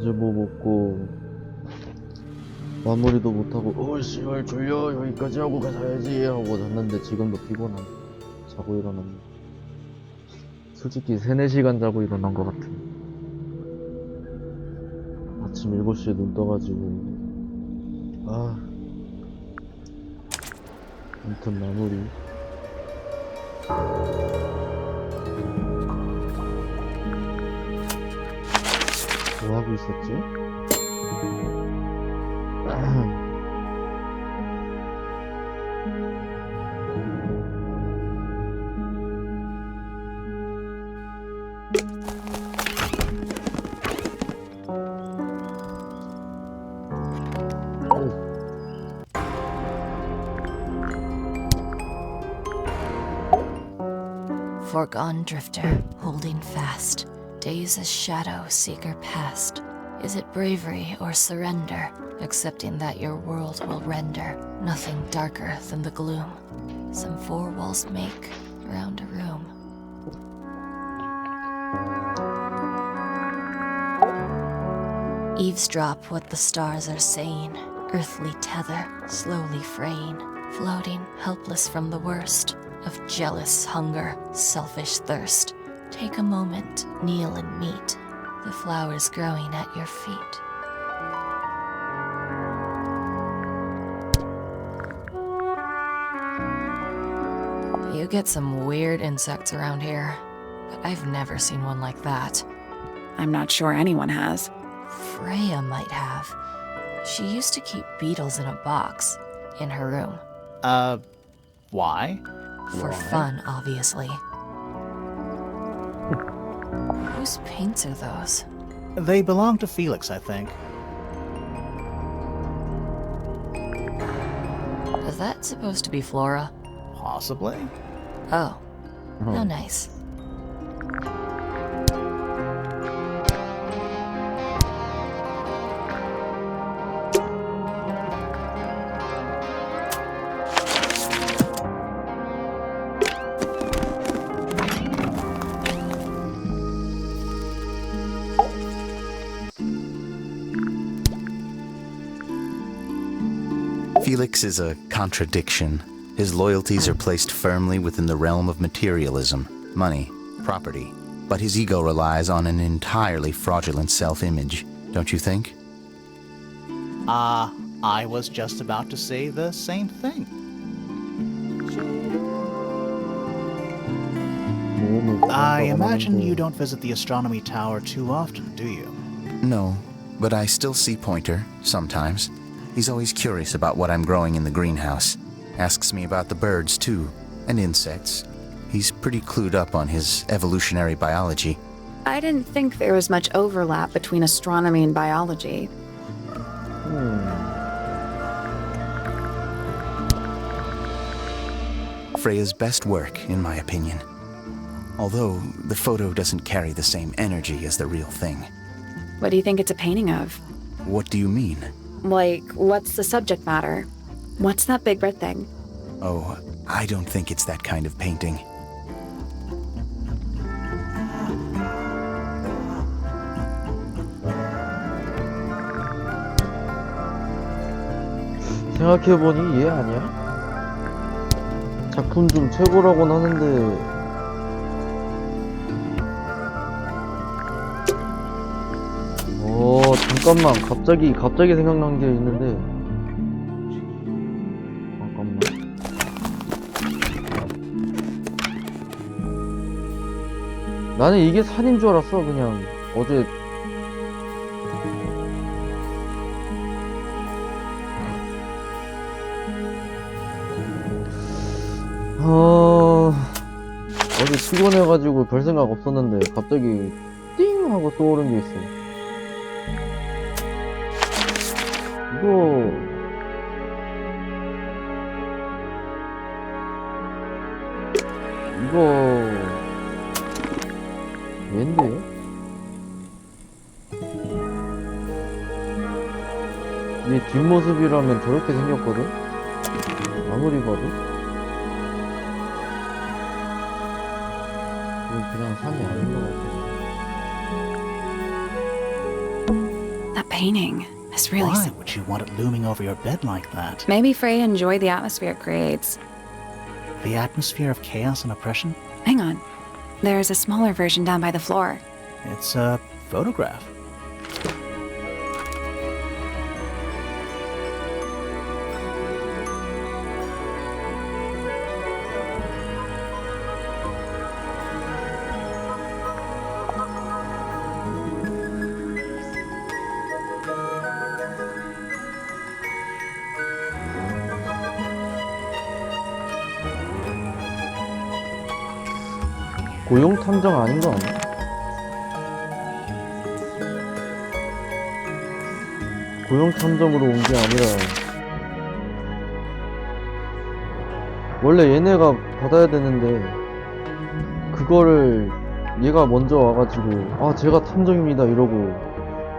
이제 뭐 먹고 마무리도 못하고 씨발 졸려 여기까지 하고 가자야지 하고 잤는데 지금도 피곤함. 자고 일어났네. 솔직히 3-4시간 자고 일어난 것 같은. 아침 7시에 눈 떠가지고 아무튼 마무리. 뭐 하고 있었지? Foregone drifter, holding fast, days as shadow seeker past. Is it bravery or surrender, accepting that your world will render nothing darker than the gloom some four walls make around a room? Eavesdrop what the stars are saying, earthly tether slowly fraying, floating helpless from the worst of jealous hunger, selfish thirst. Take a moment, kneel and meet the flowers growing at your feet. You get some weird insects around here, but I've never seen one like that. I'm not sure anyone has. Freya might have. She used to keep beetles in a box in her room. Why? For fun, obviously. Whose paints are those? They belong to Felix, I think. Is that supposed to be Flora? Possibly. Oh. How nice. Felix is a contradiction. His loyalties are placed firmly within the realm of materialism, money, property. But his ego relies on an entirely fraudulent self-image, don't you think? I was just about to say the same thing. I imagine you don't visit the astronomy tower too often, do you? No, but I still see Pointer, sometimes. He's always curious about what I'm growing in the greenhouse. Asks me about the birds, too, and insects. He's pretty clued up on his evolutionary biology. I didn't think there was much overlap between astronomy and biology. Freya's best work, in my opinion. Although the photo doesn't carry the same energy as the real thing. What do you think it's a painting of? What do you mean? Like, what's the subject matter? What's that big red thing? Oh, I don't think it's that kind of painting. 생각해보니 얘 아니야? 작품 중 최고라고는 하는데 잠깐만 갑자기 생각난 게 있는데 잠깐만 나는 이게 산인 줄 알았어. 그냥 어제 어제 피곤해가지고 별 생각 없었는데 갑자기 띵 하고 떠오른 게 있어. 이거 얘인데요? 얘 뒷모습이라면 저렇게 생겼거든? 아무리 봐도 이건 그냥 산이 아닌 것 같아. painting is really... Why would you want it looming over your bed like that? Maybe Freya enjoyed the atmosphere it creates. The atmosphere of chaos and oppression? Hang on. There's a smaller version down by the floor. It's a photograph. 고용 탐정 아닌 거 아니야? 고용 탐정으로 온 게 아니라 원래 얘네가 받아야 되는데 그거를 얘가 먼저 와가지고 아 제가 탐정입니다 이러고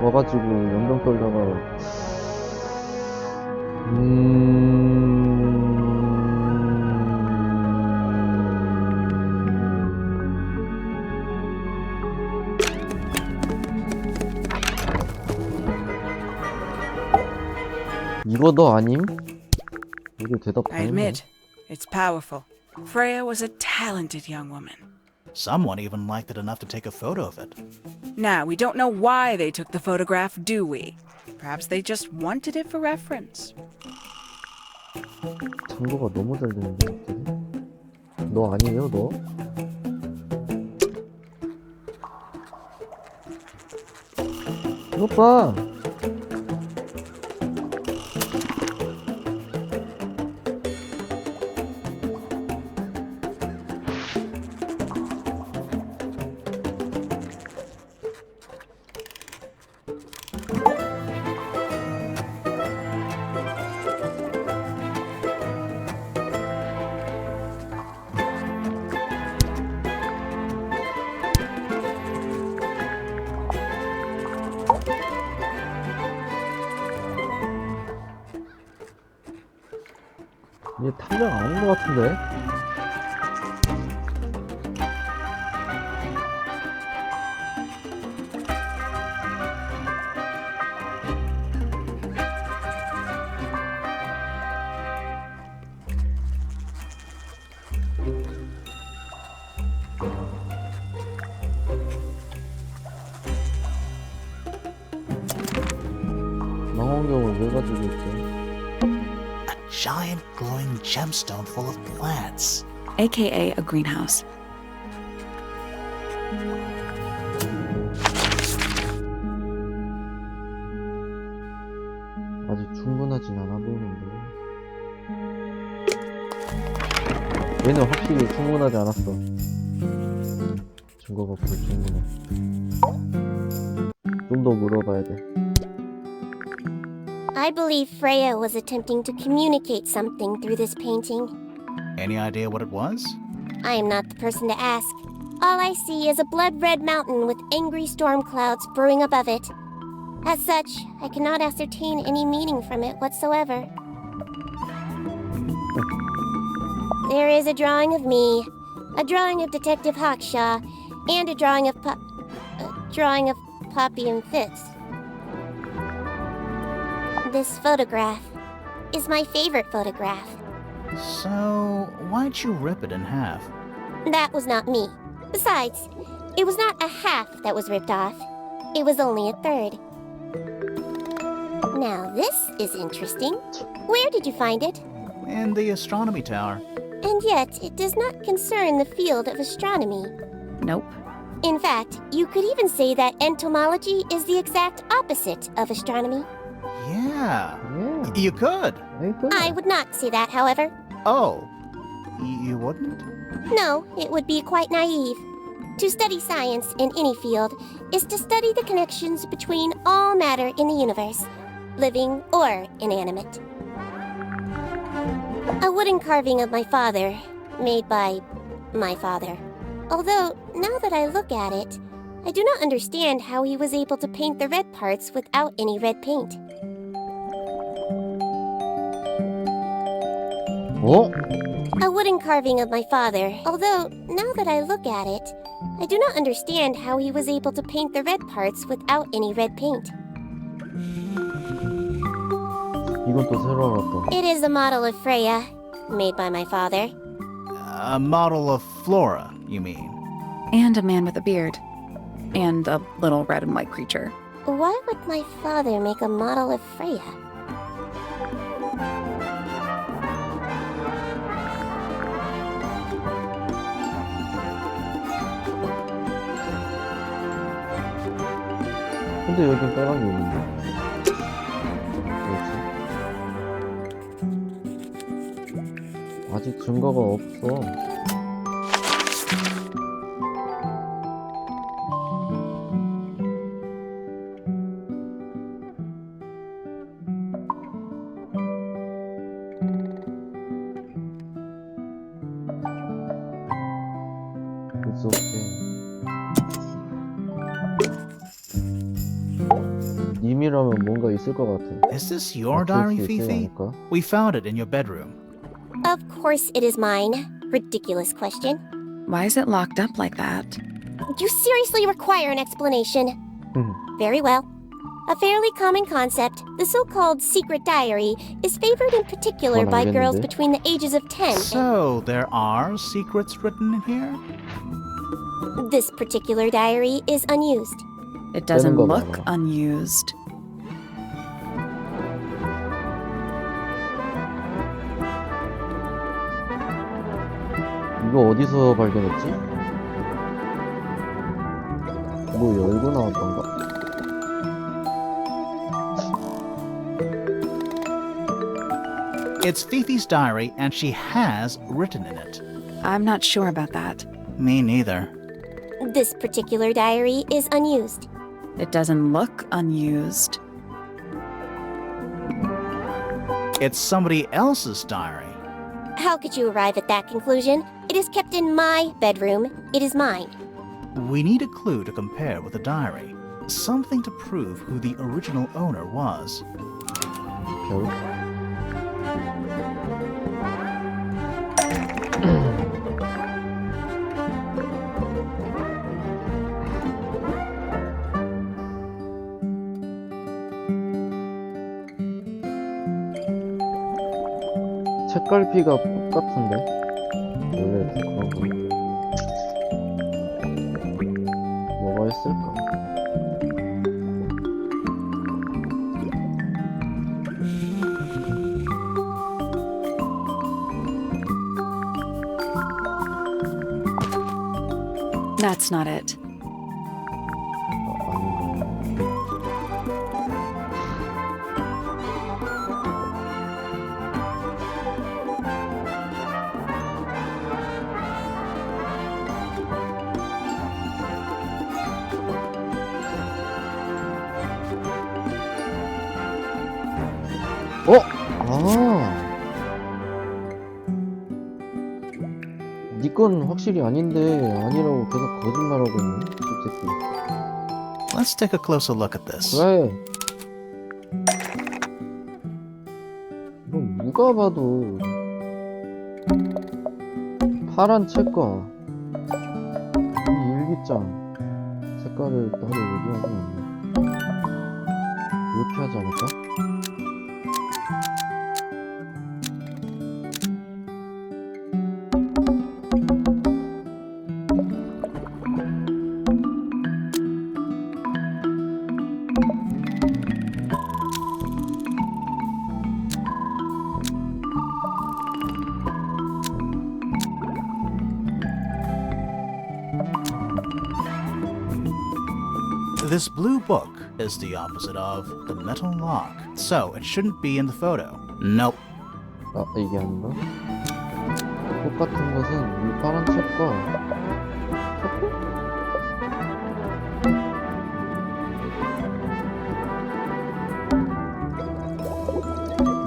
와가지고 연병 떨다가 이거 너 아님? 이거 대답 다 I 했네. admit, it's powerful. Freya was a talented young woman. Someone even liked it enough to take a photo of it. Now, we don't know why they took the photograph, do we? Perhaps they just wanted it for reference. 장거가 너무 잘 되는데 갑자기? 너 아니에요 너? 이것 봐! 얘 탐정 아닌 것 같은데? 망원경을 왜 가지고 있지? A giant glowing gemstone full of plants. AKA a greenhouse. 아직 충분하진 않아 보이는데 얘는 확실히 충분하지 않았어. 증거가 불충분해. 좀 더 물어봐야 돼. I believe Freya was attempting to communicate something through this painting. Any idea what it was? I am not the person to ask. All I see is a blood-red mountain with angry storm clouds brewing above it. As such, I cannot ascertain any meaning from it whatsoever. There is a drawing of me, a drawing of Detective Hawkshaw, and a drawing of Poppy and Fitz. This photograph is my favorite photograph. So, why'd you rip it in half? That was not me. Besides, it was not a half that was ripped off. It was only a third. Now this is interesting. Where did you find it? In the astronomy tower. And yet, it does not concern the field of astronomy. Nope. In fact, you could even say that entomology is the exact opposite of astronomy. Yeah, Yeah. you could. I would not say that, however. Oh, you wouldn't? No, it would be quite naive. To study science in any field is to study the connections between all matter in the universe, living or inanimate. A wooden carving of my father, made by my father. Although, now that I look at it, I do not understand how he was able to paint the red parts without any red paint. 어? A wooden carving of my father. Although, now that I look at it, I do not understand how he was able to paint the red parts without any red paint. 이건 또 새로 알았다. It is a model of Freya, made by my father. A model of Flora, you mean? And a man with a beard. And a little red and white creature. Why would my father make a model of Freya? 근데 여긴 빨간 게 있는데. 뭐지? 아직 증거가 없어. It's okay. 님이라면 뭔가 있을 것 같아. Is this your diary, 맞출 수 있지 Fifi? 않을까? We found it in your bedroom. Of course it is mine. Ridiculous question. Why is it locked up like that? You seriously require an explanation. Very well. A fairly common concept, the so-called secret diary, is favored in particular by girls between the ages of 10. So, there are secrets written in here? This particular diary is unused. It doesn't 거 look 봐라. unused. 이거 어디서 발견했지? 뭐 열고 나왔던가? It's Fifi's diary, and she has written in it. I'm not sure about that. Me neither. This particular diary is unused. It doesn't look unused. It's somebody else's diary. How could you arrive at that conclusion? It is kept in my bedroom. It is mine. We need a clue to compare with the diary. Something to prove who the original owner was. 별? 책갈피가 똑같은데? 원래 그런 거 뭐가 있을까? That's not it. 아닌가? 니 건 확실히 아닌데 아니라고 계속 거짓말하고 있네 솔직히. Let's take a closer look at this. 그래. 이건 누가 봐도 파란 책과 이 일기장 색깔을 따로 얘기하지 않네. 이렇게 하지 않을까? This blue book is the opposite of the metal lock, so it shouldn't be in the photo. Nope. 아, 이게 아닌가? 똑같은 것은 이 파란 책과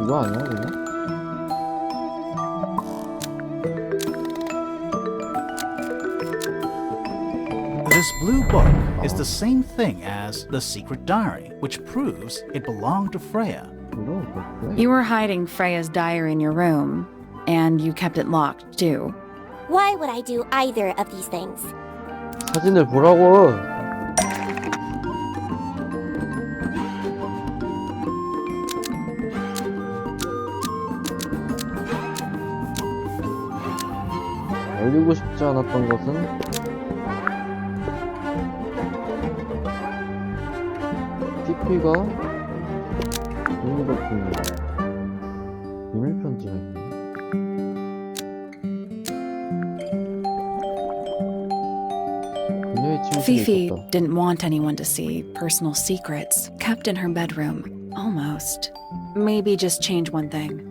이거 아니야, 그냥? This blue book is the same thing as the secret diary, which proves it belonged to Freya. 이거 그래? You were hiding Freya's diary in your room, and you kept it locked, too. Why would I do either of these things? 사진을 보라고! 적지 않았던 것은 피피가 비밀 편지가 있네. 그녀의 침실에 Fifi 있었다. didn't want anyone to see personal secrets kept in her bedroom. Almost. Maybe just change one thing.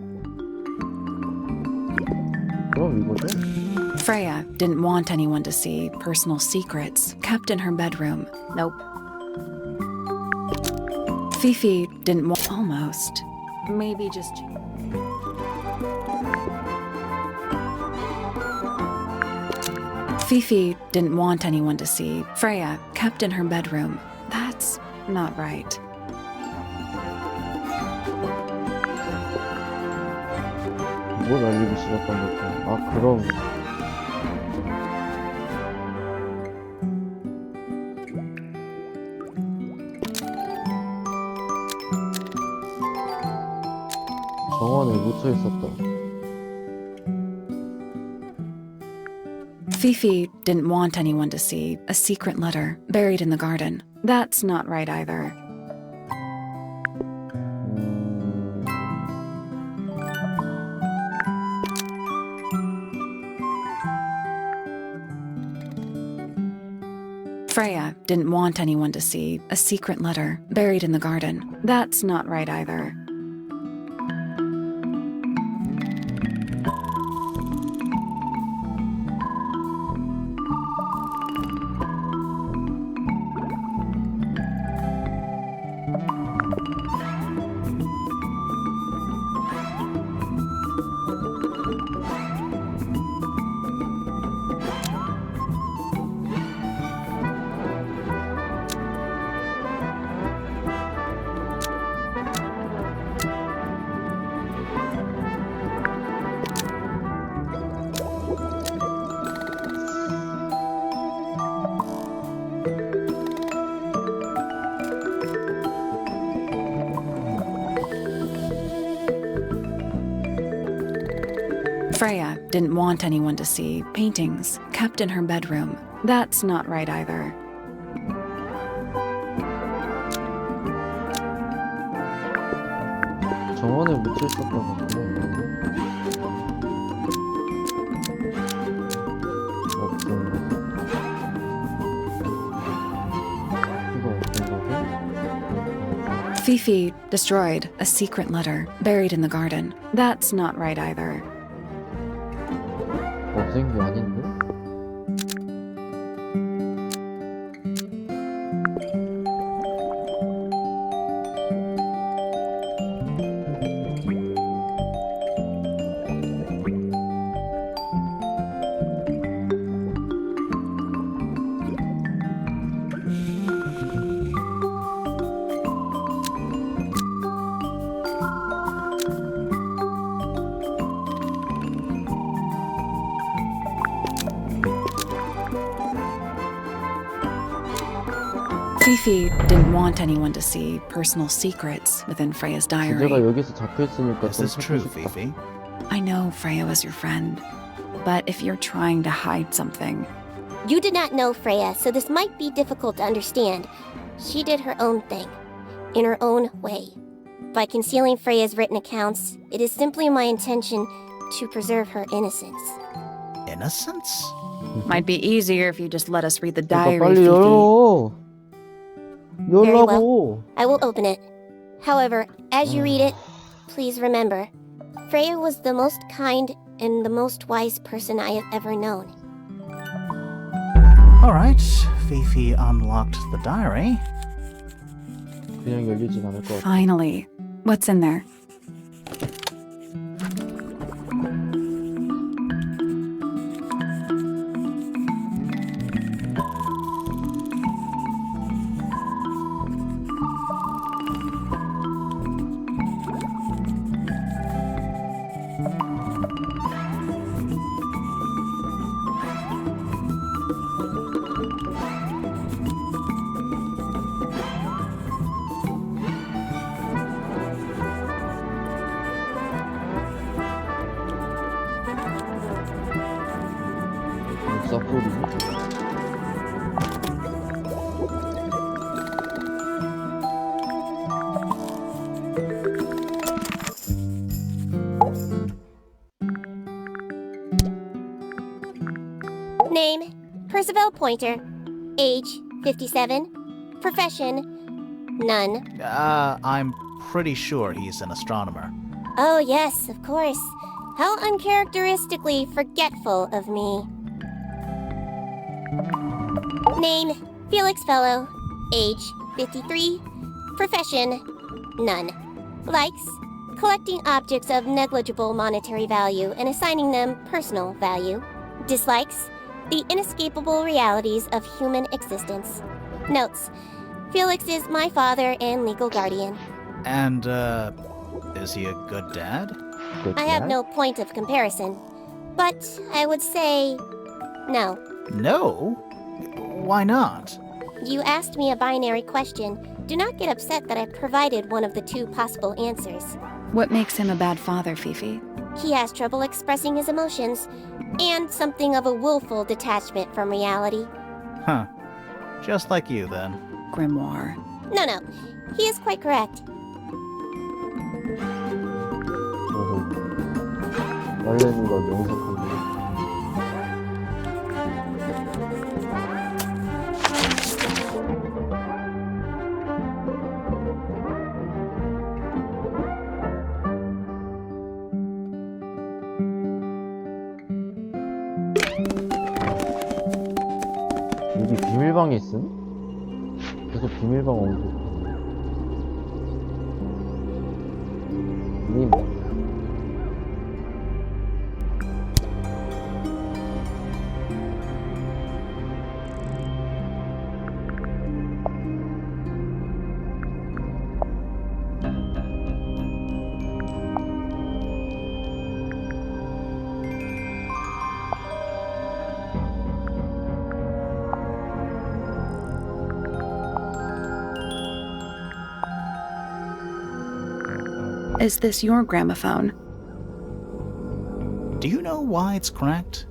그럼 이거죠? Freya didn't want anyone to see personal secrets kept in her bedroom. Nope. Fifi didn't want. Almost. Maybe just. Fifi didn't want anyone to see Freya kept in her bedroom. That's not right. 뭘 알리기 싫었던 걸까? 아, 그럼. 정원에 묻혀 있었다. Fifi didn't want anyone to see a secret letter buried in the garden. That's not right either. Freya didn't want anyone to see a secret letter buried in the garden. That's not right either. Freya didn't want anyone to see paintings kept in her bedroom. That's not right either. 정원에 묻혀 있었던 건데. 없던 거고. 이거 없던 거고. Fifi destroyed a secret letter buried in the garden. That's not right either. 없앤 게 아닌데? Fifi didn't want anyone to see personal secrets within Freya's 주제가 diary. 여기서 잡혀있으니까 Is 좀 this true, 찾고 싶다. Fifi? I know Freya was your friend, but if you're trying to hide something, You did not know Freya, so this might be difficult to understand. She did her own thing, in her own way. By concealing Freya's written accounts, it is simply my intention to preserve her innocence. Innocence? might be easier if you just let us read the 그러니까 diary, 빨리 Fifi. 열어. Very 열라고. I will open it. However, as you read it, please remember, Freya was the most kind and the most wise person I have ever known. Alright, Fifi unlocked the diary. 그냥 열리진 않을 것 같아. Finally, what's in there? Isabel Pointer. Age 57. Profession none. I'm pretty sure he's an astronomer. Oh, yes, of course. How uncharacteristically forgetful of me. Name Felix Fellow. Age 53. Profession none. Likes collecting objects of negligible monetary value and assigning them personal value. Dislikes the inescapable realities of human existence. Notes: Felix is my father and legal guardian. And, is he a good dad? Good I have dad? no point of comparison, but I would say no. No? Why not? You asked me a binary question. Do not get upset that I provided one of the two possible answers. What makes him a bad father, Fifi? He has trouble expressing his emotions, and something of a willful detachment from reality. Huh. Just like you, then. Grimoire. No, he is quite correct. 말레니가 명석하고. 여기 비밀방이 있음? 계속 비밀방 언급. 님. Is this your gramophone? Do you know why it's cracked?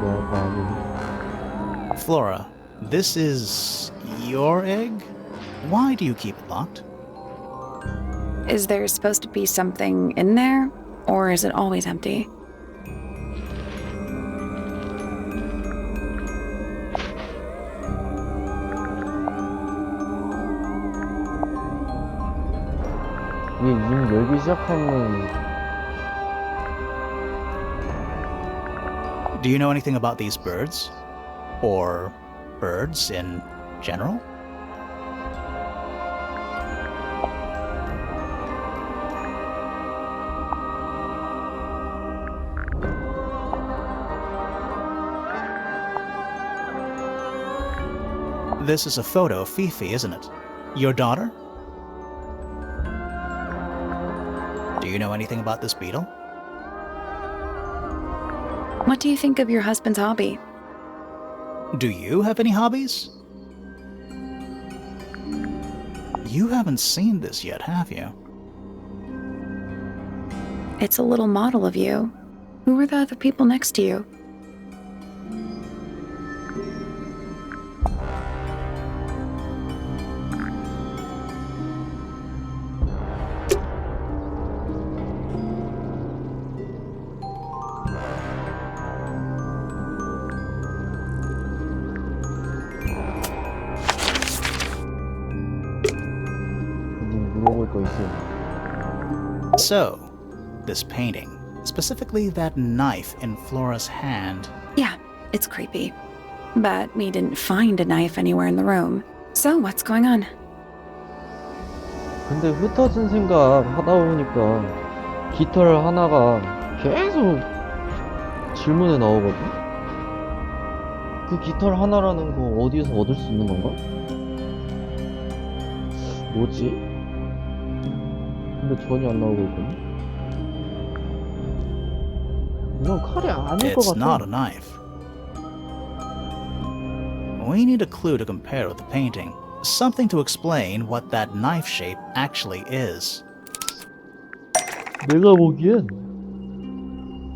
내가 아니. Flora, this is your egg? Why do you keep it locked? Is there supposed to be something in there? Or is it always empty? 이게 이미 열기 시작하면 Do you know anything about these birds? Or birds in general? This is a photo of Fifi, isn't it? Your daughter? Do you know anything about this beetle? What do you think of your husband's hobby? Do you have any hobbies? You haven't seen this yet, have you? It's a little model of you. Who were the other people next to you? 물어볼 거 있어요. So, this painting, specifically that knife in Flora's hand. Yeah, it's creepy. But we didn't find a knife anywhere in the room. So what's going on? 근데 흩어진 생각 하다 보니까 깃털 하나가 계속 질문에 나오거든? 그 깃털 하나라는 거 어디에서 얻을 수 있는 건가? 뭐지? 근데 전혀 안 나오고 있거든? 이건 칼이 아닐 것 It's not 같아. a knife. We need a clue to compare with the painting. Something to explain what that knife shape actually is. 내가 보기엔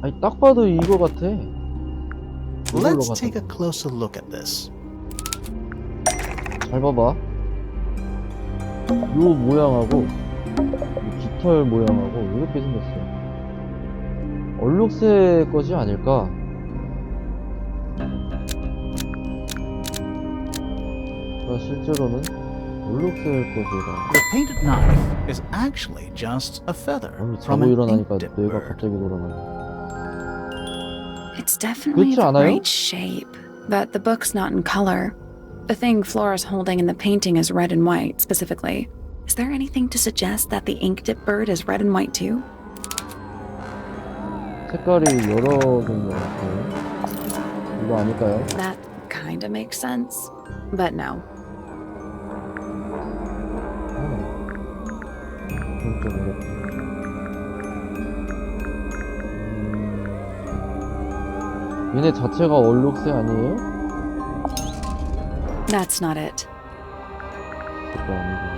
아니 딱 봐도 이거 같아. 이걸로 Let's 같아. take a closer look at this. 잘 봐봐. 요 모양하고 이 깃털 모양하고 이렇게 생겼어. 얼룩새 것이 아닐까? 그러니까 실제로는 몰록스일 것이다. The painted knife is actually just a feather 아니, from 자고 an 일어나니까 ink-dip 뇌가 bird. 갑자기 돌아가네. It's definitely 그렇지 the 않아요? right shape, but the book's not in color. The thing Flora's holding in the painting is red and white, specifically. Is there anything to suggest that the ink dip bird is red and white too? 색깔이 여러 개인 것 같아요. 이거 아닐까요? That kinda makes sense, but no. 그건 좀 어렵다. 얘네 자체가 얼룩새 아니에요? That's not it. 그거 아니구나.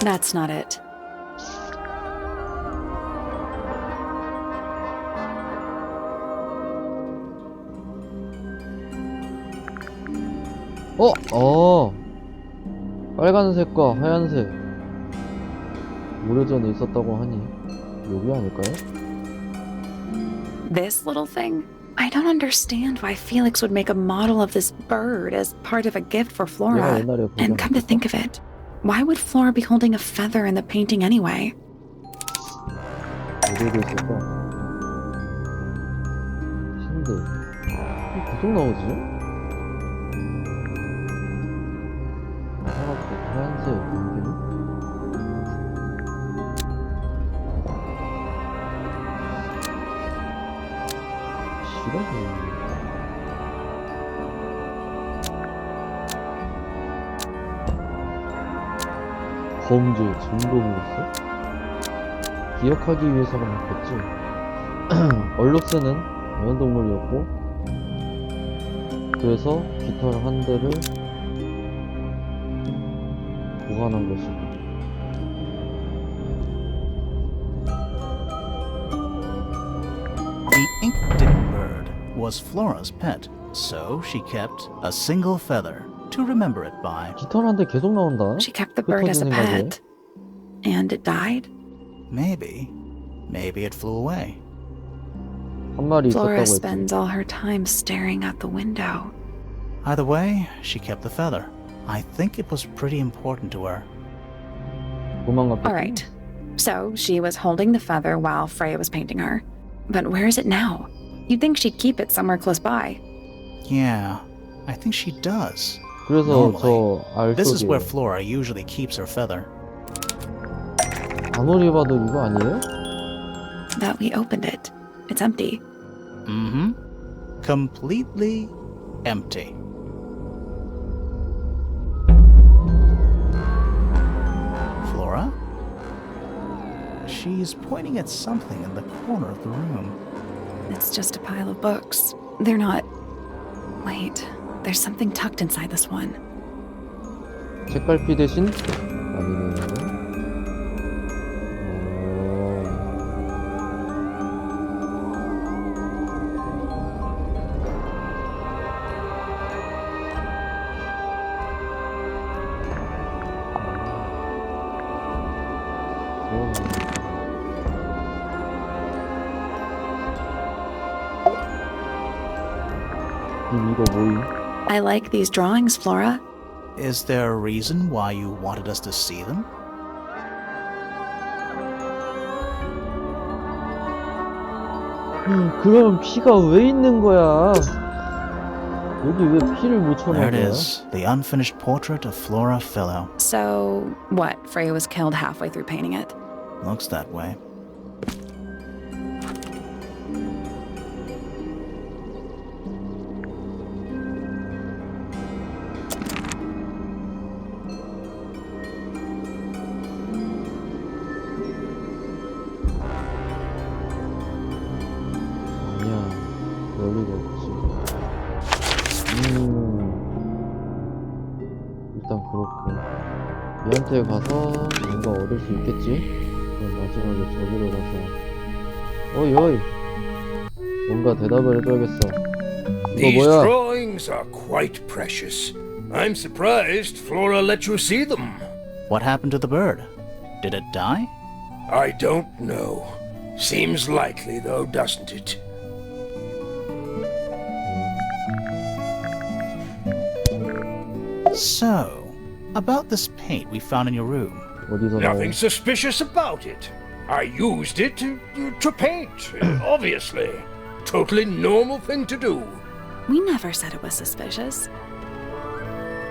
That's not it. 빨간색과 하얀색 오래전에 있었다고 하니 여기 아닐까요? This little thing? I don't understand why Felix would make a model of this bird as part of a gift for 얘가 Flora. 옛날에 보지 And come to 않았을까? think of it, why would Flora be holding a feather in the painting anyway? 어디에 있을까? 신데 이게 계속 나오지? 파랗고 하얀색 연기는? 싫어해. 범죄 증거물로서? 기억하기 위해서가 맞겠지. 얼룩스는 애완동물이었고 그래서 깃털 한 대를 보관한 것이고 The ink-dip bird was Flora's pet, so she kept a single feather to remember it by. 깃털 한 대 계속 나온다. She kept the bird as a 흩어지는 거지. pet. And it died? Maybe it flew away. 한 마리 Flora 있었다고 했지. spends all her time staring out the window. Either way, she kept the feather. I think it was pretty important to her. 도망갔겠지. All right. So she was holding the feather while Freya was painting her. But where is it now? You'd think she'd keep it somewhere close by. Yeah, I think she does. 그래서 저 Normally, this is where 알속이에요. Flora usually keeps her feather. 아무리 봐도 이거 아니에요? But we opened it. It's empty. Mm-hmm. Completely empty. Flora? She's pointing at something in the corner of the room. It's just a pile of books. They're not. Wait, there's something tucked inside this one. 책갈피 대신 아니네. 이거 뭐임? I like these drawings, Flora. Is there a reason why you wanted us to see them? 그럼 피가 왜 있는 거야? 여기 왜 피를 못 There it 쳐넣은 거야? is, the unfinished portrait of Flora Philo. So, what? Freya was killed halfway through painting it. Looks that way. 아니야, 그럴 리가 없지. 일단 그렇고. 얘한테 가서 뭔가 얻을 수 있겠지? 그럼 마지막에 저기로 가서 어이 어이 뭔가 대답을 해줘야겠어. 이거 These 뭐야? drawings are quite precious. I'm surprised Flora let you see them. What happened to the bird? Did it die? I don't know. Seems likely though, doesn't it? So, about this paint we found in your room. 어디서 나온 Nothing suspicious about it. I used it to paint, obviously. Totally normal thing to do. We never said it was suspicious.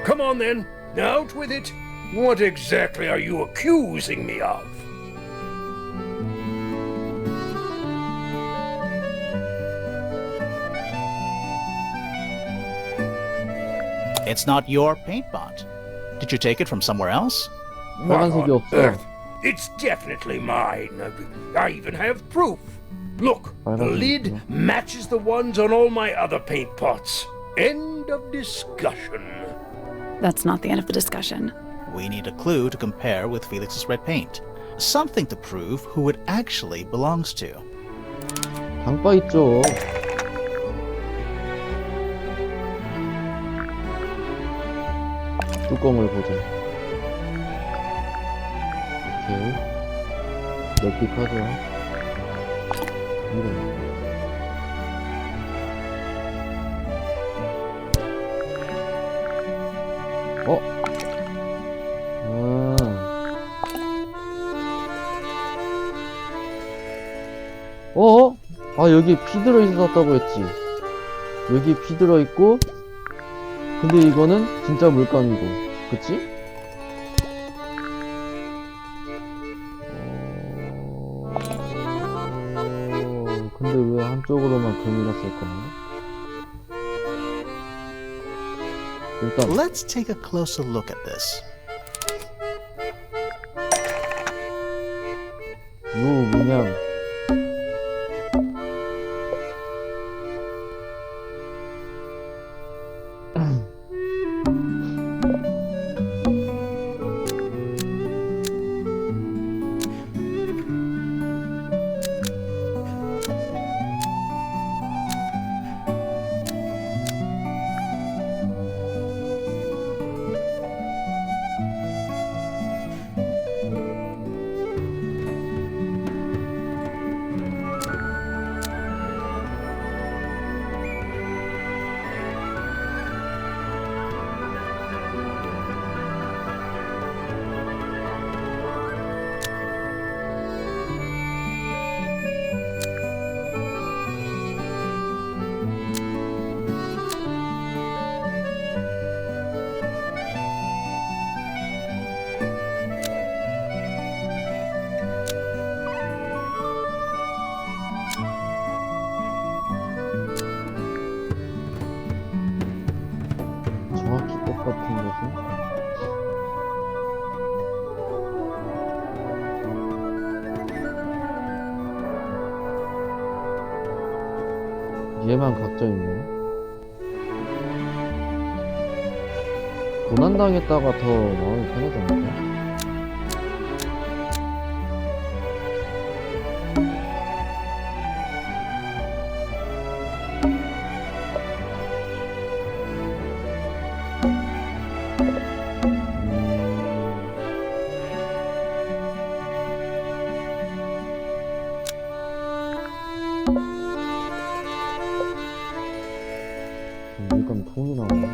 Come on then, out with it. What exactly are you accusing me of? It's not your paint pot. Did you take it from somewhere else? What 빨간색이 on 없어. earth? It's definitely mine. I even have proof. Look, the 빨간색이 lid 있구나. matches the ones on all my other paint pots. End of discussion. That's not the end of the discussion. We need a clue to compare with Felix's red paint. Something to prove who it actually belongs to. 강바 있죠. 뚜껑을 보자. 오케이. 널찍하죠. 이런. 어? 어? 아, 여기 피 들어있었다고 했지. 여기 피 들어있고, 근데 이거는 진짜 물감이고, 그치? 근데 왜 한쪽으로만 금이 났을까? 일단, Let's take a closer look at this. 요 문양. 정확히 똑같은 것은? 얘만 각져 있네. 고난당했다가 더 마음이 편하지 않을까? 물감 톤이 나오네.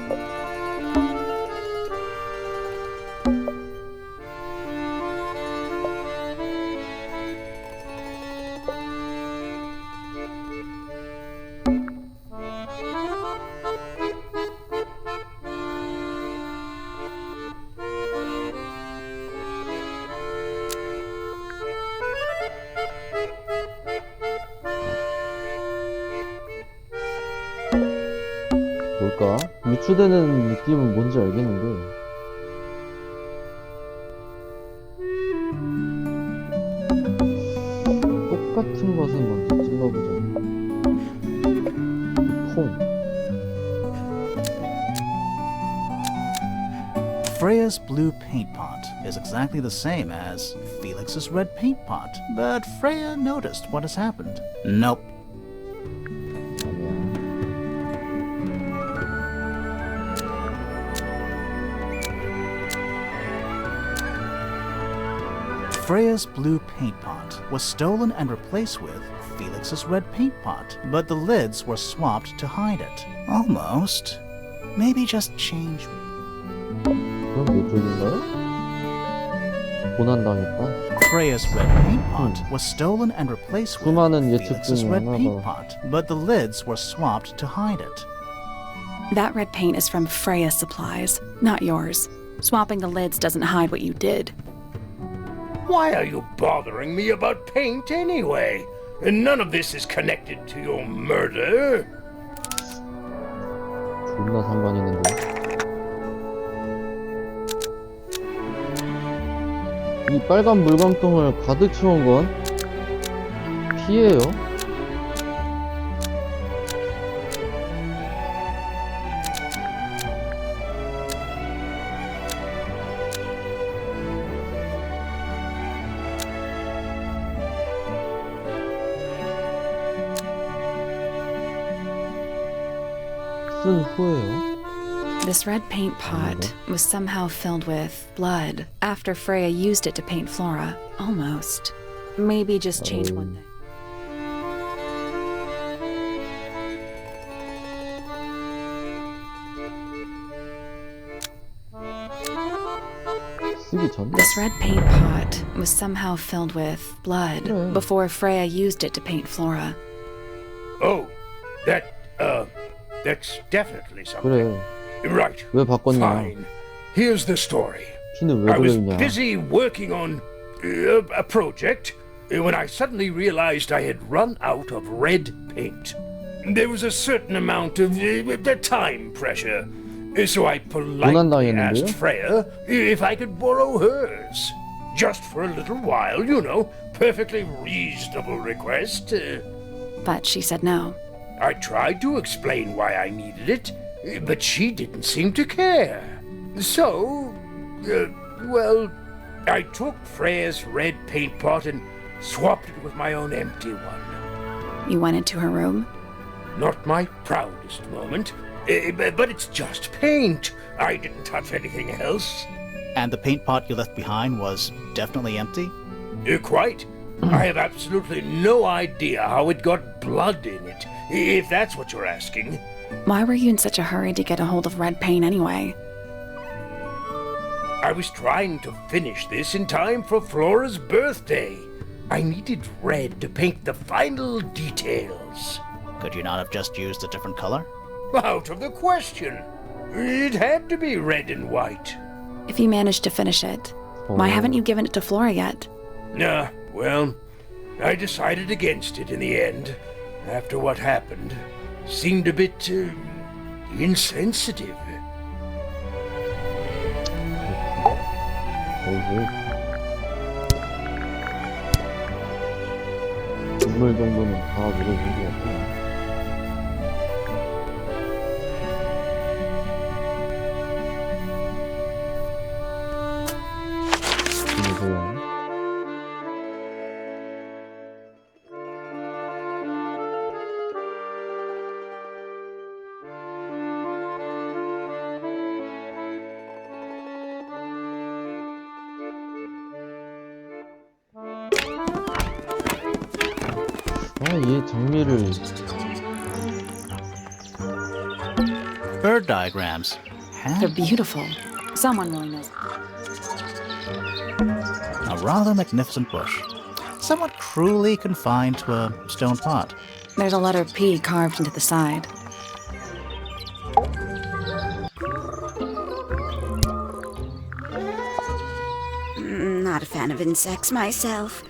뭘까? 유추되는 느낌은 뭔지 알겠는데 똑같은 것은 먼저 찔러보자. 이 통. Freya's blue paint pot is exactly the same as Felix's red paint pot, but Freya noticed what has happened. Nope. Freya's blue paint pot was stolen and replaced with Felix's red paint pot, but the lids were swapped to hide it. Almost. Maybe just change. 그럼 이쪽인가요? 고난당했다. Freya's red paint pot was stolen and replaced with 수많은 예측 Felix's 중에 red 하나가 paint pot, but the lids were swapped to hide it. That red paint is from Freya's supplies, not yours. Swapping the lids doesn't hide what you did. Why are you bothering me about paint anyway? None of this is connected to your murder. 존나 상관 있는데. 이 빨간 물광통을 가득 채운 건 피예요? 쓴 후예요? This red paint pot was somehow filled with blood after Freya used it to paint Flora. Almost. Maybe just change one thing. 쓰기 전에? This red paint pot was somehow filled with blood 그래. before Freya used it to paint Flora. Oh, that's definitely something. 그래. Right. 왜 바꿨냐? Fine. Here's the story. 피는 왜 I was 그려있냐? busy working on a project when I suddenly realized I had run out of red paint. There was a certain amount of time pressure, so I politely 고난당했는데요? asked Freya if I could borrow hers. Just for a little while, you know. Perfectly reasonable request. But she said no. I tried to explain why I needed it, but she didn't seem to care. So, well, I took Freya's red paint pot and swapped it with my own empty one. You went into her room? Not my proudest moment, but it's just paint. I didn't touch anything else. And the paint pot you left behind was definitely empty? Quite. I have absolutely no idea how it got blood in it, if that's what you're asking. Why were you in such a hurry to get a hold of red paint anyway? I was trying to finish this in time for Flora's birthday. I needed red to paint the final details. Could you not have just used a different color? Out of the question. It had to be red and white. If you managed to finish it, why haven't you given it to Flora yet? Well, I decided against it in the end. After what happened, seemed a bit insensitive. 인물 정도는 다 물어준 것 같아. 보세요. 얘 장미를 Bird diagrams. They're beautiful. Someone really knows. A rather magnificent bush. Somewhat cruelly confined to a stone pot. There's a letter P carved into the side. Not a fan of insects myself.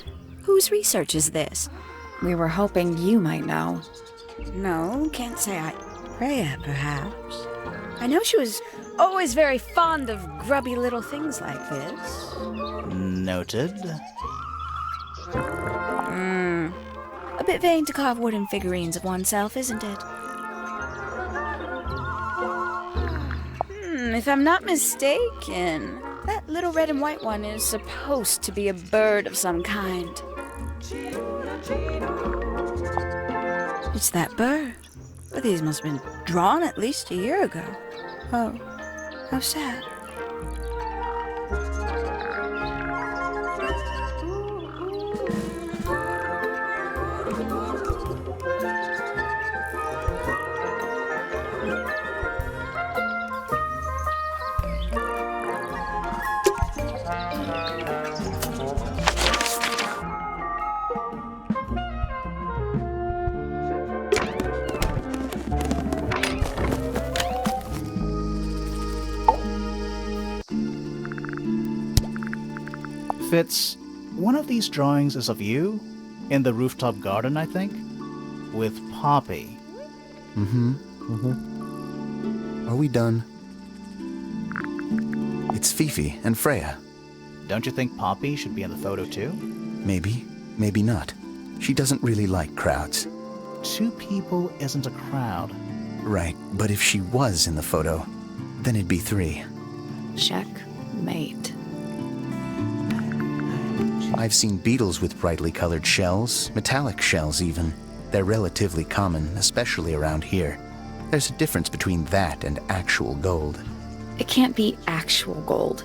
Whose research is this? We were hoping you might know. No, can't say I... Freya, perhaps. I know she was always very fond of grubby little things like this. Noted. A bit vain to carve wooden figurines of oneself, isn't it? If I'm not mistaken, that little red and white one is supposed to be a bird of some kind. It's that bird. But these must have been drawn at least a year ago. Oh, how sad. Fitz, one of these drawings is of you, in the rooftop garden, I think, with Poppy. Are we done? It's Fifi and Freya. Don't you think Poppy should be in the photo too? Maybe, maybe not. She doesn't really like crowds. 2 people isn't a crowd. Right, but if she was in the photo, then it'd be 3. Checkmate. I've seen beetles with brightly colored shells, metallic shells even. They're relatively common, especially around here. There's a difference between that and actual gold. It can't be actual gold.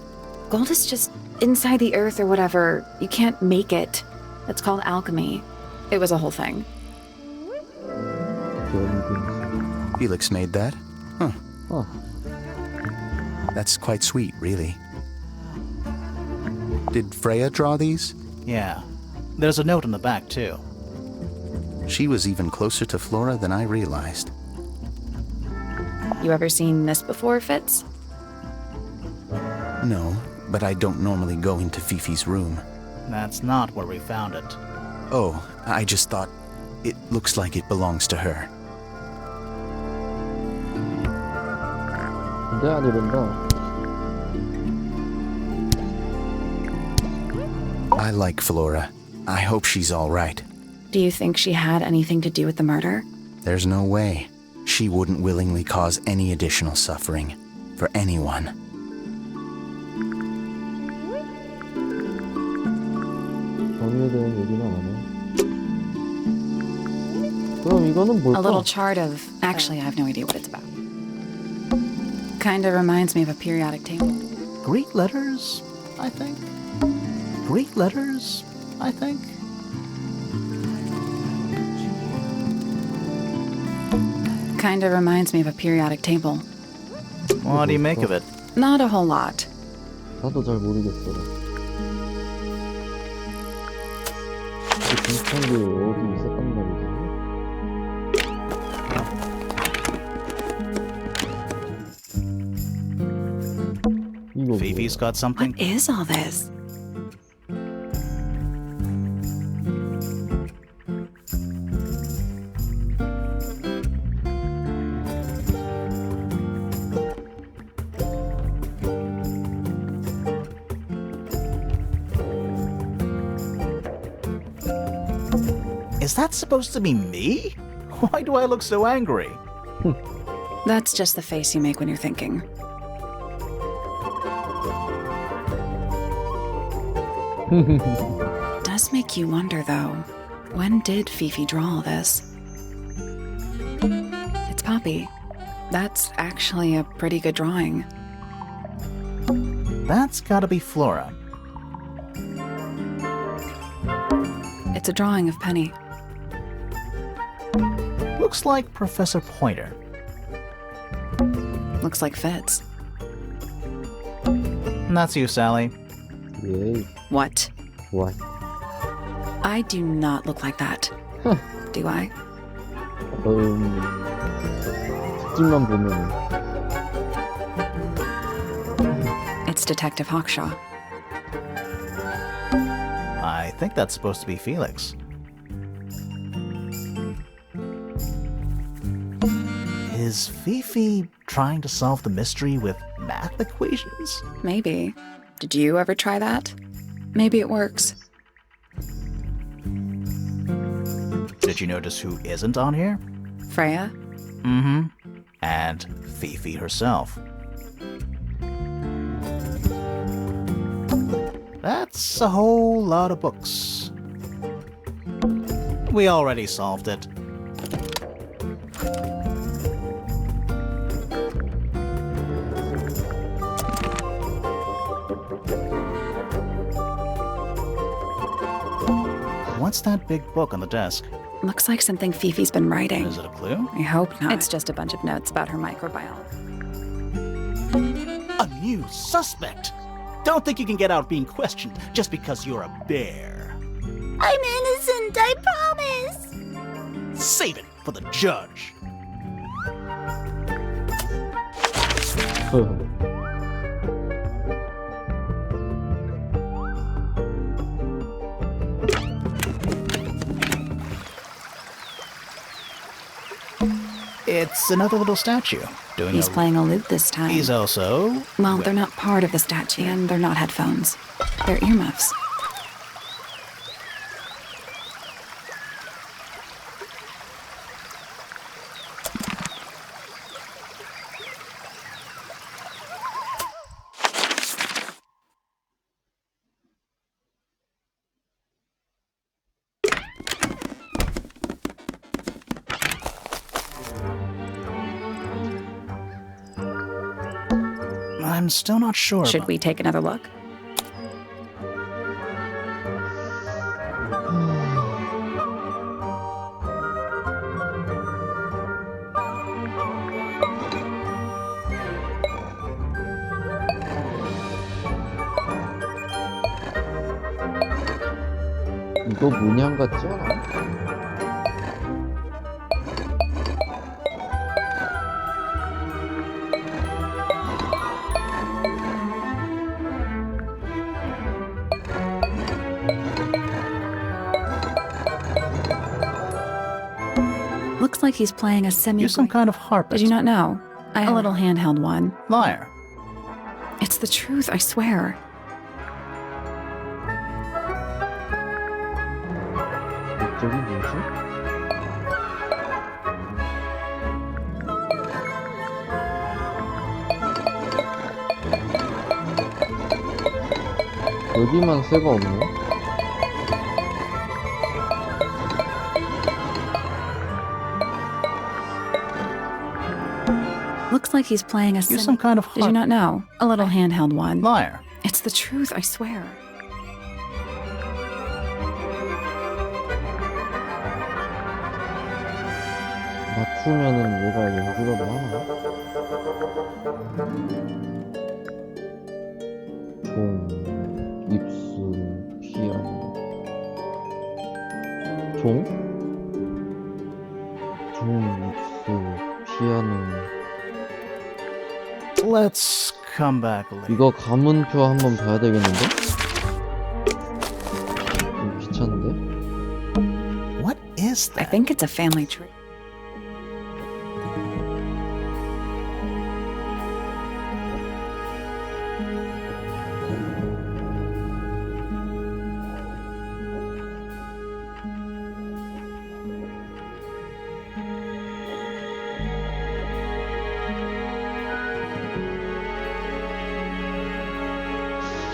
Gold is just inside the earth or whatever. You can't make it. It's called alchemy. It was a whole thing. Felix made that? Huh. Huh. That's quite sweet, really. Did Freya draw these? Yeah. There's a note on the back too. She was even closer to Flora than I realized. You ever seen this before, Fitz? No, but I don't normally go into Fifi's room. That's not where we found it. Oh, I just thought it looks like it belongs to her. 근데 아니란다. I like Flora. I hope she's all right. Do you think she had anything to do with the murder? There's no way. She wouldn't willingly cause any additional suffering for anyone. 범인에 대한 얘기는 안 하네. 그럼 이거는 뭘까? A little chart of... Actually, I have no idea what it's about. Kinda reminds me of a periodic table. Greek letters, I think. Greek letters, I think. Kinda reminds me of a periodic table. What do you make of it? Not a whole lot. 나도 잘 모르겠어. 비슷한 게 어디 있었단 말이지? 이거 Fifi's got something? What is all this? Is that supposed to be me? Why do I look so angry? That's just the face you make when you're thinking. Does make you wonder, though. When did Fifi draw all this? It's Poppy. That's actually a pretty good drawing. That's gotta be Flora. It's a drawing of Penny. Looks like Professor Pointer. Looks like Fitz. And that's you, Sally. Yay. What? What? I do not look like that. Do I? 특집만 보면은 It's Detective Hawkshaw. I think that's supposed to be Felix. Is Fifi trying to solve the mystery with math equations? Maybe. Did you ever try that? Maybe it works. Did you notice who isn't on here? Freya? Mm-hmm. And Fifi herself. That's a whole lot of books. We already solved it. What's that big book on the desk? Looks like something Fifi's been writing. Is it a clue? I hope not. It's just a bunch of notes about her microbiome. A new suspect! Don't think you can get out being questioned just because you're a bear. I'm innocent, I promise. Save it for the judge. It's another little statue. He's playing a lute this time. He's also... Well, they're not part of the statue, and they're not headphones. They're earmuffs. I'm still not sure. Should we take another look? 이거 문양 같지 않아? Looks like he's playing a semi. You're some kind of harpist. Did you not know? A little handheld one. Liar. It's the truth, I swear. 저기 뭐지? 여기만 새가 없네. Looks like he's playing a You're some kind of Did you not know? A little handheld one. Liar. It's the truth, I swear. 맞추면은 얘가 연주가 많아. 종, 입술, 피아노. 종? 종, 입술, 피아노. Let's come back later. 이거 가문표 한번 봐야 되겠는데? 좀 귀찮은데? What is I that? think it's a family tree.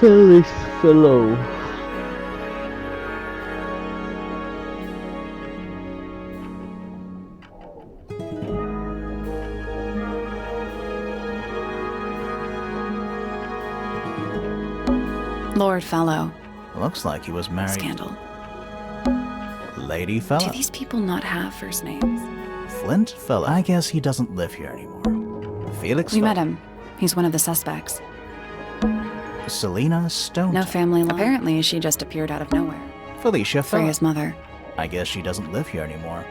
Felix Fellow. Lord Fellow. Looks like he was married. Scandal. Lady Fellow. Do these people not have first names? Flint Fellow. I guess he doesn't live here anymore. Felix We Fellow. met him. He's one of the suspects. Selena Stone. No family line. Apparently, she just appeared out of nowhere. Felicia Fellow. Freya's mother. I guess she doesn't live here anymore.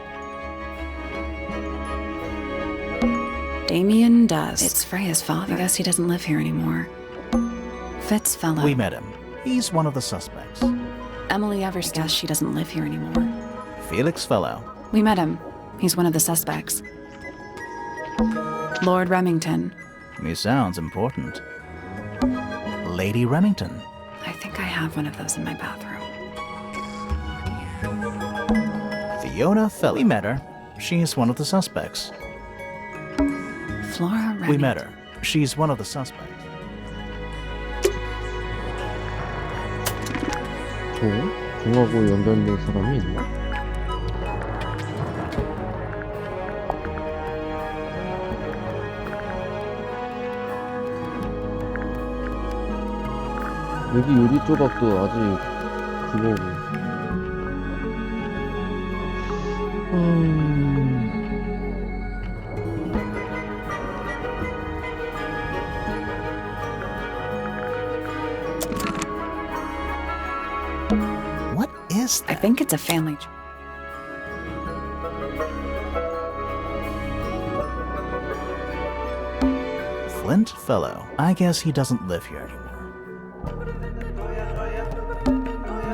Damien does. It's Freya's father. I guess he doesn't live here anymore. Fitz Fellow. We met him. He's one of the suspects. Emily Evers. Guess she doesn't live here anymore. Felix Fellow. We met him. He's one of the suspects. Lord Remington. He sounds important. Lady Remington. I think I have one of those in my bathroom. Fiona Fellow. We met her. She's one of the suspects. Flora Remington. We met her. She's one of the suspects. 종하고 연결된 사람이 있나? 여기 유리 조각도 아직 그거고. What is I that? think it's a family. Flint Fellow. I guess he doesn't live here anymore.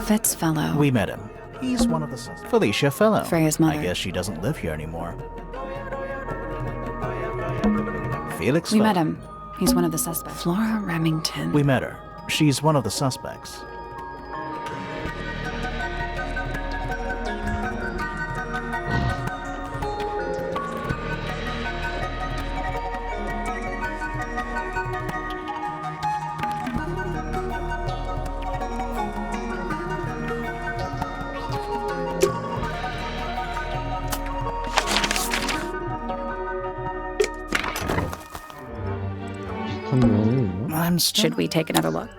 Fitz Fellow. We met him. He's one of the Felicia Fellow. Freya's mother. I guess she doesn't live here anymore. Felix We Fellow. met him. He's one of the suspects. Flora Remington. We met her. She's one of the suspects. 비슷한 모양이 있나? I'm still... Should we take another look?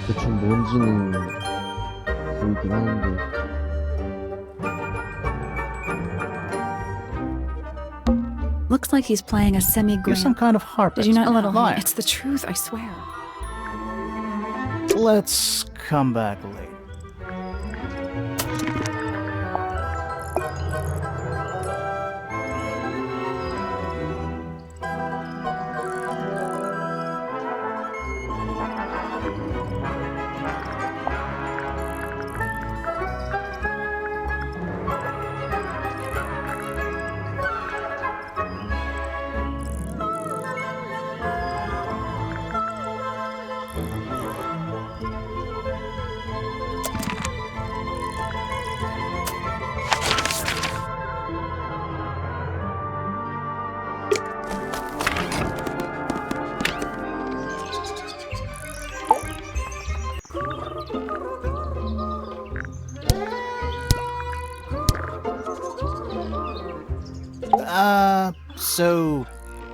대충 뭔지는 보이긴 하는데. Looks like he's playing a You're semi-grand. some kind of harpist. Did you not? A little. Liar. It's the truth, I swear. Let's come back later. So,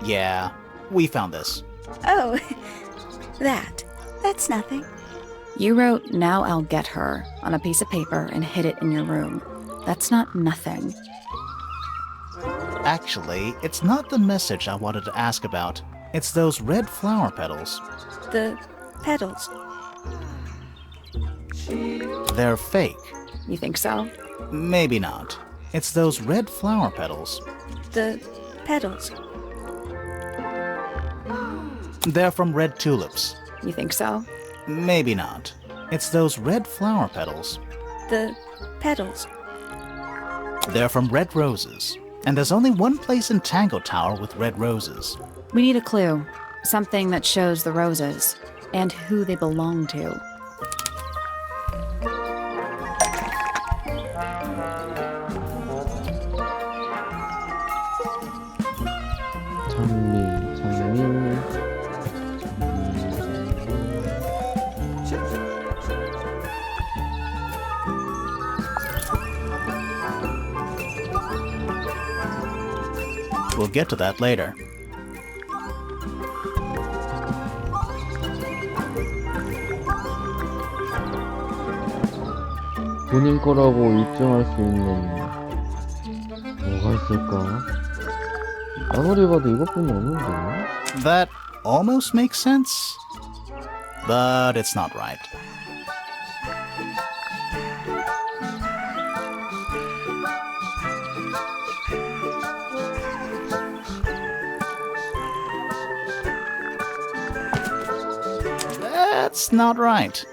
yeah, we found this. Oh, that's nothing. You wrote, "Now I'll get her," on a piece of paper and hid it in your room. That's not nothing. Actually, it's not the message I wanted to ask about. It's those red flower petals. The petals. They're fake. You think so? Maybe not. It's those red flower petals. The petals. They're from red tulips. You think so? Maybe not. It's those red flower petals. The petals. They're from red roses. And there's only one place in Tangle Tower with red roses. We need a clue. Something that shows the roses and who they belong to. 장미. We'll get to that later. 본인 거라고 입증할 수 있는 뭐가 있을까? 아무리 봐도 이것뿐이 없는데. That almost makes sense, but it's not right. That's not right.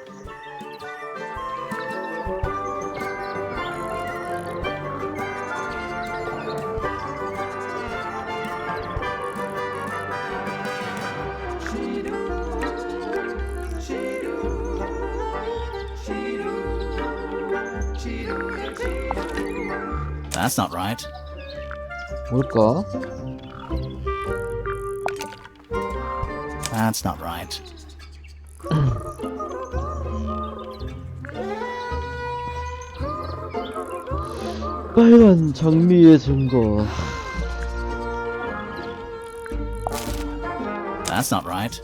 That's not right. 뭘까? That's not right. 빨간 장미의 증거. That's not right.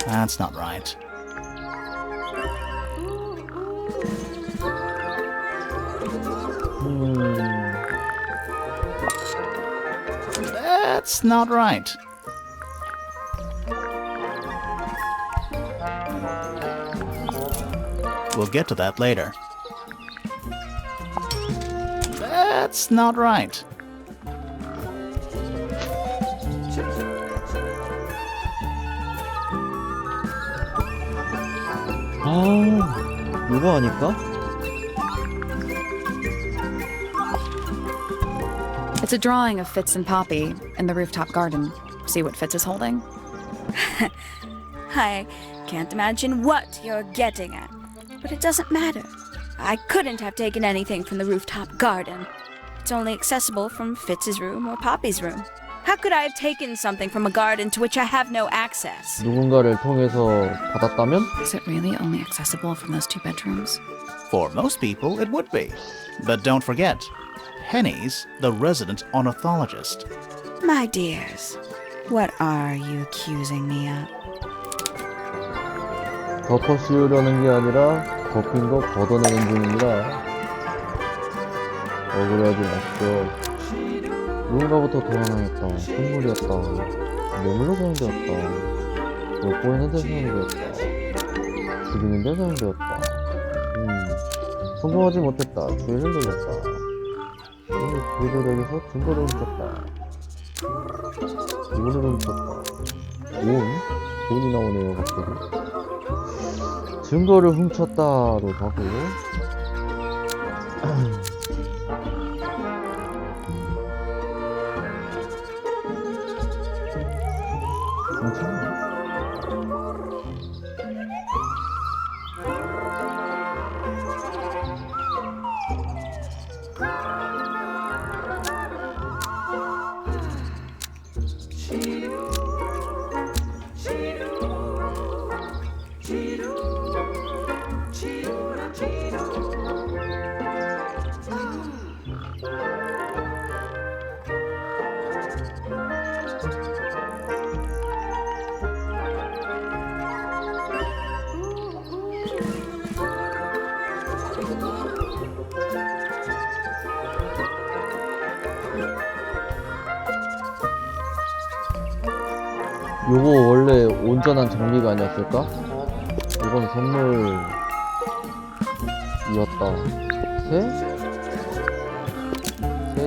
That's not right. That's not right. We'll get to that later. That's not right. 아, 이거 아닐까? It's a drawing of Fitz and Poppy in the rooftop garden. See what Fitz is holding? I can't imagine what you're getting at. But it doesn't matter. I couldn't have taken anything from the rooftop garden. It's only accessible from Fitz's room or Poppy's room. How could I have taken something from a garden to which I have no access? 누군가를 통해서 받았다면? Is it really only accessible from those two bedrooms? For most people, it would be. But don't forget, Penny's the resident ornithologist. My dears, what are you accusing me of? 덮어 씌우려는 게 아니라 덮인 거 걷어내는 중입니다. 억울해하지 마십시오. 누군가부터 도난당했다. 선물이었다. 뇌물로 사용되었다. 엿보이는데 사용되었다. 죽이는데 사용되었다. 성공하지 못했다. 주의를 돌렸다. 그들에게서 증거를 훔쳤다. 이거를 훔쳤다. 돈이 나오네요 갑자기. 증거를 훔쳤다로 가고 요거 원래 온전한 장비가 아니었을까? 이건 선물이었다. 새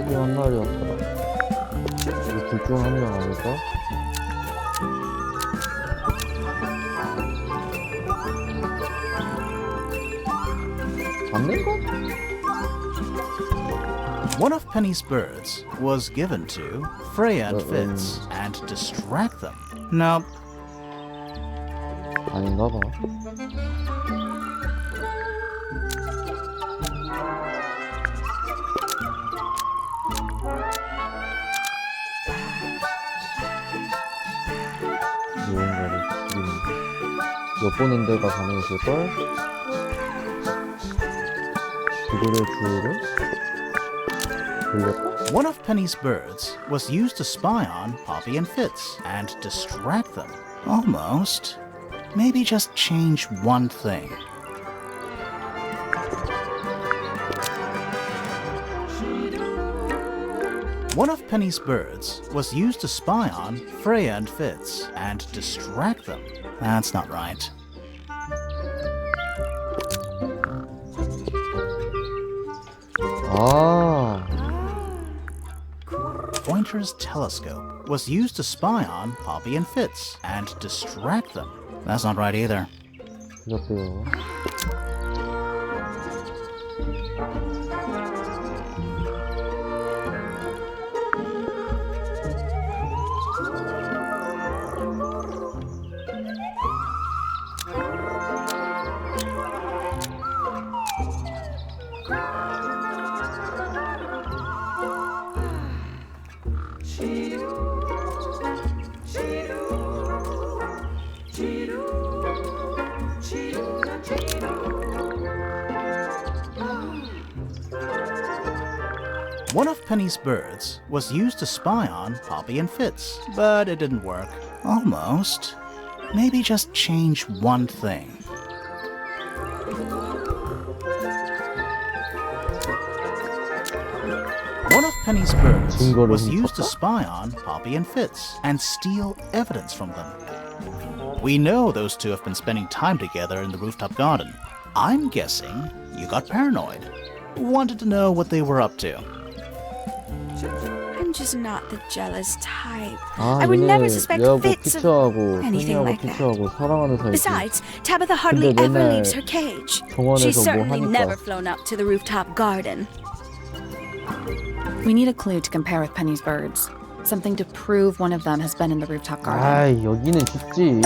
중 한 마리였다. 이거 둘 중 한 명 아닐까? 잡는 거? One of Penny's birds was given to Freya and Fitz and distract them. Nope. 아닌가 봐. 누군가를 죽이는 거. 엿보는 데가 가능했을걸? 그들의 주의를 돌렸다? One of Penny's birds was used to spy on Poppy and Fitz and distract them. Almost. Maybe just change one thing. One of Penny's birds was used to spy on Freya and Fitz and distract them. That's not right. 아, Pointer's telescope was used to spy on Poppy and Fitz and distract them. That's not right either. 그렇대요. One of Penny's birds was used to spy on Poppy and Fitz, but it didn't work. Almost. Maybe just change one thing. One of Penny's birds 증거를 was used to 훔쳤다? spy on Poppy and Fitz and steal evidence from them. We know those two have been spending time together in the rooftop garden. I'm guessing you got paranoid. Wanted to know what they were up to. I'm just not the jealous type. 아, I would never 얘네 suspect 얘하고 Fitz of 피처하고 anything 팬이하고 like that. 피처하고 사랑하는 사이지. Besides, Tabitha hardly 근데 ever 맨날 leaves her cage. 정원에서 She's 뭐 certainly 하니까. never flown up to the rooftop garden. We need a clue to compare with Penny's birds. Something to prove one of them has been in the rooftop garden. 아이, 여기는 쉽지.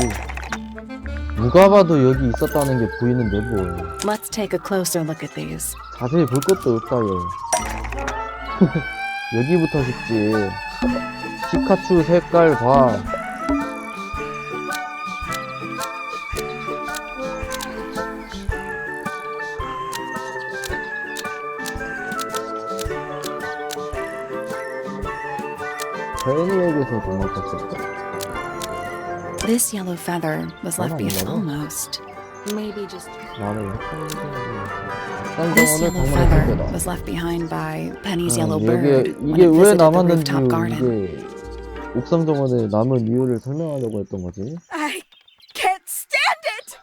누가 봐도 여기 있었다는 게 보이는데 뭘. Let's take a closer look at these. 자세히 볼 것도 없다, 얘. 여기부터 쉽지. 피카츄 색깔 봐. 팬이에게서 도망쳤었다. This yellow feather was left behind. Hello. Almost. Maybe just. 나를 This 쌍정원을 yellow feather 방문했을 때다. was left behind by Penny's yellow 이게, bird when 이게 it 왜 visited the 남았는지 rooftop garden. 이게 옥상정원에 남은 이유를 설명하려고 했던 거지. I can't stand it!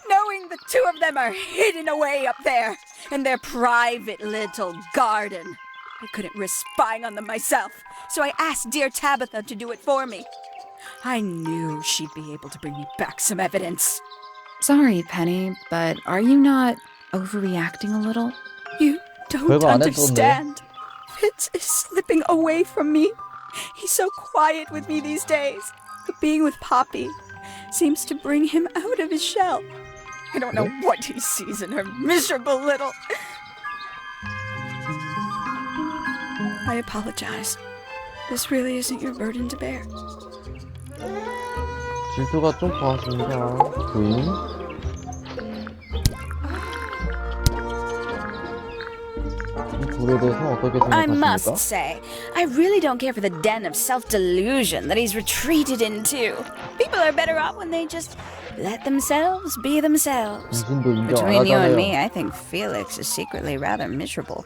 Knowing the two of them are hidden away up there in their private little garden. I couldn't risk spying on them myself, so I asked dear Tabitha to do it for me. I knew she'd be able to bring me back some evidence. Sorry, Penny, but are you not overreacting a little? You don't 별거 안 했던데. understand. Fitz is slipping away from me. He's so quiet with me these days. But being with Poppy seems to bring him out of his shell. I don't know what he sees in her miserable little... I apologize. This really isn't your burden to bear. 질투가 좀 과하십니다. 부인. 이 둘에 대해서 어떻게 I must 생각하십니까? say, I really don't care for the den of self-delusion that he's retreated into. People are better off when they just let themselves be themselves. 당신도 인정 안 Between you and me, 하잖아요. I think Felix is secretly rather miserable.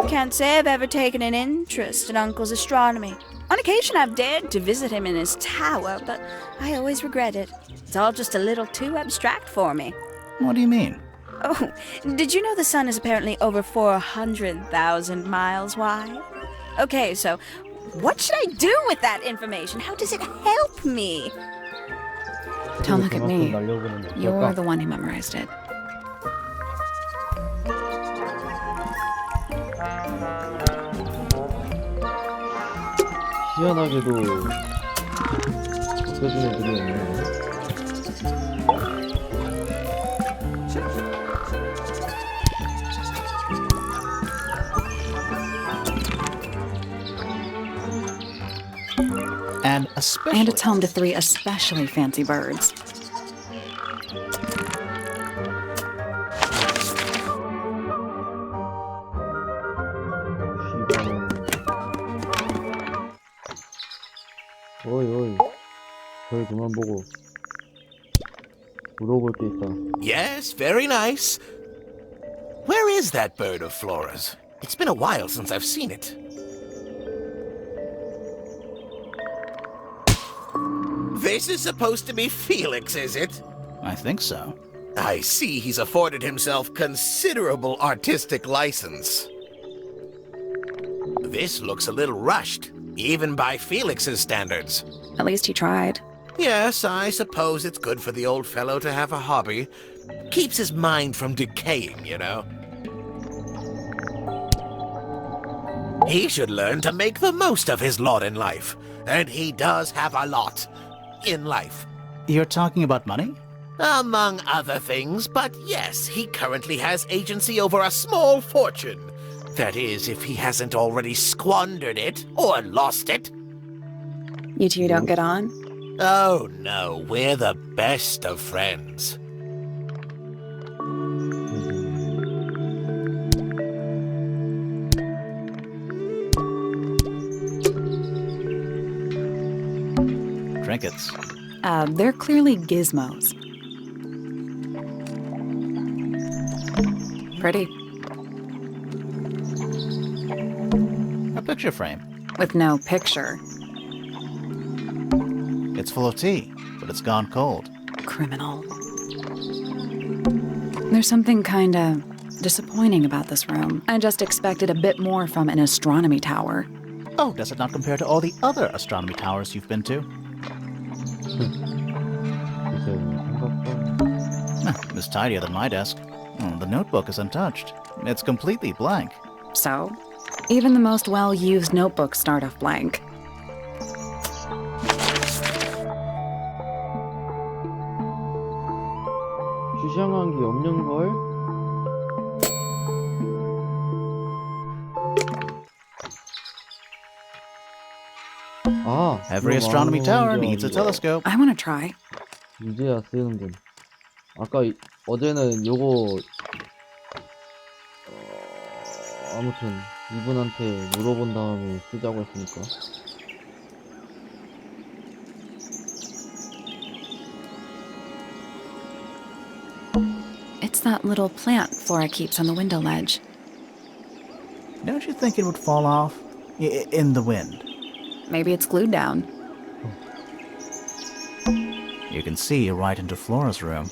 Can't say I've ever taken an interest in Uncle's astronomy. On occasion, I've dared to visit him in his tower, but I always regret it. It's all just a little too abstract for me. What do you mean? Oh, did you know the sun is apparently over 400,000 miles wide? Okay, so what should I do with that information? How does it help me? Don't look at me. 날려보는 거. You're the one who memorized it. 희한하게도 없어진 애들이 없네. And especially... And it's home to 3 especially fancy birds. 어이 어이 별 그만 보고 물어볼 게 있다. Yes, very nice. Where is that bird of Flora's? It's been a while since I've seen it. This is supposed to be Felix, is it? I think so. I see he's afforded himself considerable artistic license. This looks a little rushed, even by Felix's standards. At least he tried. Yes, I suppose it's good for the old fellow to have a hobby. Keeps his mind from decaying, you know. He should learn to make the most of his lot in life. And he does have a lot in life. You're talking about money? Among other things, but yes, he currently has agency over a small fortune. That is, if he hasn't already squandered it or lost it. You two don't get on? Oh no, we're the best of friends. Trinkets. They're clearly gizmos. Pretty. A picture frame. With no picture. It's full of tea, but it's gone cold. Criminal. There's something kinda disappointing about this room. I just expected a bit more from an astronomy tower. Oh, does it not compare to all the other astronomy towers you've been to? It's tidier than my desk. The notebook is untouched. It's completely blank. So, even the most well-used notebooks start off blank. 주장한 게 없는 걸? 아, Every astronomy tower needs a telescope. I want to try. 이제야 쓰는군. 아까 어제는 요거 아무튼 이분한테 물어본 다음에 쓰자고 했으니까. It's that little plant Flora keeps on the window ledge. Don't you think it would fall off? In the wind. Maybe it's glued down. You can see right into Flora's room.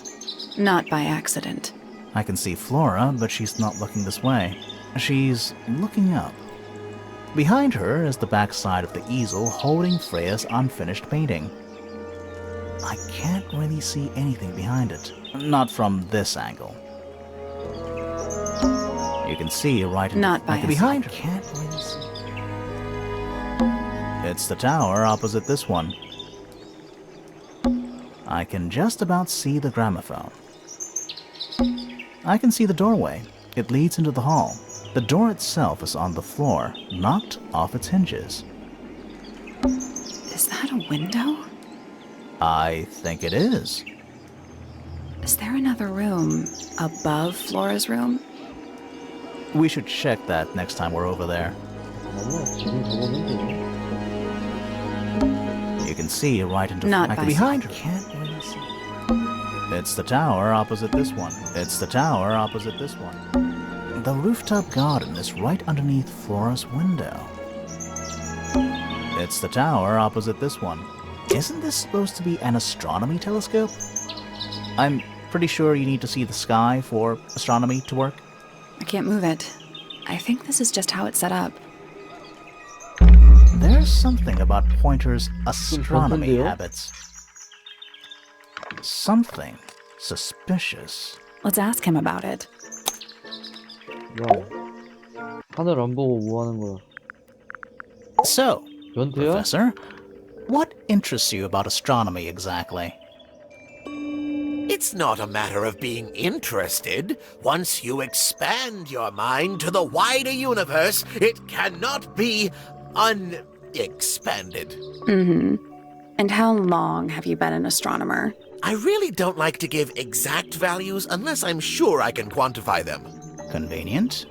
Not by accident. I can see Flora, but she's not looking this way. She's looking up. Behind her is the back side of the easel holding Freya's unfinished painting. I can't really see anything behind it. Not from this angle. You can see right in Not by behind her. I can't really see. It's the tower opposite this one. I can just about see the gramophone. I can see the doorway. It leads into the hall. The door itself is on the floor, knocked off its hinges. Is that a window? I think it is. Is there another room above Flora's room? We should check that next time we're over there. You can see right into Not by behind her. sight. Can't really see. It's the tower opposite this one. It's the tower opposite this one. The rooftop garden is right underneath Flora's window. It's the tower opposite this one. Isn't this supposed to be an astronomy telescope? I'm pretty sure you need to see the sky for astronomy to work. I can't move it. I think this is just how it's set up. There's something about Pointer's astronomy something, habits. Something suspicious. Let's ask him about it. 야, 하늘 안 보고 뭐 하는 거야? So, 변태야? Professor, what interests you about astronomy exactly? It's not a matter of being interested. Once you expand your mind to the wider universe, it cannot be unexpanded. Mm-hmm. And how long have you been an astronomer? I really don't like to give exact values unless I'm sure I can quantify them. Convenient.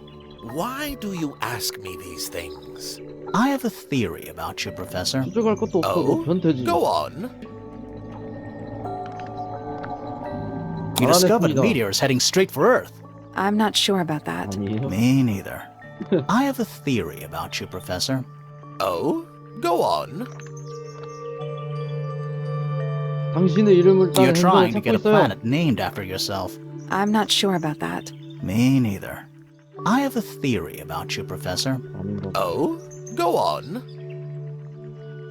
Why do you ask me these things? I have a theory about you, Professor. 수정할 것도 없어. 너 Oh, 변태지. go on. You discovered 알아냈습니다. meteors heading straight for Earth. I'm not sure about that. 아니에요. Me neither. I have a theory about you, Professor. Oh, go on. 당신의 이름을 따는 You're 행성을 trying to 찾고 get a 있어요. planet named after yourself. I'm not sure about that. Me neither. I have a theory about you, Professor. 아닌가 봐. Oh? Go on.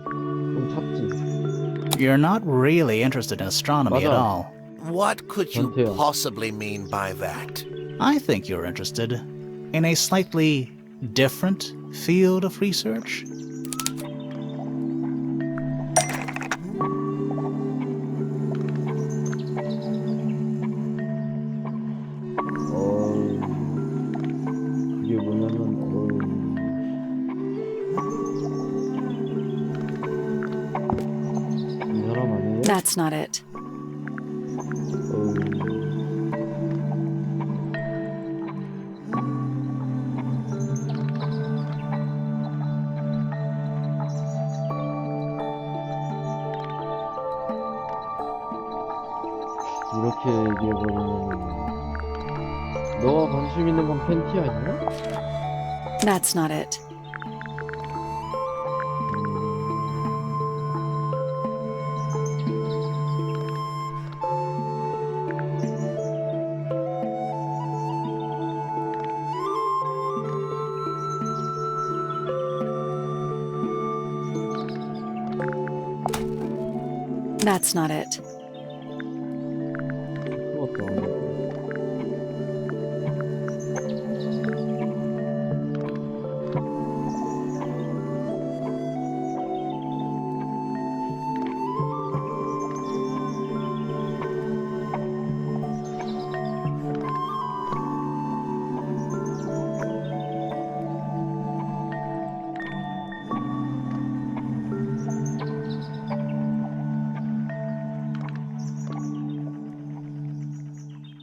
좀 찾지. You're not really interested in astronomy at 맞아. all. What could you 전태야. possibly mean by that? I think you're interested in a slightly different field of research. 그게 뭐냐면 이 사람 아니에요? That's not it. 이렇게 얘기해버리면 너가 관심 있는 건 팬티 아니야? That's not it. That's not it. 그것도 아니고.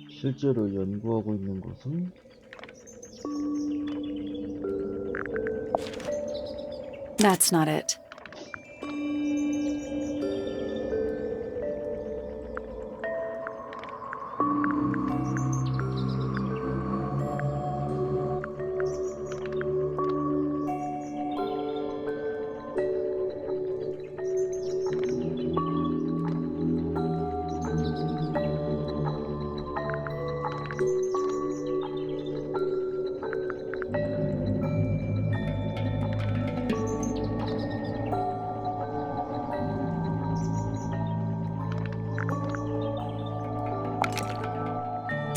실제로 연구하고 있는 것은 That's not it.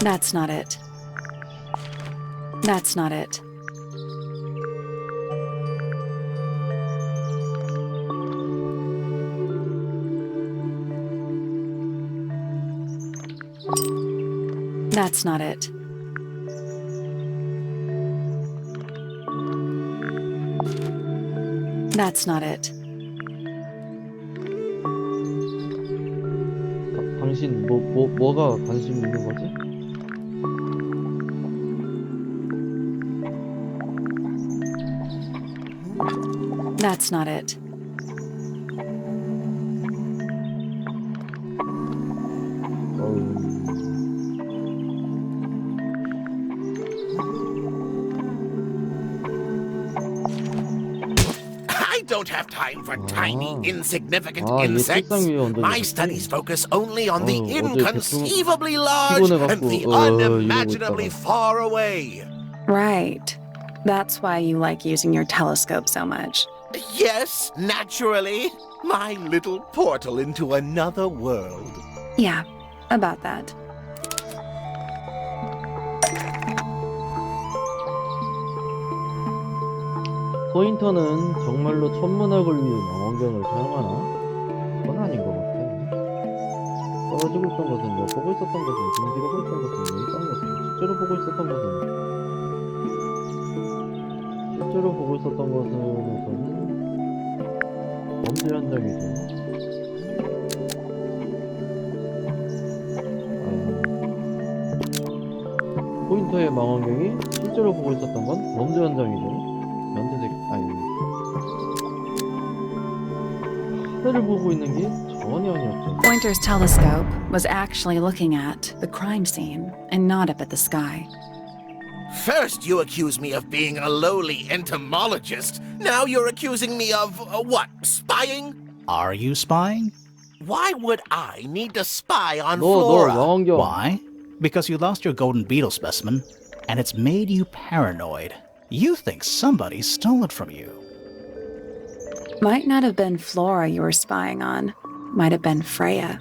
That's not it. That's not it. That's not it. That's not it. 당신 뭐가 관심 있는 거지? That's not it. I don't have time for tiny, insignificant 얘 insects. 책상 위에 얹어져 My 있었지? studies focus only on the 어제 inconceivably large and 피곤해갖고, the 이러고 unimaginably 있다가. far away. Right. That's why you like using your telescope so much. Yes, naturally. My little portal into another world. Yeah, about that. 포인터는 정말로 천문학을 위해 망원경을 사용하나? 그건 아닌 것 같아. 떨어지고 있던 것은 엿보고 있었던 것은 등 뒤로 보고 있던 것은 눈이 딴 것은 실제로 보고 있었던 것은 범죄 현장이죠. 포인터의 망원경이 실제로 보고 있었던 건 범죄 현장이죠. 연쇄적 하늘을 보고 있는 게 전혀 아니었죠. Pointer's telescope was actually looking at the crime scene and not up at the sky. First, you accuse me of being a lowly entomologist. Now you're accusing me of, what, spying? Are you spying? Why would I need to spy on 너 Flora? 망원경. Why? Because you lost your golden beetle specimen, and it's made you paranoid. You think somebody stole it from you. Might not have been Flora you were spying on. Might have been Freya.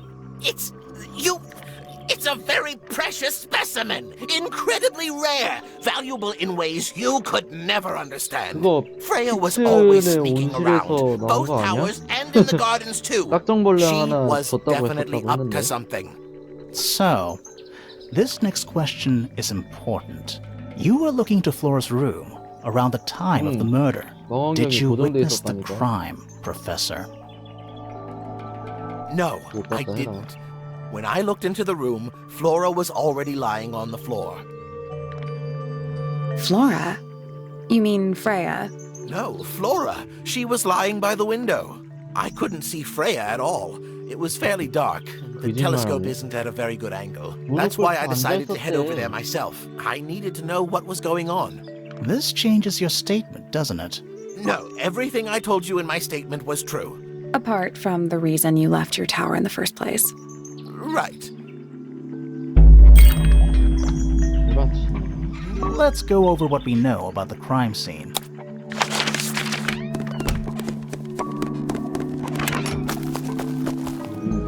It's a very precious specimen, incredibly rare, valuable in ways you could never understand. 그거 Freya was always 피트의 sneaking 온실에서 around, 나온 both 거 아니야? towers and in the gardens too. 깍정벌레 She 하나 was 줬다고 definitely 했었다고 up 했는데. to something. So, this next question is important. You were looking to Flora's room around the time of the murder. Did 망원경이 you 고정돼 witness the 있었다니까. crime, Professor? No, 못 I 봤다 해라. didn't. When I looked into the room, Flora was already lying on the floor. Flora? You mean Freya? No, Flora. She was lying by the window. I couldn't see Freya at all. It was fairly dark. The 거짓말하네. telescope isn't at a very good angle. That's why I 무릎 꿇고 decided to head over 앉아있었대. there myself. I needed to know what was going on. This changes your statement, doesn't it? No, everything I told you in my statement was true. Apart from the reason you left your tower in the first place. Right. 그렇지. Let's go over what we know about the crime scene.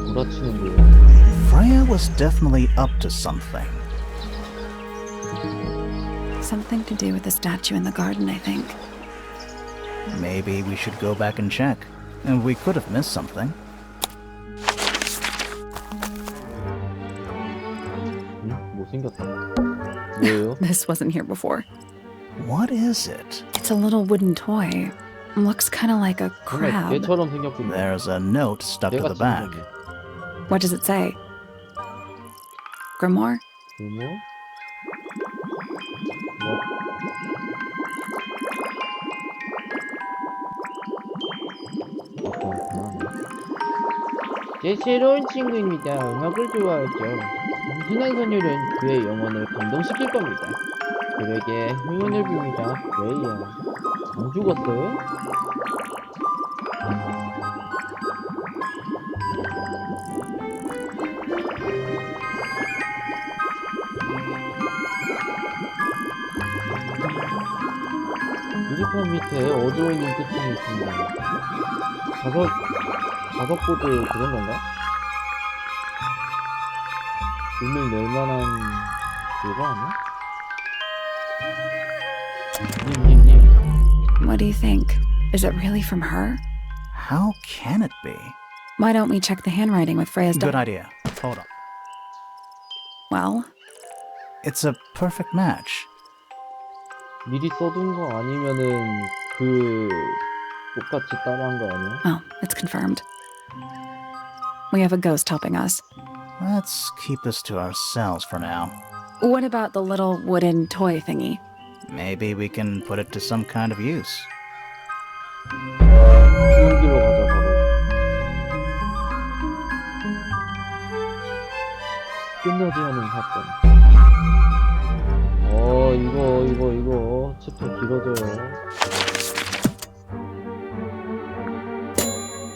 구라치는데. Freya was definitely up to something. Something to do with the statue in the garden, I think. Maybe we should go back and check. And we could have missed something. 못생겼다. 뭐예요? This wasn't here before. What is it? It's a little wooden toy. Looks kind of like a 정말 crab. 개처럼 생겼군요. There's a note stuck to the back. What does it say? Grimoire? 뭐뭐? 제 새로운 친구입니다. 음악을 좋아하죠. 단순한 선율은 그의 영혼을 감동시킬 겁니다. 그에게 행운을 빕니다. 왜요? 안 죽었어요? 유리판 밑에 어두운 잉크층이 있습니다. 자석보드 그런 건가? 눈을 낼 만한 그거 아니야? 님. What do you think? Is it really from her? How can it be? Why don't we check the handwriting with Freya's Good idea. Hold on. Well, It's a perfect match. 미리 써둔 거 아니면은 그 똑같이 따라한 거 아니야? oh, it's confirmed. We have a ghost helping us. Let's keep this to ourselves for now. What about the little wooden toy thingy? Maybe we can put it to some kind of use. 좋은 길로 가자 바로. 끝나지 않은 사건. 이거 챕터 길어져요.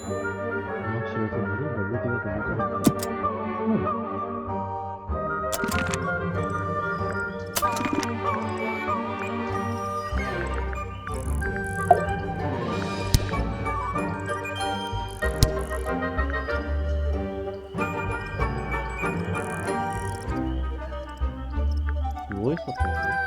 음악실에서 노래 멜로디가 들리지 않죠? 뭐 했었던 거야?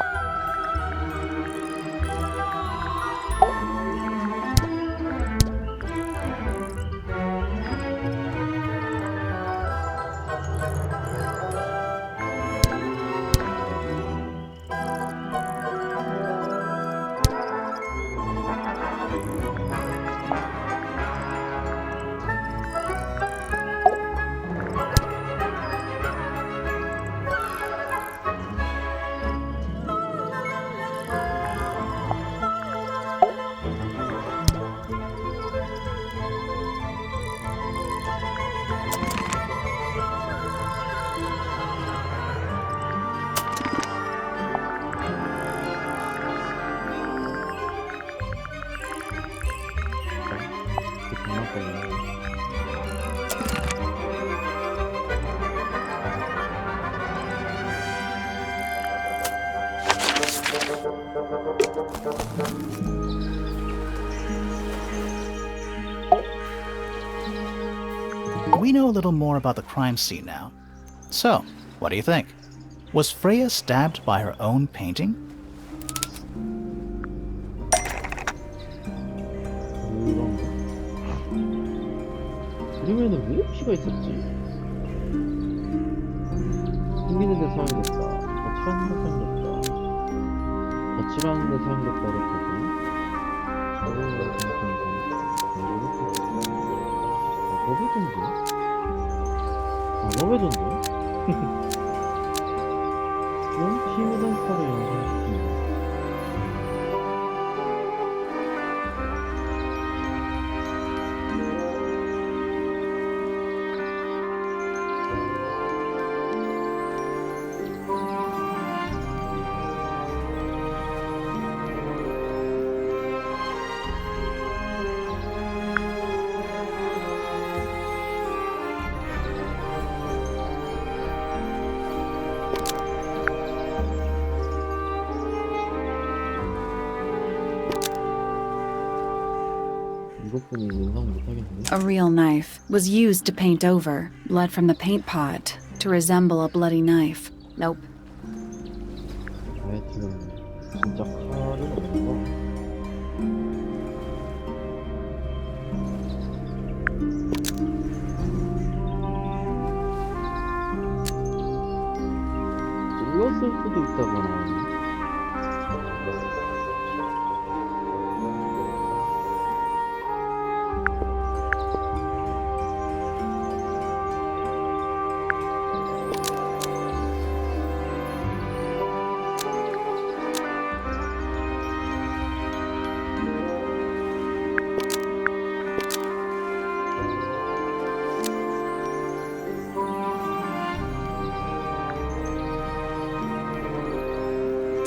We know a little more about the crime scene now. So, what do you think? Was Freya stabbed by her own painting? 그림에는 왜 피가 있었지? 숨기는 데 사용됐다. 거칠하는 데 사용됐다. 거칠하는 데 사용됐다를 타고 서울과 마법의 전쟁? 마법의 전쟁? 그럼 피 묻은 칼을 연상시킵니다. 이것뿐이 연상 못하겠네. A real knife was used to paint over, blood from the paint pot to resemble a bloody knife. Nope. 하여튼 진짜 칼은 없는 거. 찔렀을 수도 있다거나.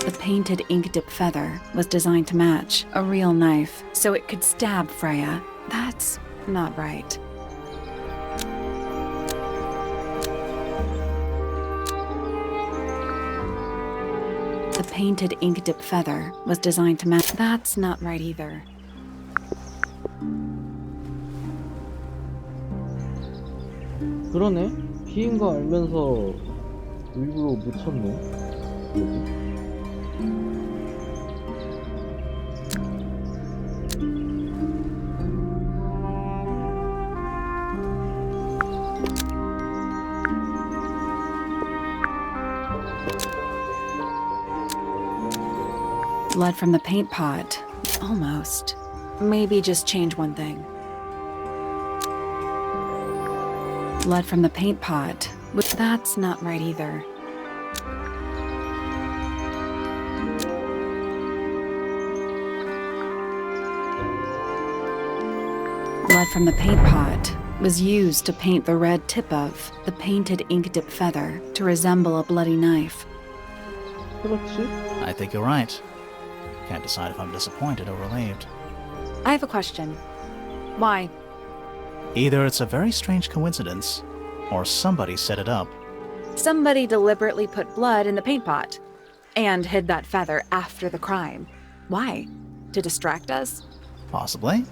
The painted ink dip feather was designed to match a real knife so it could stab Freya. That's not right. The painted ink dip feather was designed to match. That's not right either. 그러네. 피인 거 알면서 일부러 묻혔네. 뭐지? Blood from the paint pot. Almost. Maybe just change one thing. Blood from the paint pot. That's not right either. Blood from the paint pot was used to paint the red tip of the painted ink dip feather to resemble a bloody knife. 그렇지? I think you're right. Can't decide if I'm disappointed or relieved. I have a question. Why? Either it's a very strange coincidence, or somebody set it up. Somebody deliberately put blood in the paint pot and hid that feather after the crime. Why? To distract us? Possibly.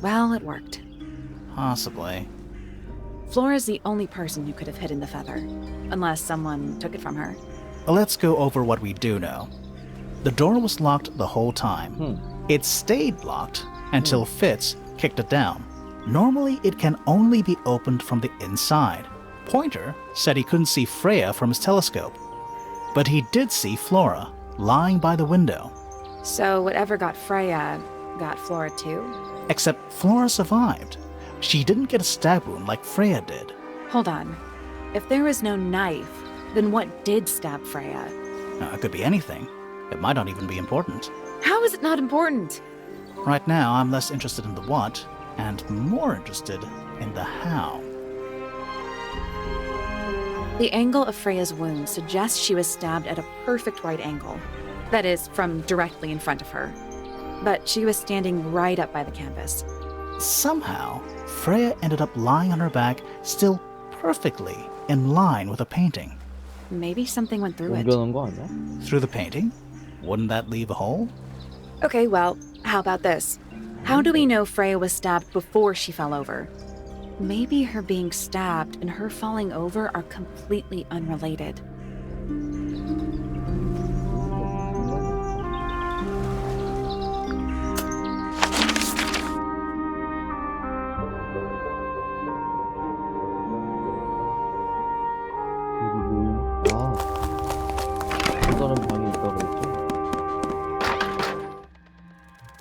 Well, it worked. Possibly. Flora's the only person who could have hidden the feather, unless someone took it from her. Let's go over what we do know. The door was locked the whole time. It stayed locked until Fitz kicked it down. Normally, it can only be opened from the inside. Pointer said he couldn't see Freya from his telescope, but he did see Flora lying by the window. So whatever got Freya got Flora too? Except Flora survived. She didn't get a stab wound like Freya did. Hold on. If there was no knife, then what did stab Freya? It could be anything. It might not even be important. How is it not important? Right now, I'm less interested in the what and more interested in the how. The angle of Freya's wound suggests she was stabbed at a perfect right angle. That is, from directly in front of her. But she was standing right up by the canvas. Somehow, Freya ended up lying on her back, still perfectly in line with the painting. Maybe something went through it. 옮겨놓은 거 아니야? Through the painting? Wouldn't that leave a hole? Okay, well, how about this? How do we know Freya was stabbed before she fell over? Maybe her being stabbed and her falling over are completely unrelated. 여기 모임. 아, 또 다른 방이 있다 그랬죠?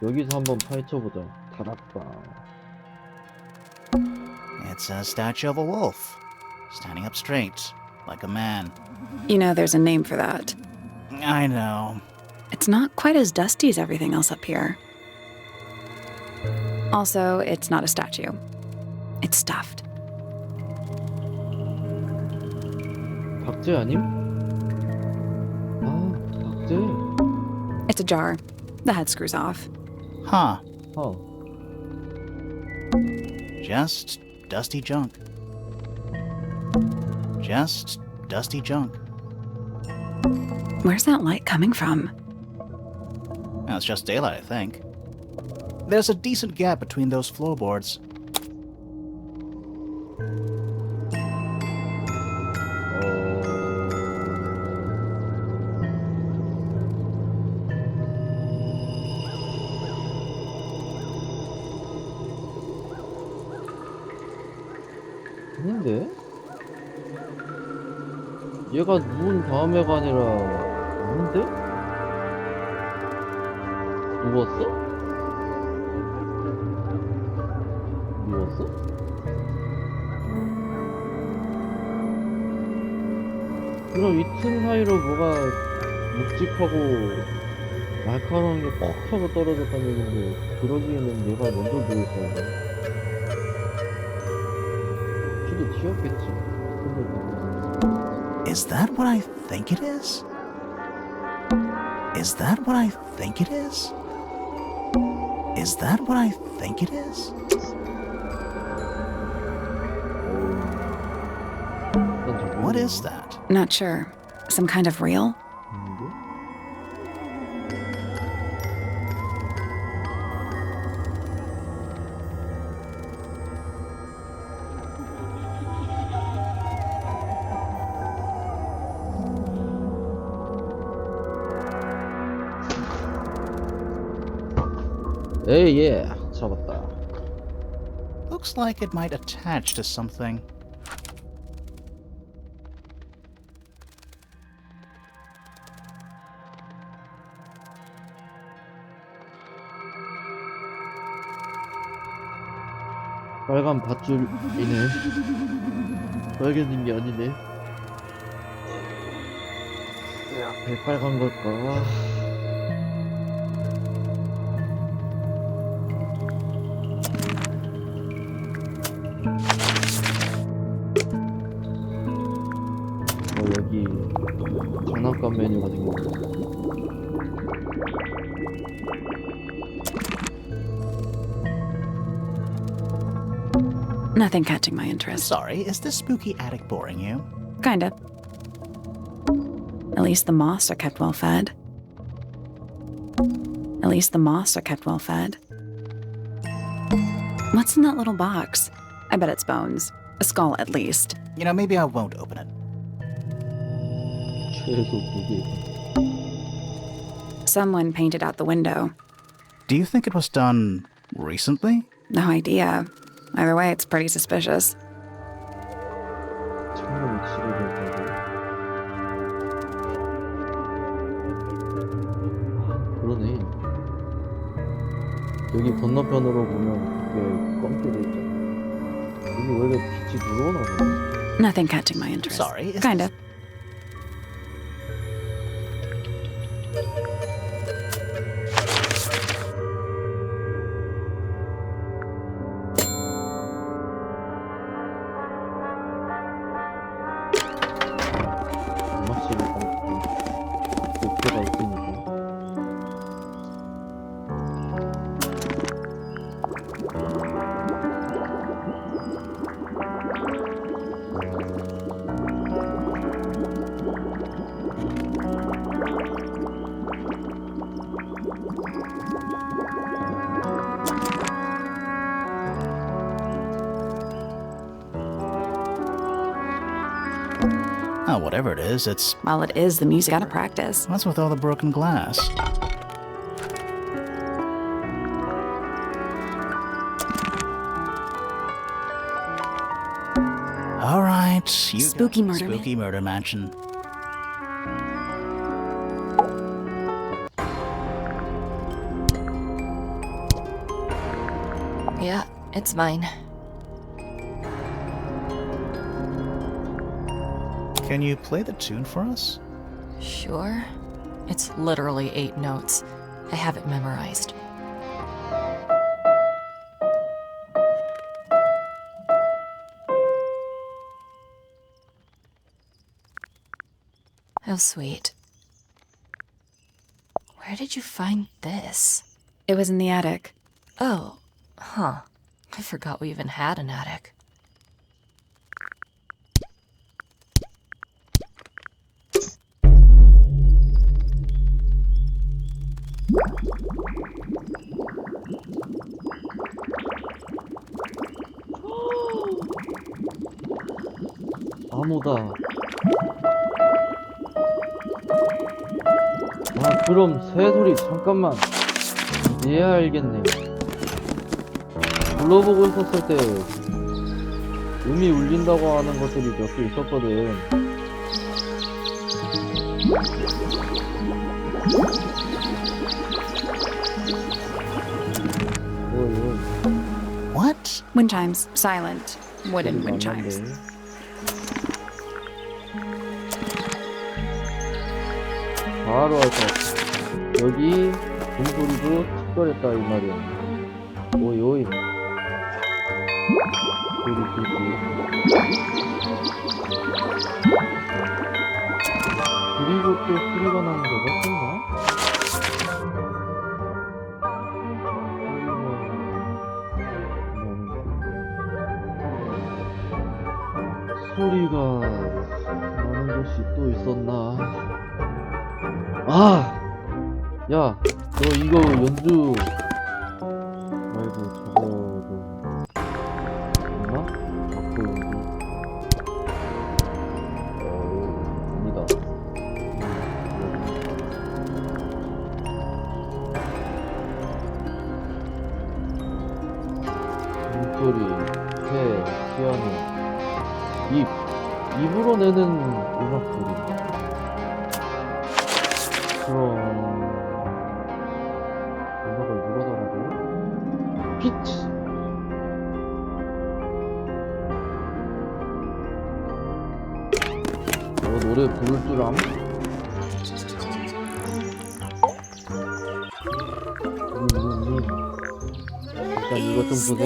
여기서 한번 파헤쳐보자. 다락방. It's a statue of a wolf, standing up straight, like a man. You know, there's a name for that. I know. It's not quite as dusty as everything else up here. Also, it's not a statue. It's stuffed. 박제 아님? 아, 박제. It's a jar. The head screws off. Huh. 아, Just dusty junk. Just dusty junk. Where's that light coming from? Well, it's just daylight, I think. There's a decent gap between those floorboards. 아닌데? 얘가 누운 다음에가 아니라 아닌데? 누웠어? 누웠어? 그럼 이 틈 사이로 뭐가 묵직하고 날카로운 게 퍽 하고 떨어졌다는 얘긴데 그러기에는 얘가 먼저 누웠어야 돼. 피도 튀었겠지. Is that what I think it is? Is that what I think it is? Is that what I think it is? What is that? Not sure. Some kind of reel? 에이, 예, 잡았다. Looks like it might attach to something. 빨간 밧줄이네. 빨개진 게 아니네. 왜 빨간 걸까? 여기 장난감 메뉴 같은 거. Nothing catching my interest. Sorry, is this spooky attic boring you? Kinda. At least the moths are kept well fed. At least the moths are kept well fed. What's in that little box? I bet it's bones. A skull, at least. You know, maybe I won't open it. 최소 2개. Someone painted out the window. Do you think it was done recently? No idea. Either way, it's pretty suspicious. 창문이 치료된다고. 그러네. 여기 건너편으로 보면 그게 검게 돼 있잖아. 여기 원래 빛이 들어오나 보네. Nothing catching my interest. Sorry, is Kinda. 확실히 목표가 있으니까. whatever it is, it's... Well, it is the music. Gotta practice. What's with all the broken glass? All right, you Spooky got murder Spooky Murder Mansion. Yeah, it's mine. Can you play the tune for us? Sure. It's literally 8 notes. I have it memorized. How sweet. Where did you find this? It was in the attic. Oh, huh. I forgot we even had an attic. 암호다. 아, 그럼 새소리 잠깐만. 이해야 알겠네. 불러보고 있었을 때 음이 울린다고 하는 것들이 몇 개 있었거든. What? Wind chimes. Silent. Wooden wind chimes. 바로 할 것 같아. 여기 종소리도 특별했다 이 말이야. 오이 오이. 소리 그리고 또 소리가 나는 데가 있나? 소리가 나는 곳이 또 있었나? 아! 야, 너 이거 연주 말고 저거도 있나? 악보 연주? 아니다. 소리, 새, 피아노, 입으로 내는 음악 소리. 그럼 음악을 누르더라고. 피치. 노래 부를 줄 암? 일단 이거 좀 보셈.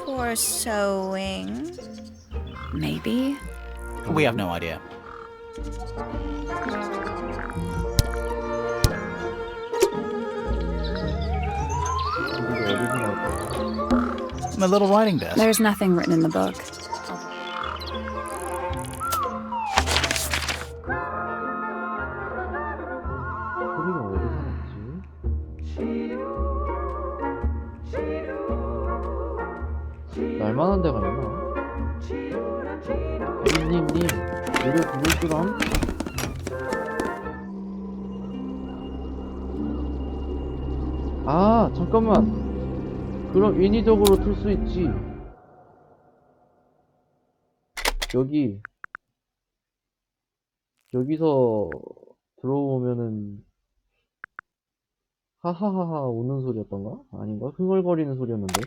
For sewing? Maybe? We have no idea. My little writing desk. There's nothing written in the book. 소리가 어디서 났지? 날만한 데가 있나? 님, 노래 부를 줄 암? 아, 잠깐만. 그럼 인위적으로 틀 수 있지. 여기서 들어오면은 하하하하 우는 소리였던가? 아닌가? 흥얼거리는 소리였는데.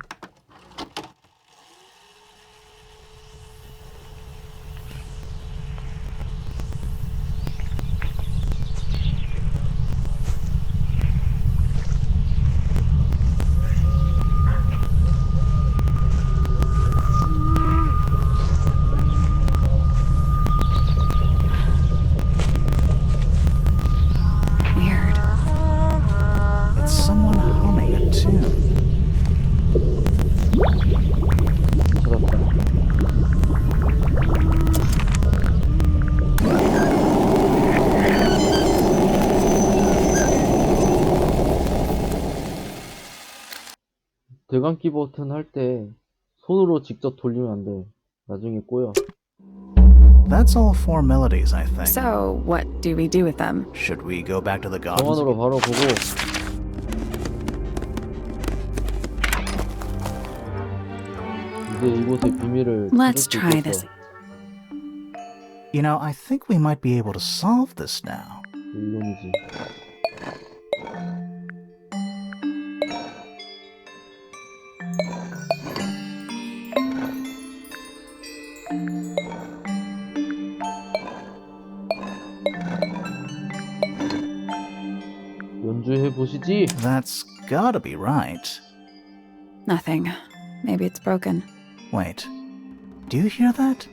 Weird. It's someone humming a tune. 찾았다. 대감기 버튼 할 때 손으로 직접 돌리면 안 돼. 나중에 꼬여. That's all 4 melodies, I think. So, what do we do with them? Should we go back to the gardens? 정원으로 바로 보고. 이제 이곳의 비밀을 Let's 찾을 수 try 있겠어. this. You know, I think we might be able to solve this now. 물론이지. 연주해 보시지. That's gotta be right. Nothing. Maybe it's broken. Wait, do you hear that?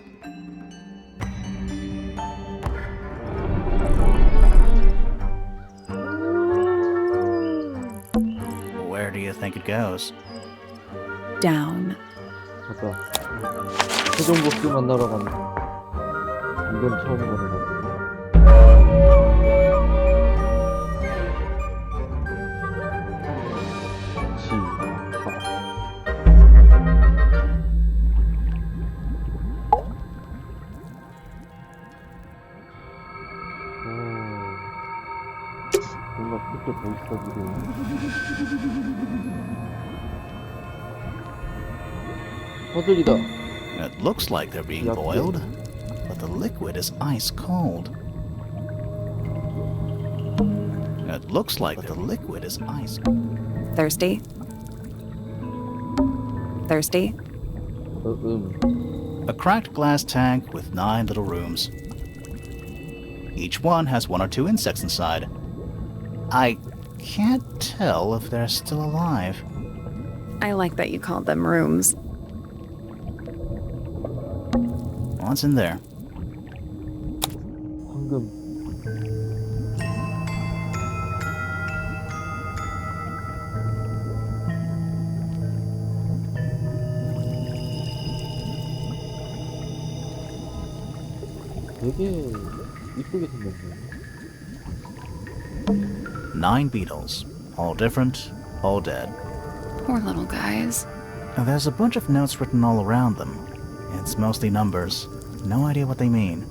Where do you think it goes? Down. 맞다. 최종 보스 만나러 가는. 이건 처음 가는 거. 뭔가 그렇게 더 있어 보이네. 퍼즐이다. It looks like they're being Yep. boiled, but the liquid is ice cold. It looks like the liquid is ice cold. Thirsty? Thirsty? A cracked glass tank with 9 little rooms. Each one has 1 or 2 insects inside. I can't tell if they're still alive. I like that you called them rooms. What's in there? 황금. 되게 이쁘게 생겼네. 9 beetles. All different, all dead. Poor little guys. There's a bunch of notes written all around them. It's mostly numbers. No idea what they mean.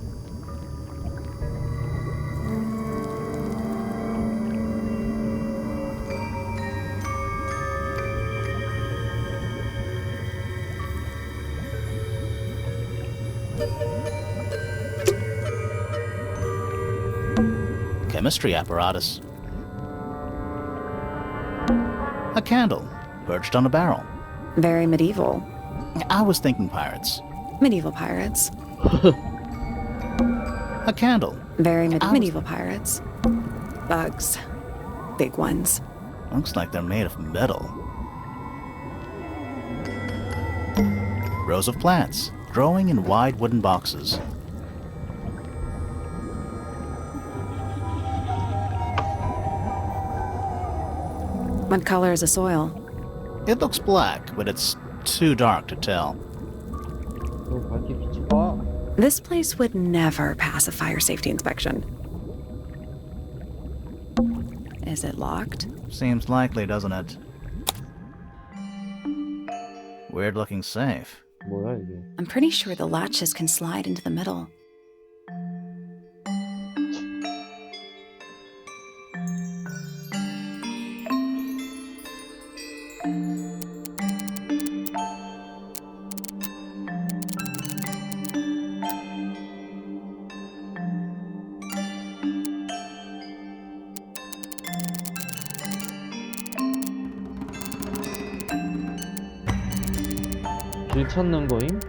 Chemistry apparatus. A candle, perched on a barrel. Very medieval. I was thinking pirates. Medieval pirates. A candle. Very I was- medieval pirates. Bugs. Big ones. Looks like they're made of metal. Rows of plants, growing in wide wooden boxes. What color is the soil? It looks black, but it's too dark to tell. 좀 밝게 비춰봐. This place would never pass a fire safety inspection. Is it locked? Seems likely, doesn't it? Weird looking safe. 뭐야 이게? I'm pretty sure the latches can slide into the middle. 길 찾는 거임?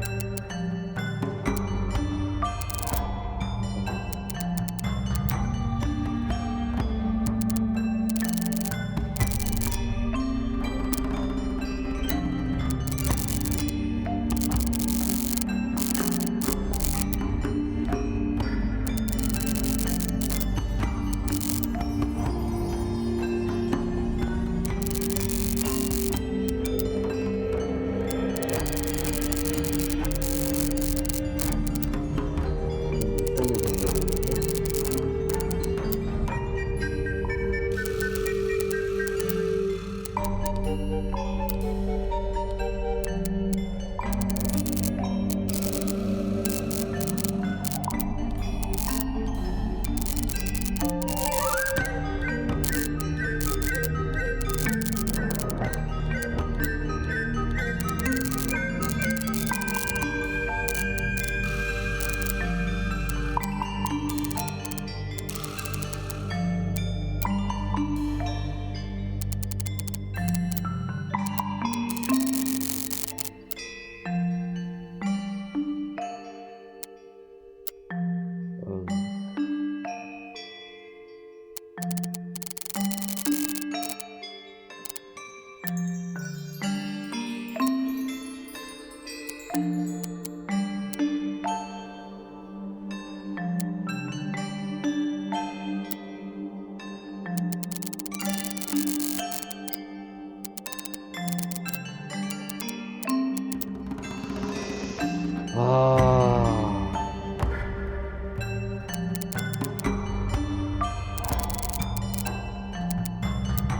아,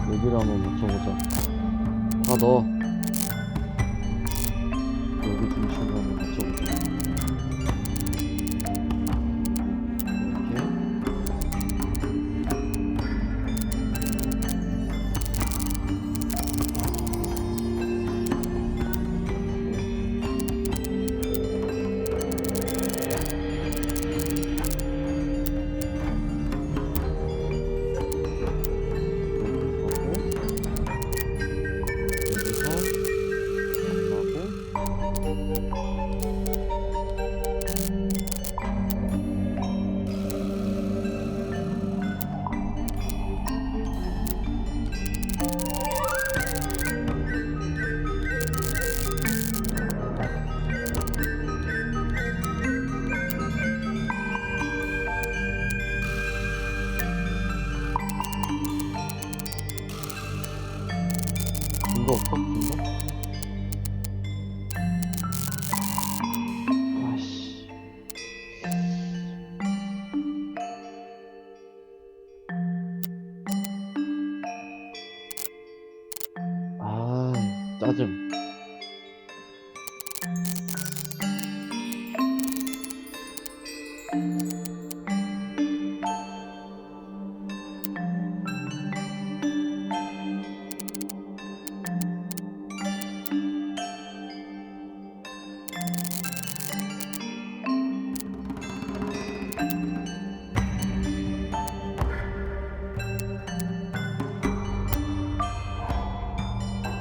여기를 한번 맞춰보자. 다 넣어. 여기 중심으로 한번 맞춰보자. 이렇게. 이거 없어? 이거? 아씨. 아, 짜증.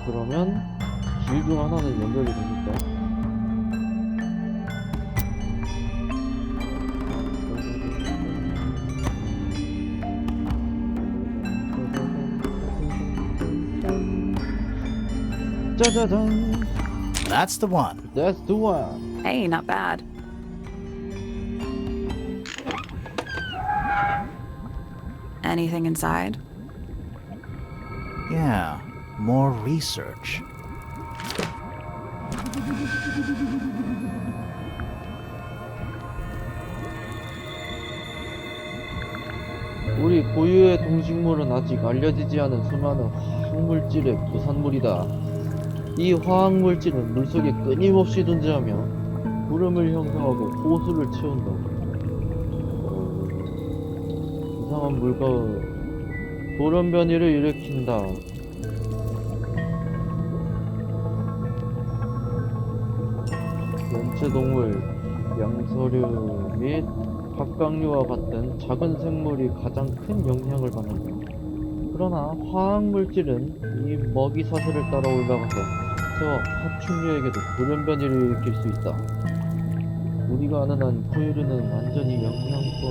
그러면 길 중 하나는 연결이 되니까 짜자잔. That's the one. That's the one. Hey, not bad. Anything inside? Yeah, more research. 우리 고유의 동식물은 아직 알려지지 않은 수많은 화학물질의 부산물이다. 이 화학물질은 물속에 끊임없이 존재하며 구름을 형성하고 호수를 채운다. 이상한 물과 돌연변이를 일으킨다. 연체동물, 양서류 및 갑각류와 같은 작은 생물이 가장 큰 영향을 받는다. 그러나 화학물질은 이 먹이 사슬을 따라 올라가서 새와 파충류에게도 돌연변이를 일으킬 수 있다. 우리가 아는 한 포유류는 완전히 영양과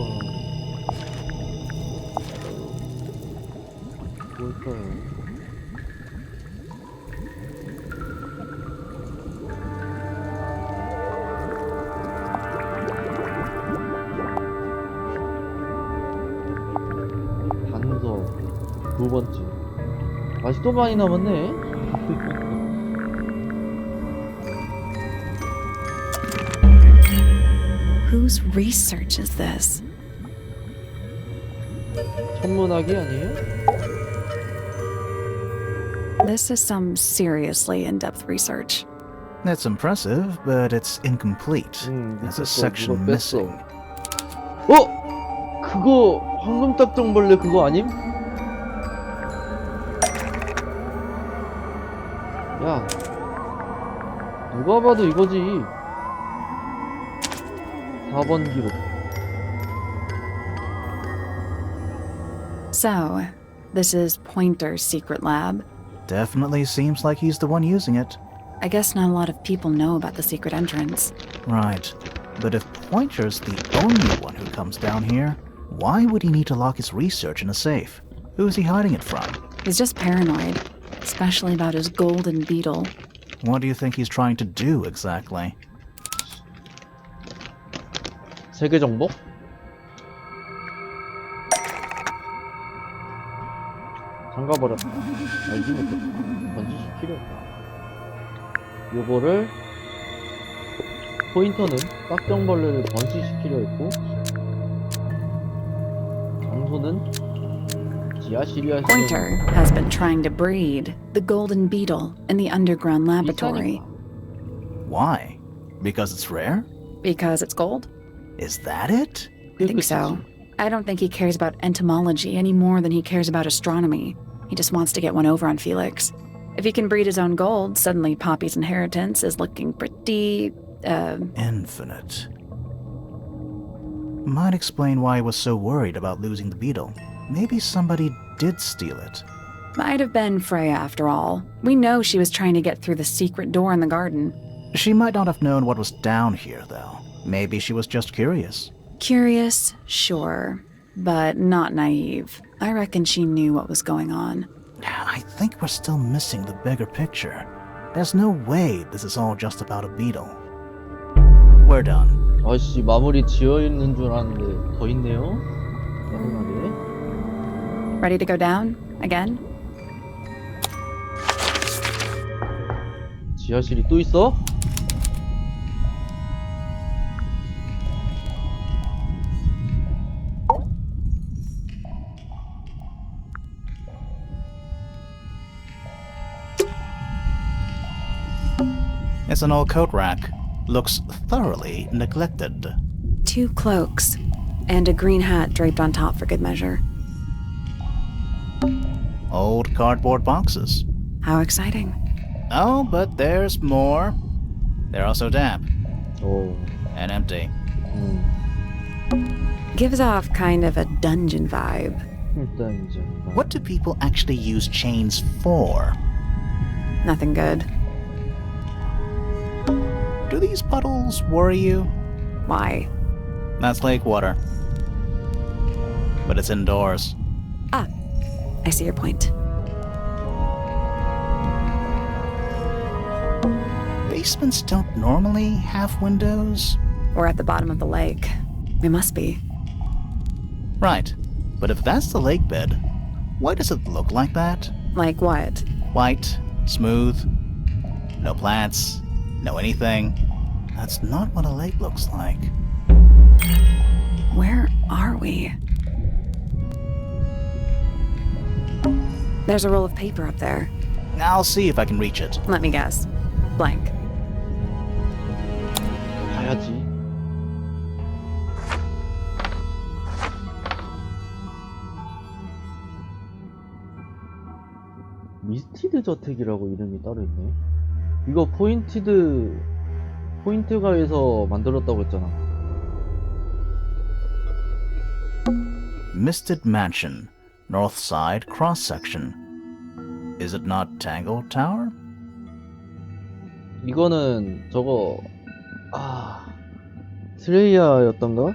뭘까요? 단서 두 번째. 아직도 많이 남았네. Whose research is this? 천문학이 아니에요? This is some seriously in-depth research. That's impressive, but it's incomplete. There's a section 누가 뺐어. missing. 그거 황금딱정벌레 그거 아님? 야, 누가 봐도 이거지. 4번 기록. So, this is Pointer's secret lab. Definitely seems like he's the one using it. I guess not a lot of people know about the secret entrance. Right. But if Pointer's the only one who comes down here, Why would he need to lock his research in a safe? Who is he hiding it from? He's just paranoid, especially about his golden beetle. What do you think he's trying to do exactly? 세계 정복? 잠가버렸다. 알지 못했다. 번지시키려 했다. 요거를 포인터는 깍정벌레를 번지시키려 했고 장소는 지하실이야. Pointer has been trying to breed the golden beetle in the underground laboratory. Why? Because it's rare? Because it's gold? Is that it? I think so. I don't think he cares about entomology any more than he cares about astronomy. He just wants to get one over on Felix. If he can breed his own gold, suddenly Poppy's inheritance is looking pretty, Infinite. Might explain why he was so worried about losing the beetle. Maybe somebody did steal it. Might have been Freya after all. We know she was trying to get through the secret door in the garden. She might not have known what was down here, though. Maybe she was just curious. Curious, sure, but not naive. I reckon she knew what was going on. I think we're still missing the bigger picture. There's no way this is all just about a beetle. We're done. 아씨 마무리 지어 있는 줄 알았는데 더 있네요. 마지막에. Ready to go down? Again? 지하실이 또 있어? It's an old coat rack. Looks thoroughly neglected. 2 cloaks, and a green hat draped on top for good measure. Old cardboard boxes. How exciting. Oh, but there's more. They're also damp 오. and empty. Gives off kind of a dungeon vibe. 일단 이제 What do people actually use chains for? Nothing good. Do these puddles worry you? Why? That's lake water. But it's indoors. Ah, I see your point. Basements don't normally have windows. We're at the bottom of the lake. We must be. Right. But if that's the lake bed, why does it look like that? Like what? White, smooth, no plants, no anything. That's not what a lake looks like. Where are we? There's a roll of paper up there. I'll see if I can reach it. Let me guess. Blank. 봐야지. 미스티드 저택이라고 이름이 따로 있네. 이거 포인트가에서 만들었다고 했잖아. Misted Mansion, North Side Cross Section. Is it not Tangle Tower? 이거는 저거 스레이야였던가?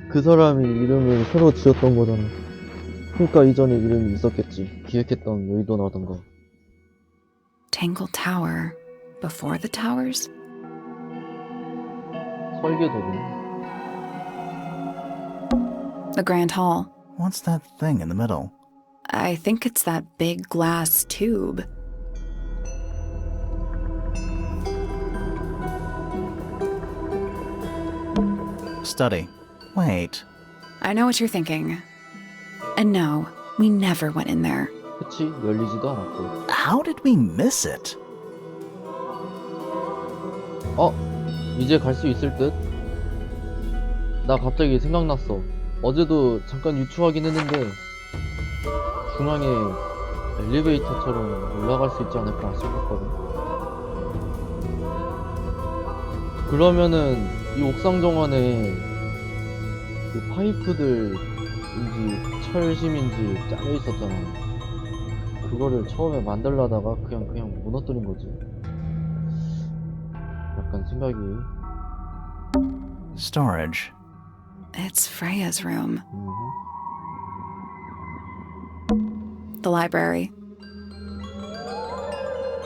그 사람이 이름을 새로 지었던 거잖아. 그러니까 이전에 이름이 있었겠지. 기획했던 의도나던가. Tangle Tower. Before the towers? 설계도는 The Grand Hall. What's that thing in the middle? I think it's that big glass tube. Study. Wait. I know what you're thinking. And no, we never went in there. 그치? 열리지도 않았고. How did we miss it? 이제 갈 수 있을 듯? 나 갑자기 생각났어. 어제도 잠깐 유추하긴 했는데 중앙에 엘리베이터처럼 올라갈 수 있지 않을까 싶었거든. 그러면은 이 옥상 정원에 그 파이프들인지 철심인지 짜여 있었잖아. 그거를 처음에 만들려다가 그냥 무너뜨린 거지. 약간 생각이. Storage. It's Freya's room. 음. The library.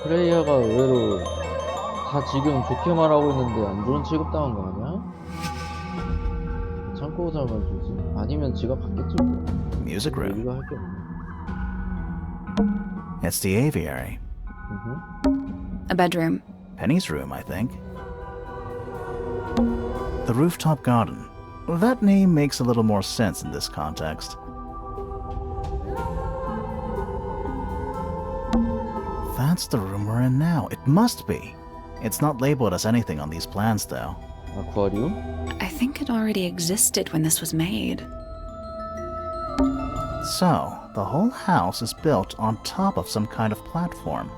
프레이야가 의외로 다 지금 좋게 말하고 있는데 안 좋은 취급당한 거 아니야? 참고 오자말 주지. 아니면 지가 받겠지 뭐. Music room. 얘기가 할 게 없네. It's the aviary. A bedroom. Penny's room, I think. The rooftop garden. That name makes a little more sense in this context. That's the room we're in now. It must be. It's not labeled as anything on these plans, though. 아쿠아리움? I think it already existed when this was made. So, the whole house is built on top of some kind of platform.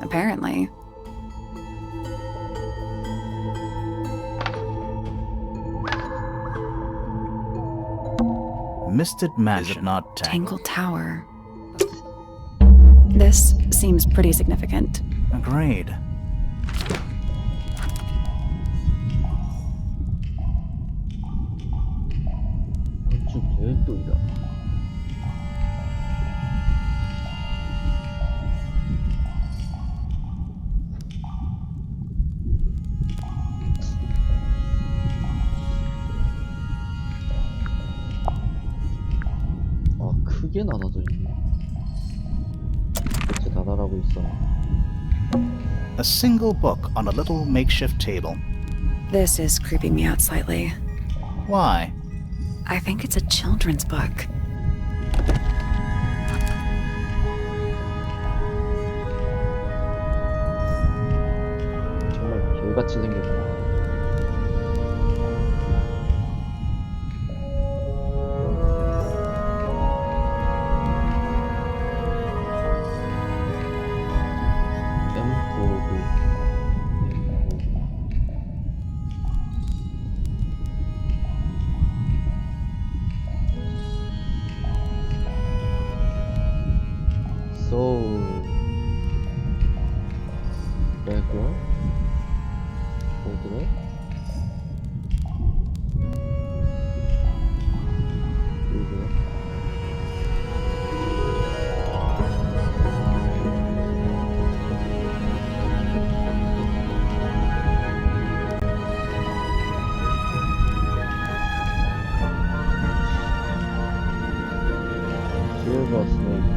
Apparently. Misted Mansion, not Tangle Tower. This seems pretty significant. Agreed. 건축 계획도이다. 아, 크게 나눠져 있네. 대체 다달하고 있어. A single book on a little makeshift table. This is creeping me out slightly. Why? I think it's a children's book. 정말 개같이 생겼네. So backward, forward, forward. Silver snake.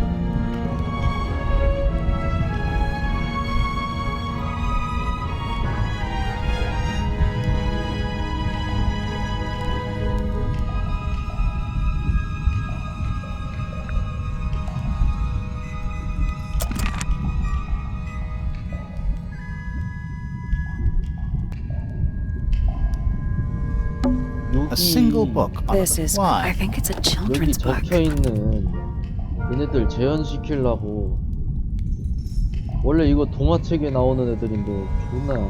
A single book on This is. I Why? think it's a 여기 children's book. 적혀있는 얘네들 재현시키려고 원래 이거 동화책에 나오는 애들인데 존나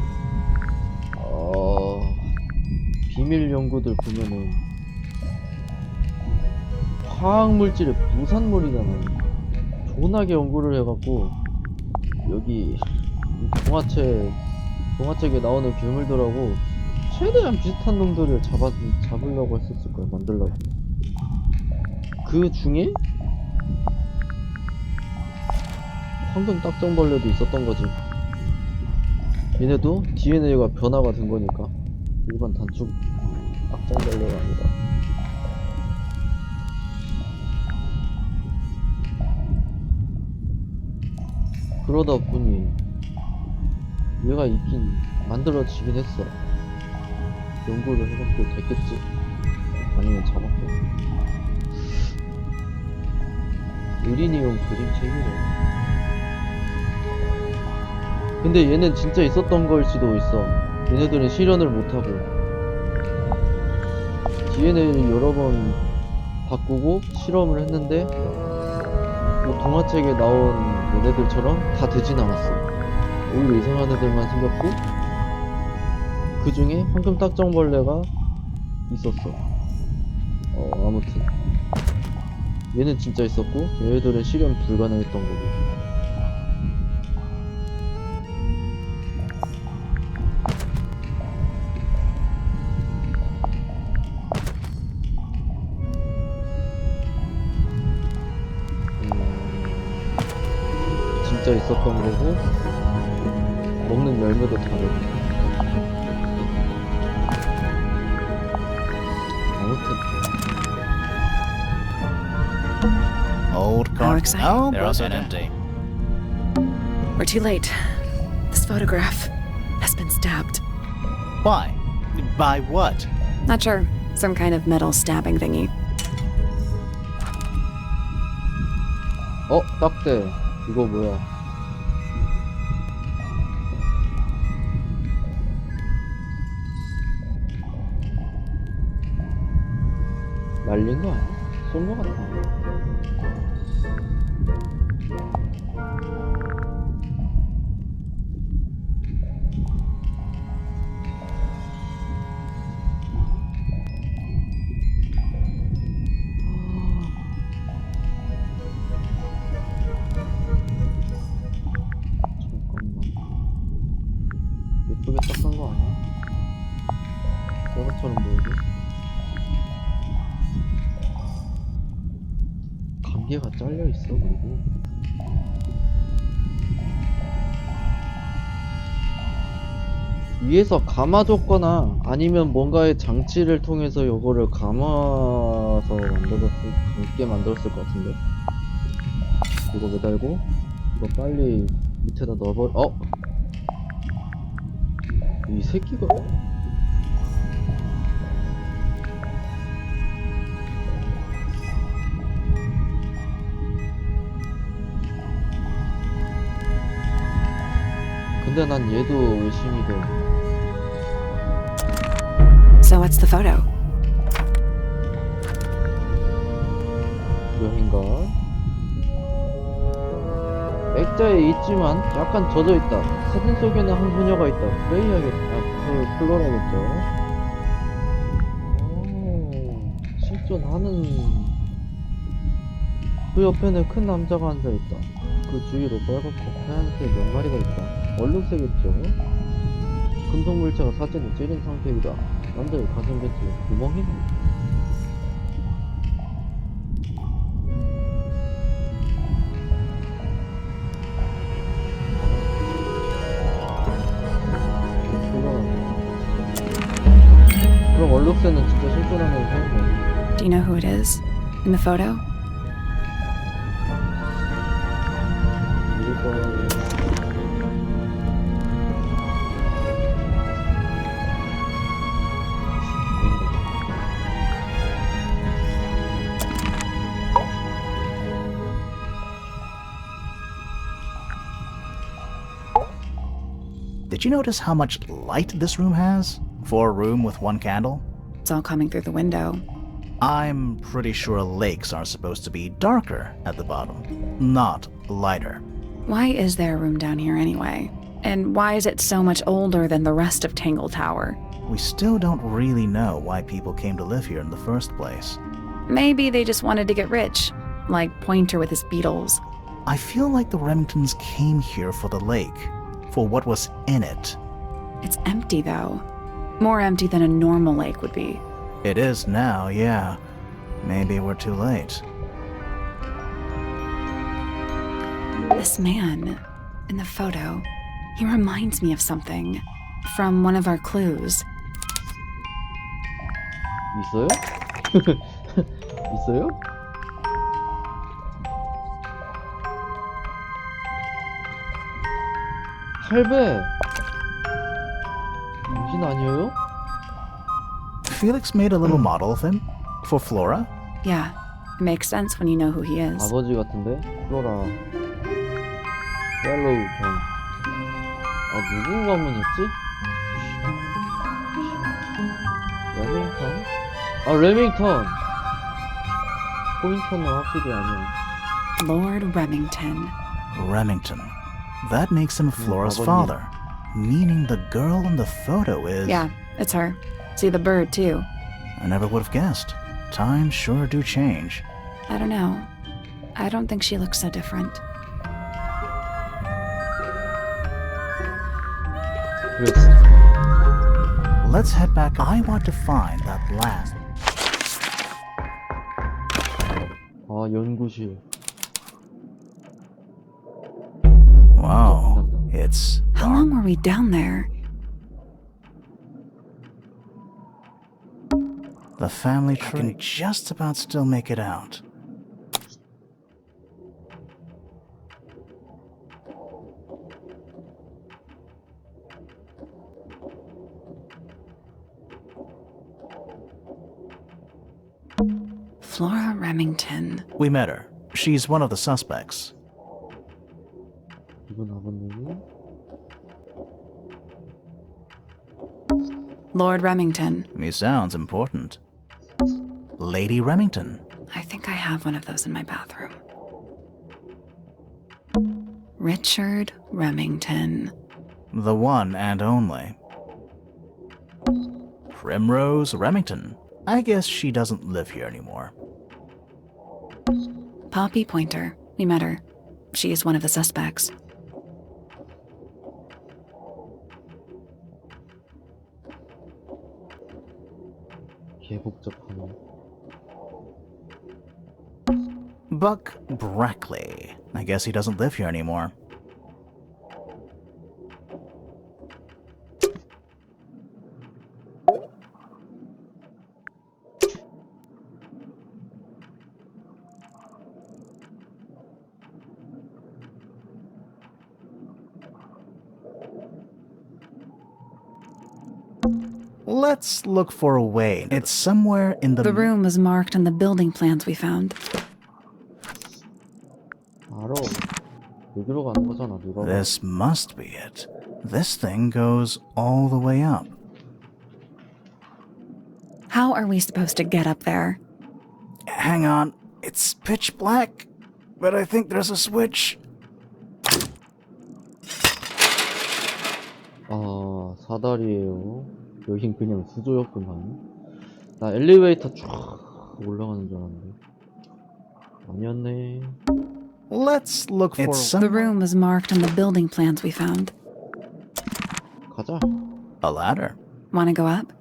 비밀 연구들 보면은 화학물질의 부산물이잖아. 존나게 연구를 해갖고 여기 동화책에 나오는 괴물들하고 최대한 비슷한 놈들을 잡으려고 했었을 거야. 만들려고. 그 중에 황금 딱정벌레도 있었던 거지. 얘네도 DNA가 변화가 된 거니까 일반 단축 딱정벌레가 아니라. 그러다 보니 얘가 있긴 만들어지긴 했어. 연구를 해갖고 됐겠지. 아니면 잡았고. 의린이용 그림책이래. 근데 얘는 진짜 있었던 걸 수도 있어. 얘네들은 실현을 못하고 DNA를 여러 번 바꾸고 실험을 했는데 뭐 동화책에 나온 얘네들처럼 다 되진 않았어. 오히려 이상한 애들만 생겼고 그 중에 황금 딱정벌레가 있었어. 아무튼 얘는 진짜 있었고 얘네들은 실현 불가능했던 거고. 진짜 있었던 거고 먹는 열매도 다르고. 아무튼 Old How car. exciting. Oh, They're also but- empty. We're too late. This photograph has been stabbed. Why? By what? Not sure. Some kind of metal stabbing thingy. 딱대. 이거 뭐야? 날린 거 아니야? 쏜 거 같은데. 잠깐만. 예쁘게 닦은 거 아니야? 새것처럼 보이지? 감개가 잘려 있어. 그리고 위에서 감아줬거나 아니면 뭔가의 장치를 통해서 요거를 감아서 감게 만들었을 것 같은데. 이거 매달고 이거 빨리 밑에다 넣어버려. 이 새끼가 근데 난 얘도 의심이 돼. So what's the photo? 여긴가? 액자에 있지만 약간 젖어있다. 사진 속에는 한 소녀가 있다. 플로라겠죠. 실존하는. 그 옆에는 큰 남자가 앉아있다. 그 주위로 빨갛고 하얀색 몇 마리가 있다. 얼룩색이죠. 금속 물체가 사진을 찌른 상태이다. 남자의 가슴 벤치에 구멍이 있다. 그럼 얼룩새는 진짜 실존하는 사람이야. Do you know who it is? In the photo? Did you notice how much light this room has? For a room with one candle? It's all coming through the window. I'm pretty sure lakes are supposed to be darker at the bottom, not lighter. Why is there a room down here anyway? And why is it so much older than the rest of Tangle Tower? We still don't really know why people came to live here in the first place. Maybe they just wanted to get rich, like Pointer with his beetles. I feel like the Remingtons came here for the lake, for what was in it. It's empty though. More empty than a normal lake would be. It is now, yeah. Maybe we're too late. This man in the photo, he reminds me of something from one of our clues. 있어요? 있어요? 할배! 당신 아니에요? Felix made a little model of him for Flora. Yeah, it makes sense when you know who he is. 아버지 같은데? 플로라 옐로우 경. 누구 가문이었지? 레밍턴? 레밍턴! 포인터는 확실히 아니야. Lord Remington. Remington. That makes him Flora's 아버님. father, meaning the girl in the photo is... Yeah, it's her. See the bird too. I never would have guessed. Times sure do change. I don't know. I don't think she looks so different. 그랬어. Let's head back. I want to find that last... 연구실. Wow, it's How long were we down there? the family tree. I can just about still make it out. Flora Remington. We met her. She's one of the suspects. 이분 아버님이 Lord Remington. He sounds important. Lady Remington. I think I have one of those in my bathroom. Richard Remington. The one and only. Primrose Remington. I guess she doesn't live here anymore. Poppy Pointer. We met her. She is one of the suspects. 개 복잡하네. Buck Brackley. I guess he doesn't live here anymore. Let's look for a way. It's somewhere in The room was marked on the building plans we found. 알아. 여기로 가는 거잖아, 누가. This must be it. This thing goes all the way up. How are we supposed to get up there? Hang on. It's pitch black, but I think there's a switch. 아, 사다리예요. 여긴 그냥 수조였구만. 나 엘리베이터 쫙 올라가는 줄 알았는데. 아니었네. Let's look for The room was marked on the building plans we found. 가자. a ladder. Want to go up?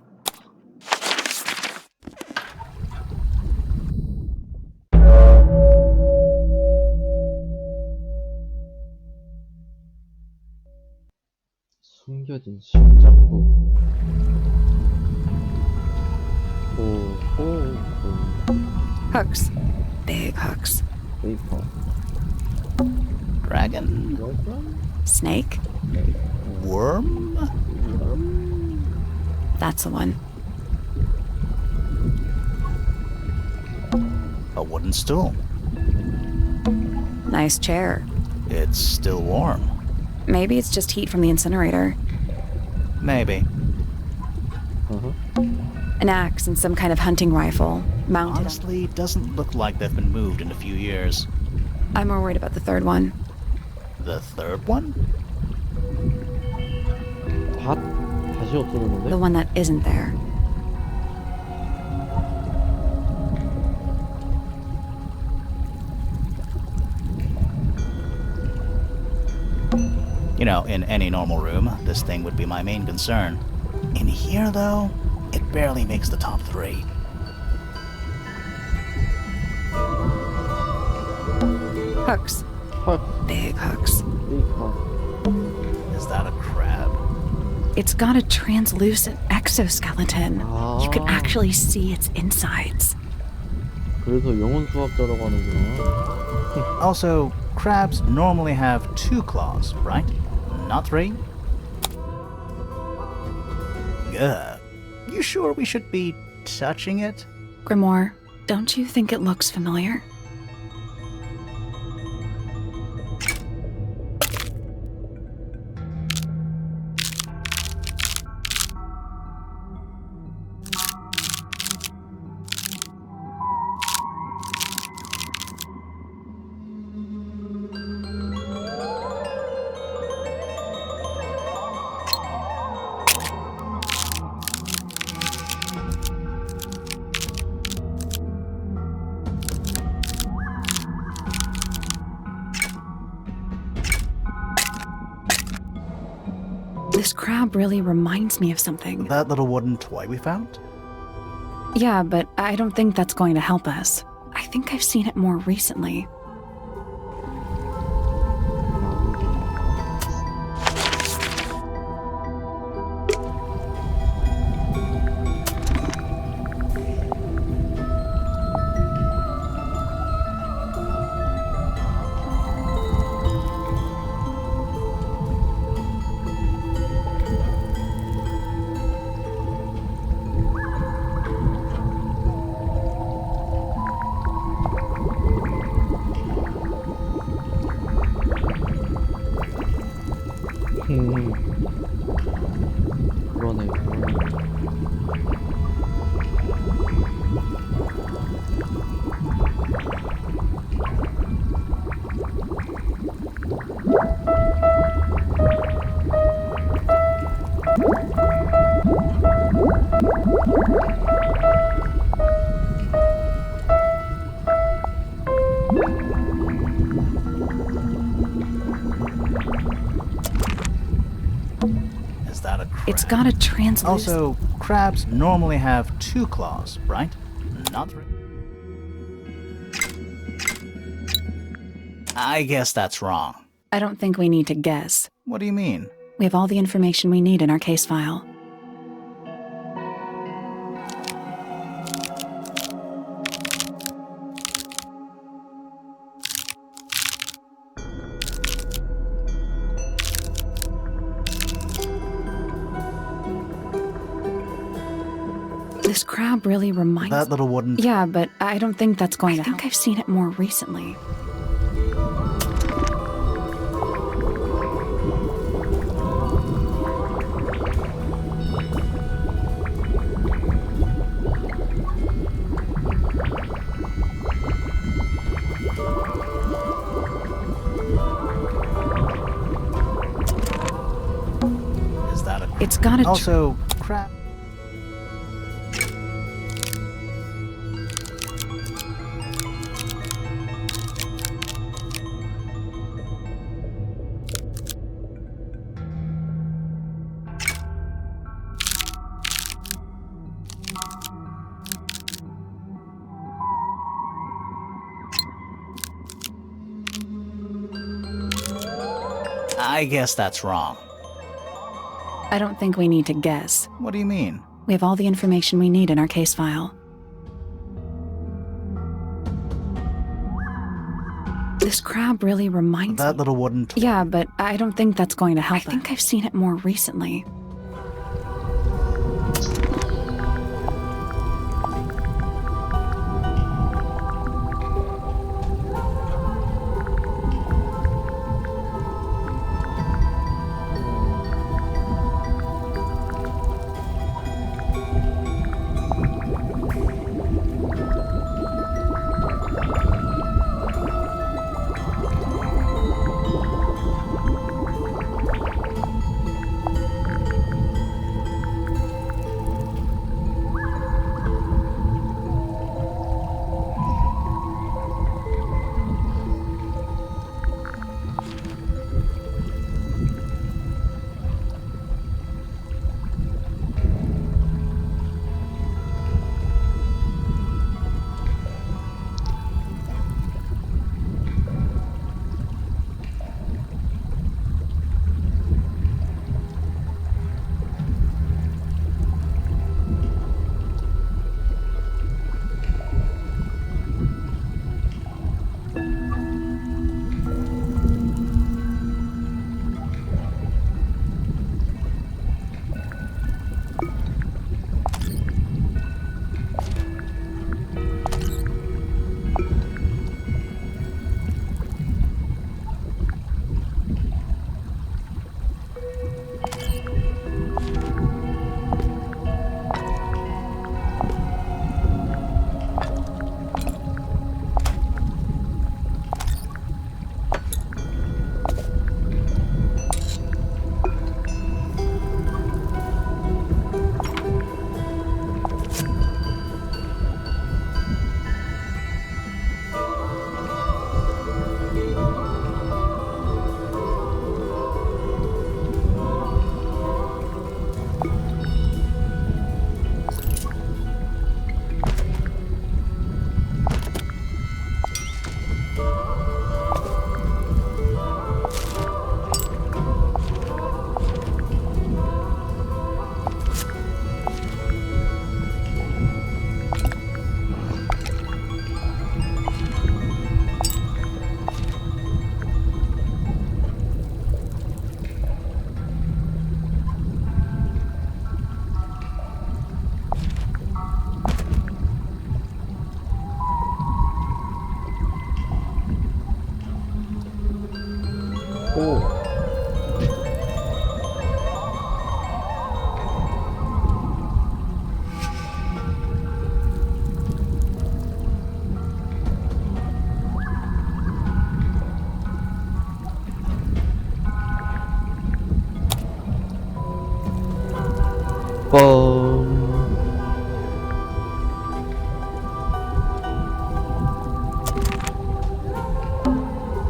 숨겨진 심장부. 오. Hooks. Big hooks. 페이퍼. Dragon. Snake? Worm. That's the one. A wooden stool. Nice chair. It's still warm. Maybe it's just heat from the incinerator. Maybe. An axe and some kind of hunting rifle. Mounted. Honestly, doesn't look like they've been moved in a few years. I'm more worried about the third one. The third one? 다시 없어졌는데? The one that isn't there. You know, in any normal room, this thing would be my main concern. In here, though, it barely makes the top 3. Hooks. 헐, Big hooks. 페이퍼. Is that a crab? It's got a translucent exoskeleton. You can actually see its insides. 그래서 영혼 수학자라고 하는구나. Also, crabs normally have 2 claws, right? Not 3? Ugh. You sure we should be touching it? Grimoire, don't you think it looks familiar? This crab really reminds me of something. That little wooden toy we found? Yeah, but I don't think that's going to help us. I think I've seen it more recently. that a crab? It's got a translucent... Also, crabs normally have 2 claws, right? Not 3. I guess that's wrong. I don't think we need to guess. What do you mean? We have all the information we need in our case file. This crab really reminds... That little wooden... Yeah, but I don't think that's going to help. I think I've seen it more recently. Is that a... It's got a... Also, crab... I guess that's wrong. I don't think we need to guess. What do you mean? We have all the information we need in our case file. This crab really reminds That me... little wooden... Yeah, but I don't think that's going to help. I think I've seen it more recently.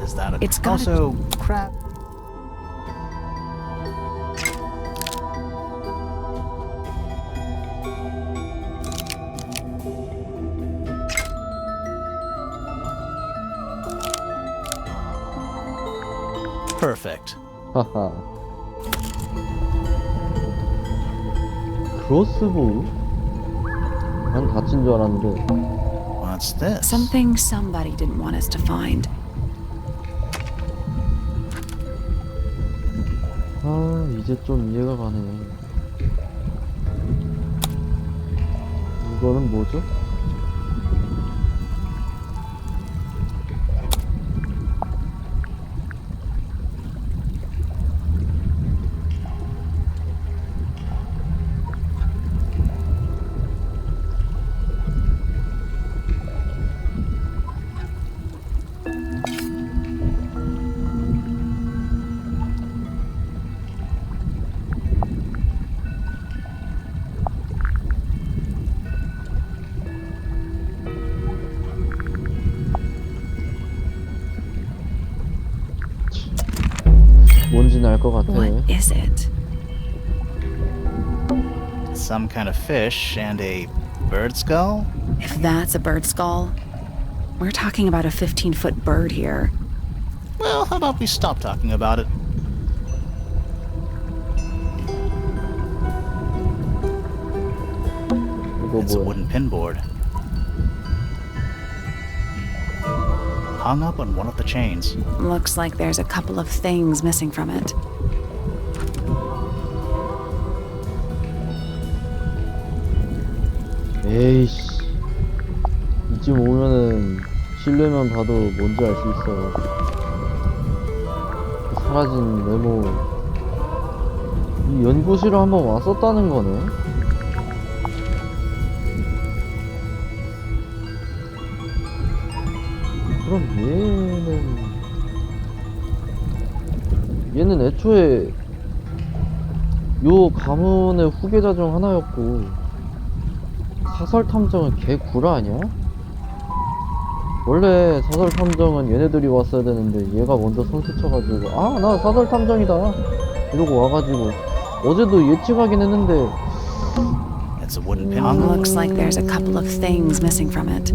Is that a... It's got Also, crab... Perfect. 하하. 크로스보우? 난 다친 줄 알았는데. What's this? Something somebody didn't want us to find. 아, 이제 좀 이해가 가네. 이거는 뭐죠? 뭔지는 알 것 같아. What is it? Some kind of fish and a bird skull? If that's a bird skull, we're talking about a 15-foot bird here. Well, how about we stop talking about it? 이거 It's a 뭐야? wooden pinboard. Hung up on one of the chains. Looks like there's a couple of things missing from it. 에이씨. 이쯤 오면은 실내만 봐도 뭔지 알 수 있어. 사라진 네모. 이 연구실에 한번 왔었다는 거네. 그럼 얘는 애초에 요 가문의 후계자 중 하나였고, 사설 탐정은 개 구라 아니야? 원래 사설 탐정은 얘네들이 왔어야 되는데 얘가 먼저 선수 쳐가지고 아, 나 사설 탐정이다 이러고 와가지고 어제도 예측하긴 했는데. It's a wooden pinboard. Looks like there's a couple of things missing from it.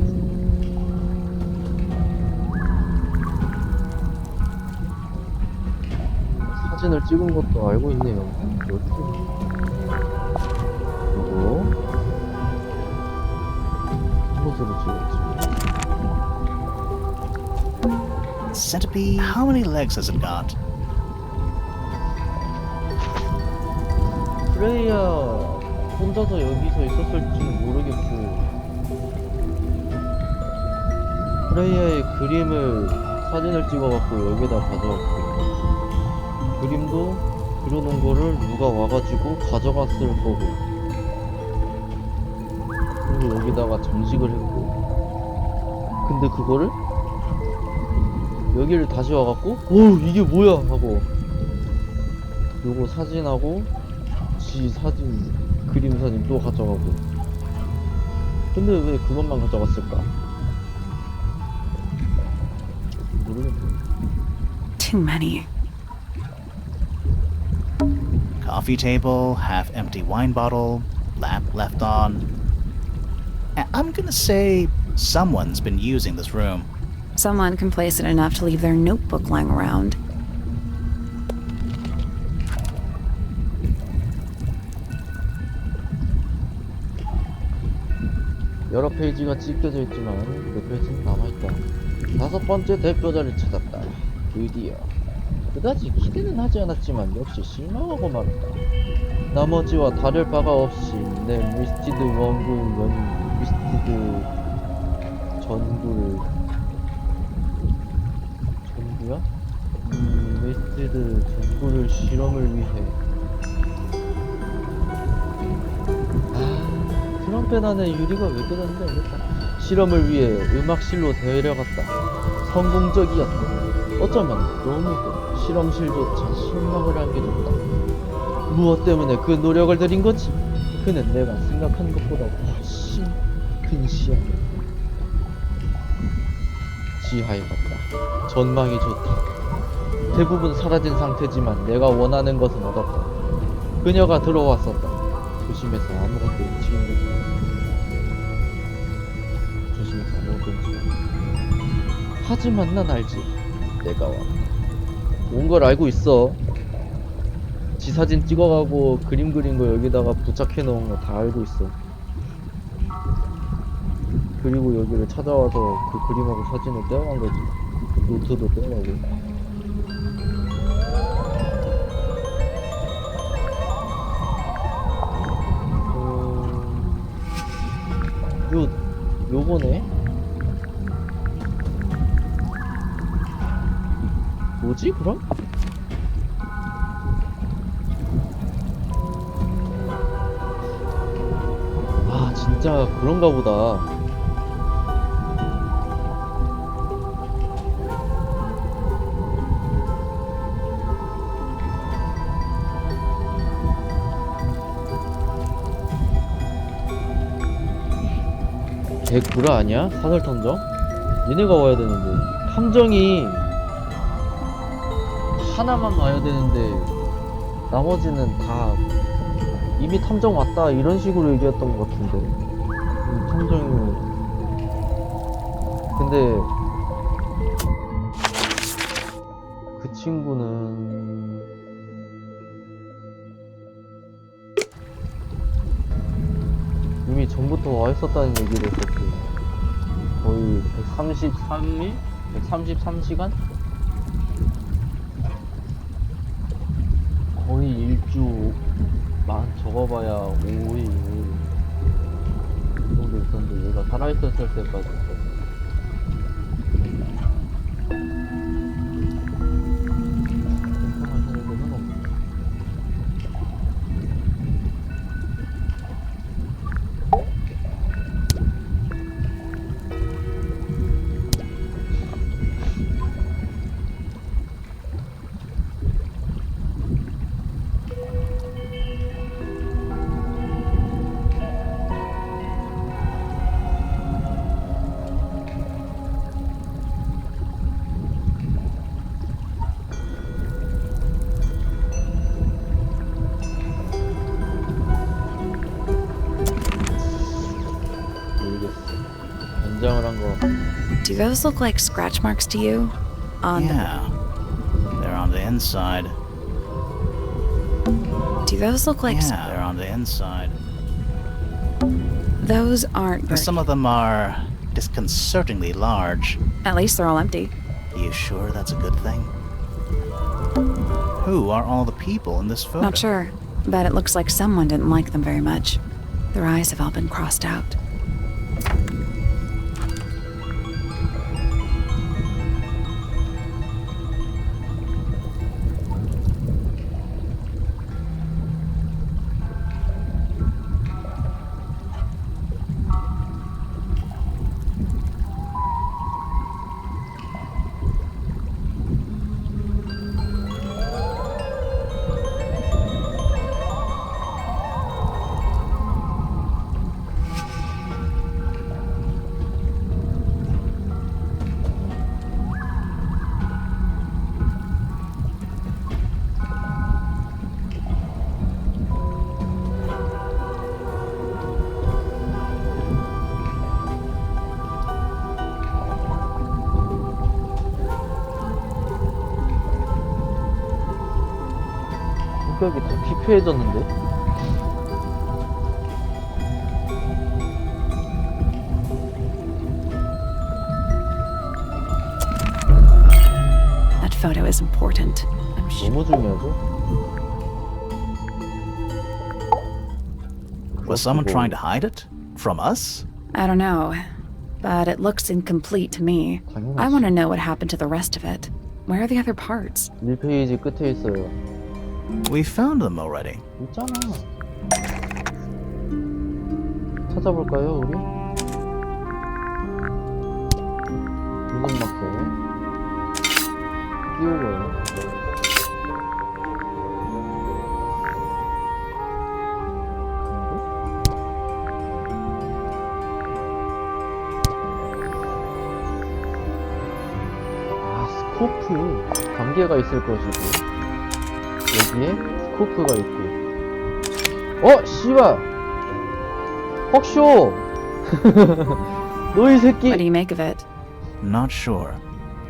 사진을 찍은 것도 알고 있네요. 어떻게 이거 무엇으로 찍었지? Centipede? How many legs has it got? 프레이야 혼자서 여기서 있었을지는 모르겠고, 프레이야의 그림을 사진을 찍어갖고 여기다 가져왔고, 그림도 그려놓은 거를 누가 와가지고 가져갔을 거고, 그리고 여기다가 장식을 했고, 근데 그거를 여기를 다시 와갖고 오 이게 뭐야 하고 요거 사진하고 지 사진 그림 사진 또 가져가고. 근데 왜 그것만 가져갔을까? 모르겠네. Too many. Coffee table, half empty wine bottle, lamp left on. I'm gonna say someone's been using this room. Someone complacent enough to leave their notebook lying around. 여러 페이지가 찢겨져 있지만 몇 페이지는 남아있다. 5번째 대표자를 찾았다. 드디어. 그다지 기대는 하지 않았지만 역시 실망하고 말았다. 나머지와 다를 바가 없이 내 미스티드 원구 미스티드 전구를 전구야? 미스티드 전구를 실험을 위해 트럼펫 안에 유리가 왜 뜯었는지 알겠다. 실험을 위해 음악실로 데려갔다. 성공적이었다. 어쩌면 너무도 실험실조차 실망을 안겨줬다. 무엇 때문에 그 노력을 들인 거지? 그는 내가 생각한 것보다 훨씬 큰 시야를 지하에 갔다. 전망이 좋다. 대부분 사라진 상태지만 내가 원하는 것은 얻었다. 그녀가 들어왔었다. 조심해서 아무것도 움직이는 것. 조심해서 아무것도 움직이는 것. 하지만 난 알지. 내가 왔다. 온 걸 알고 있어. 지 사진 찍어가고 그림 그린 거 여기다가 부착해 놓은 거 다 알고 있어. 그리고 여기를 찾아와서 그 그림하고 사진을 떼어간 거지. 노트도 떼어가고. 요거네? 뭐지 그럼? 아 진짜 그런가 보다. 개 구라 아니야? 사설 탐정? 얘네가 와야 되는데 탐정이 하나만 와야 되는데 나머지는 다 이미 탐정 왔다 이런 식으로 얘기했던 것 같은데 탐정이 근데 그 친구는 이미 전부터 와 있었다는 얘기를 했었고 거의 133일? 133시간? 거의 일주 적어봐야 5일 정도 있었는데 얘가 살아있었을 때까지 Do those look like scratch marks to you? Yeah, they're on the inside. Do those look like... Yeah, they're on the inside. Those aren't... Some of them are disconcertingly large. At least they're all empty. Are you sure that's a good thing? Who are all the people in this photo? Not sure, but it looks like someone didn't like them very much. Their eyes have all been crossed out. 성격이 더 피폐해졌는데? That photo is important. I'm sure. 너무 중요하죠? Was someone trying to hide it? From us? I don't know, but it looks incomplete to me. I want to know what happened to the rest of it. Where are the other parts? 1페이지 끝에 있어요. We found them already. 있잖아. 찾아볼까요, 우리? 무슨 막대? 띄우고요. 스코프 관계가 있을 것이고 여기에 스코프가 있고 씨발 헉쇼 너 이 새끼 What do you make of it? Not sure.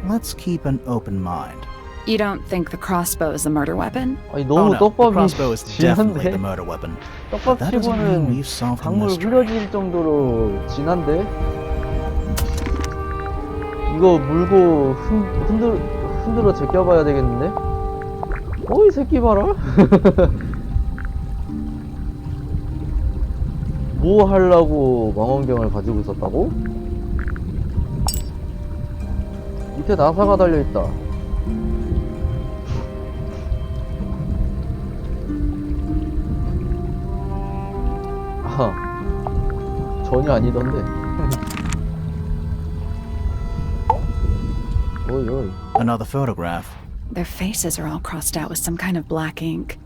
Let's keep an open mind. You don't think the crossbow is the murder weapon? 아니 Oh 너무 no, the 떡밥이 crossbow is definitely the 진한데? murder weapon. But 떡밥 that doesn't mean 치고는 we've solved the 강물 mystery. 흐려질 정도로 진한데? 이거 물고 흔들어 제껴봐야 되겠는데? 이 새끼 봐라? 뭐 하려고 망원경을 가지고 있었다고? 밑에 나사가 달려있다. 아, 전혀 아니던데. 어이 어이. Another photograph. Their faces are all crossed out with some kind of black ink.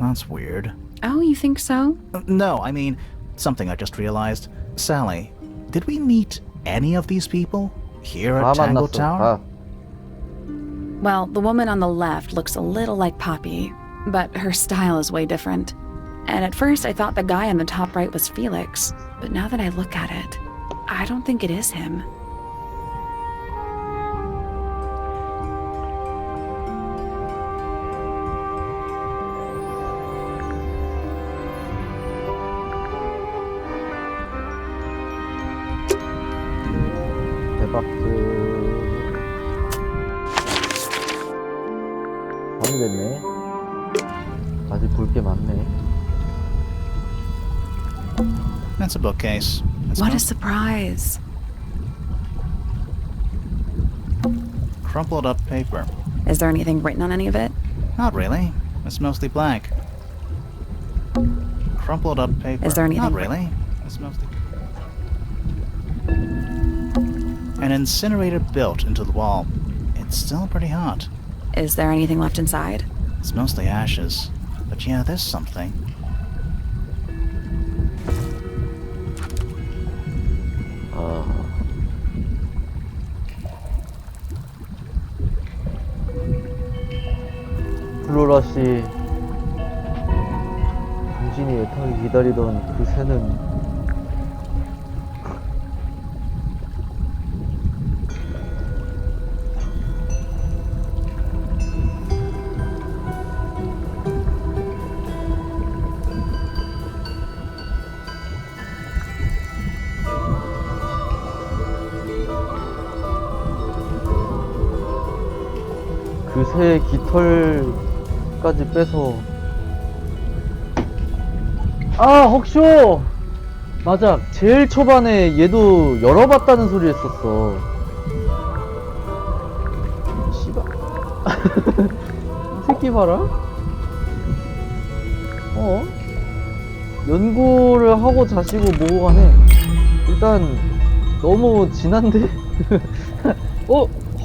That's weird. Oh, you think so? No, I mean, something I just realized. Sally, did we meet any of these people here 다 at Tangle 만났어. Tower? 다. Well, the woman on the left looks a little like Poppy, but her style is way different. And at first I thought the guy on the top right was Felix, but now that I look at it, I don't think it is him. 대박스. 밤이 됐네. 아직 볼 게 많네. That's a bookcase. Let's What go. a surprise. Crumpled up paper. Is there anything written on any of it? Not really. It's mostly blank. Crumpled up paper. Is there anything- Not really. It's mostly... An incinerator built into the wall. It's still pretty hot. Is there anything left inside? It's mostly ashes. But yeah, there's something. 플로라 씨, 당신이 애타게 기다리던 그 새는 그 새의 깃털까지 빼서 헉쇼! 맞아, 제일 초반에 얘도 열어봤다는 소리 했었어. 씨발. 이 새끼 봐라. 연구를 하고 자시고 뭐고 간에 일단 너무 진한데?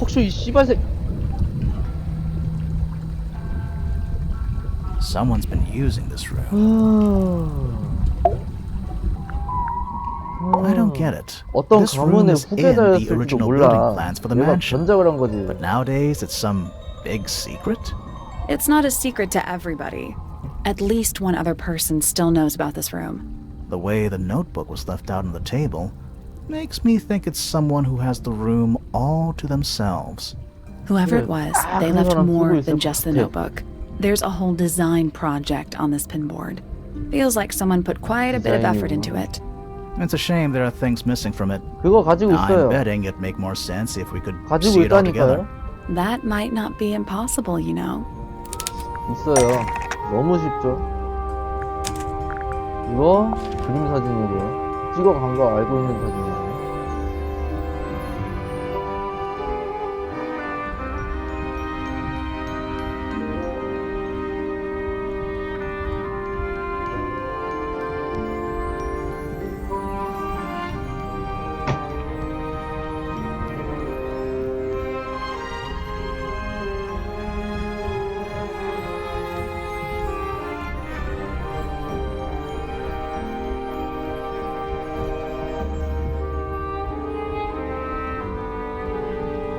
헉쇼 이 씨발새. Someone's been using this room. I don't get it. 어떤 This room 가문의 is in the 후계자였을지도 original 몰라. building plans for the 얘가 mansion. 변작을 한 거지. But nowadays, it's some big secret? It's not a secret to everybody. At least one other person still knows about this room. The way the notebook was left out on the table makes me think it's someone who has the room all to themselves. Whoever Yeah. it was, Ah, they 그런 left 사람 more 쓰고 than 있을 just the 것 같아. notebook. There's a whole design project on this pinboard. Feels like someone put quite a bit of effort into it. It's a shame there are things missing from it. 그거 가지고 I'm 있어요. betting it'd make more sense if we could 가지고 see it all together. 있다니까요. That might not be impossible, you know. 있어요. 너무 쉽죠. 이거 그림 사진이고요. 찍어간 거 알고 있는 사진이에요.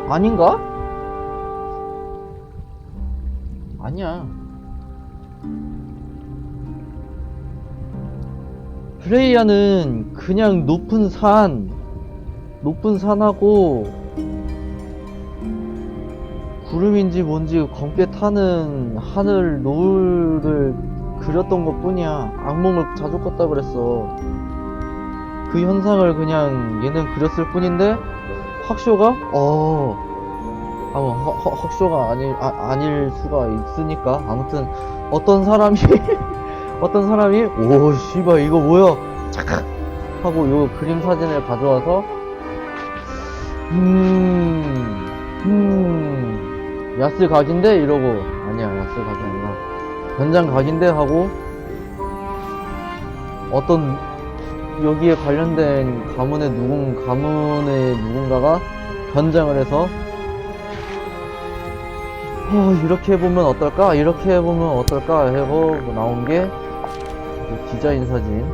아닌가? 아니야. 플레이어는 그냥 높은 산하고 구름인지 뭔지 검게 타는 하늘 노을을 그렸던 것 뿐이야. 악몽을 자주 꿨다 그랬어. 그 현상을 그냥 얘는 그렸을 뿐인데 확쇼가 확쇼가 아닐 수가 있으니까. 아무튼 어떤 사람이 오 씨발 이거 뭐야 착각 하고 요 그림 사진을 가져와서 야스 각인데 이러고, 아니야 야스 각이 아니라 현장 각인데 하고, 어떤 여기에 관련된 가문의 누군가가 변장을 해서 이렇게 해보면 어떨까 이렇게 해보면 어떨까 하고 나온 게 디자인 사진.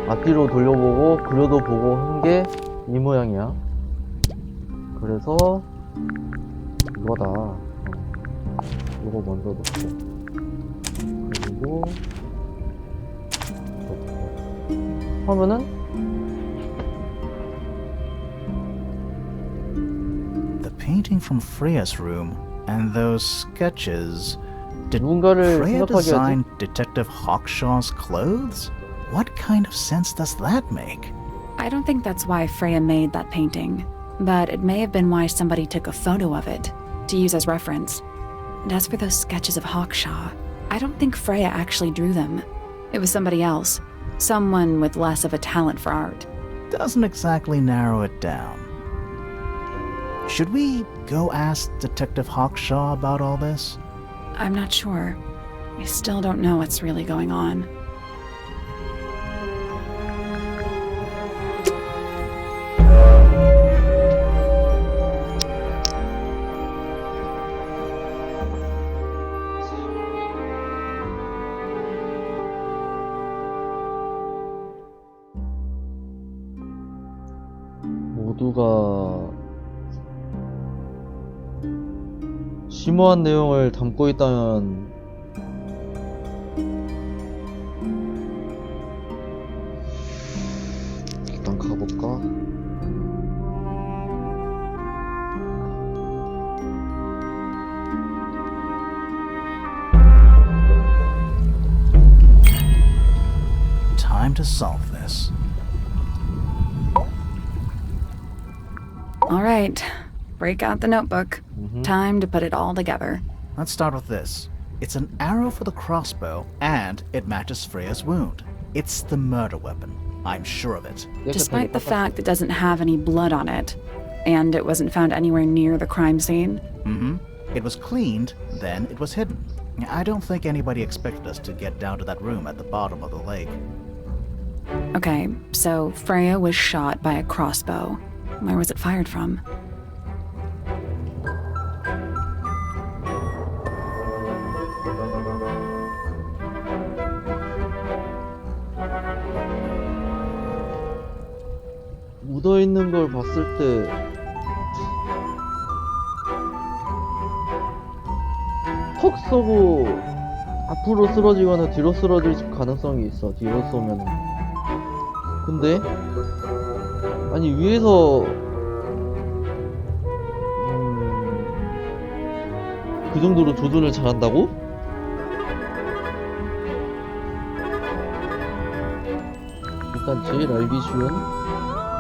앞뒤로 돌려보고 그려도 보고 한 게 이 모양이야. 그래서 이거다. 이거 먼저 넣고, 그리고 넣고 하면은 The painting from Freya's room and those sketches. Did 누군가를 Freya 생각하게 design 하지? Detective Hawkshaw's clothes? What kind of sense does that make? I don't think that's why Freya made that painting, but it may have been why somebody took a photo of it to use as reference. And as for those sketches of Hawkshaw, I don't think Freya actually drew them. It was somebody else, someone with less of a talent for art. Doesn't exactly narrow it down. Should we go ask Detective Hawkshaw about all this? I'm not sure. I still don't know what's really going on. 모두가 심오한 내용을 담고 있다면 일단 가볼까? Time to solve this. All right, break out the notebook. Time to put it all together. Let's start with this. It's an arrow for the crossbow, and it matches Freya's wound. It's the murder weapon. I'm sure of it. Despite the fact it doesn't have any blood on it, and it wasn't found anywhere near the crime scene. It was cleaned, then it was hidden. I don't think anybody expected us to get down to that room at the bottom of the lake. Okay, so Freya was shot by a crossbow. Where was it fired from? 묻어있는 걸 봤을 때 턱 쏘고 앞으로 쓰러지거나 뒤로 쓰러질 가능성이 있어. 뒤로 쏘면은. 근데 아니 위에서 그 정도로 조준을 잘한다고? 일단 제일 알기 쉬운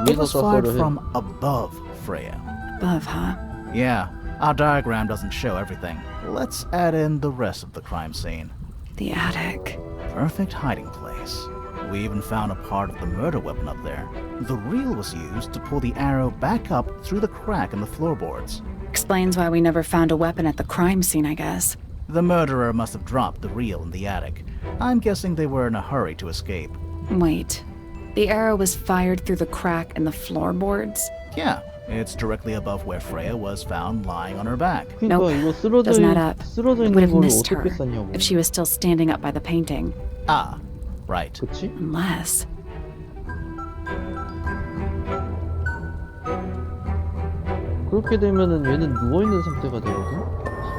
It 위에서 was fired 쐈어를 해. from above Freya. Above, huh? Yeah, our diagram doesn't show everything. Let's add in the rest of the crime scene. The attic. Perfect hiding place. We even found a part of the murder weapon up there. The reel was used to pull the arrow back up through the crack in the floorboards. Explains why we never found a weapon at the crime scene, I guess. The murderer must have dropped the reel in the attic. I'm guessing they were in a hurry to escape. Wait. The arrow was fired through the crack in the floorboards? Yeah, it's directly above where Freya was found lying on her back. 그러니까 Nope. 이거 쓰러져 Doesn't add up. 쓰러져 Would 있는 have 걸 missed her 어떻게 쐈냐고. if she was still standing up by the painting. Ah, right. 그치? Unless... 그렇게 되면은 얘는 누워있는 상태가 되거든?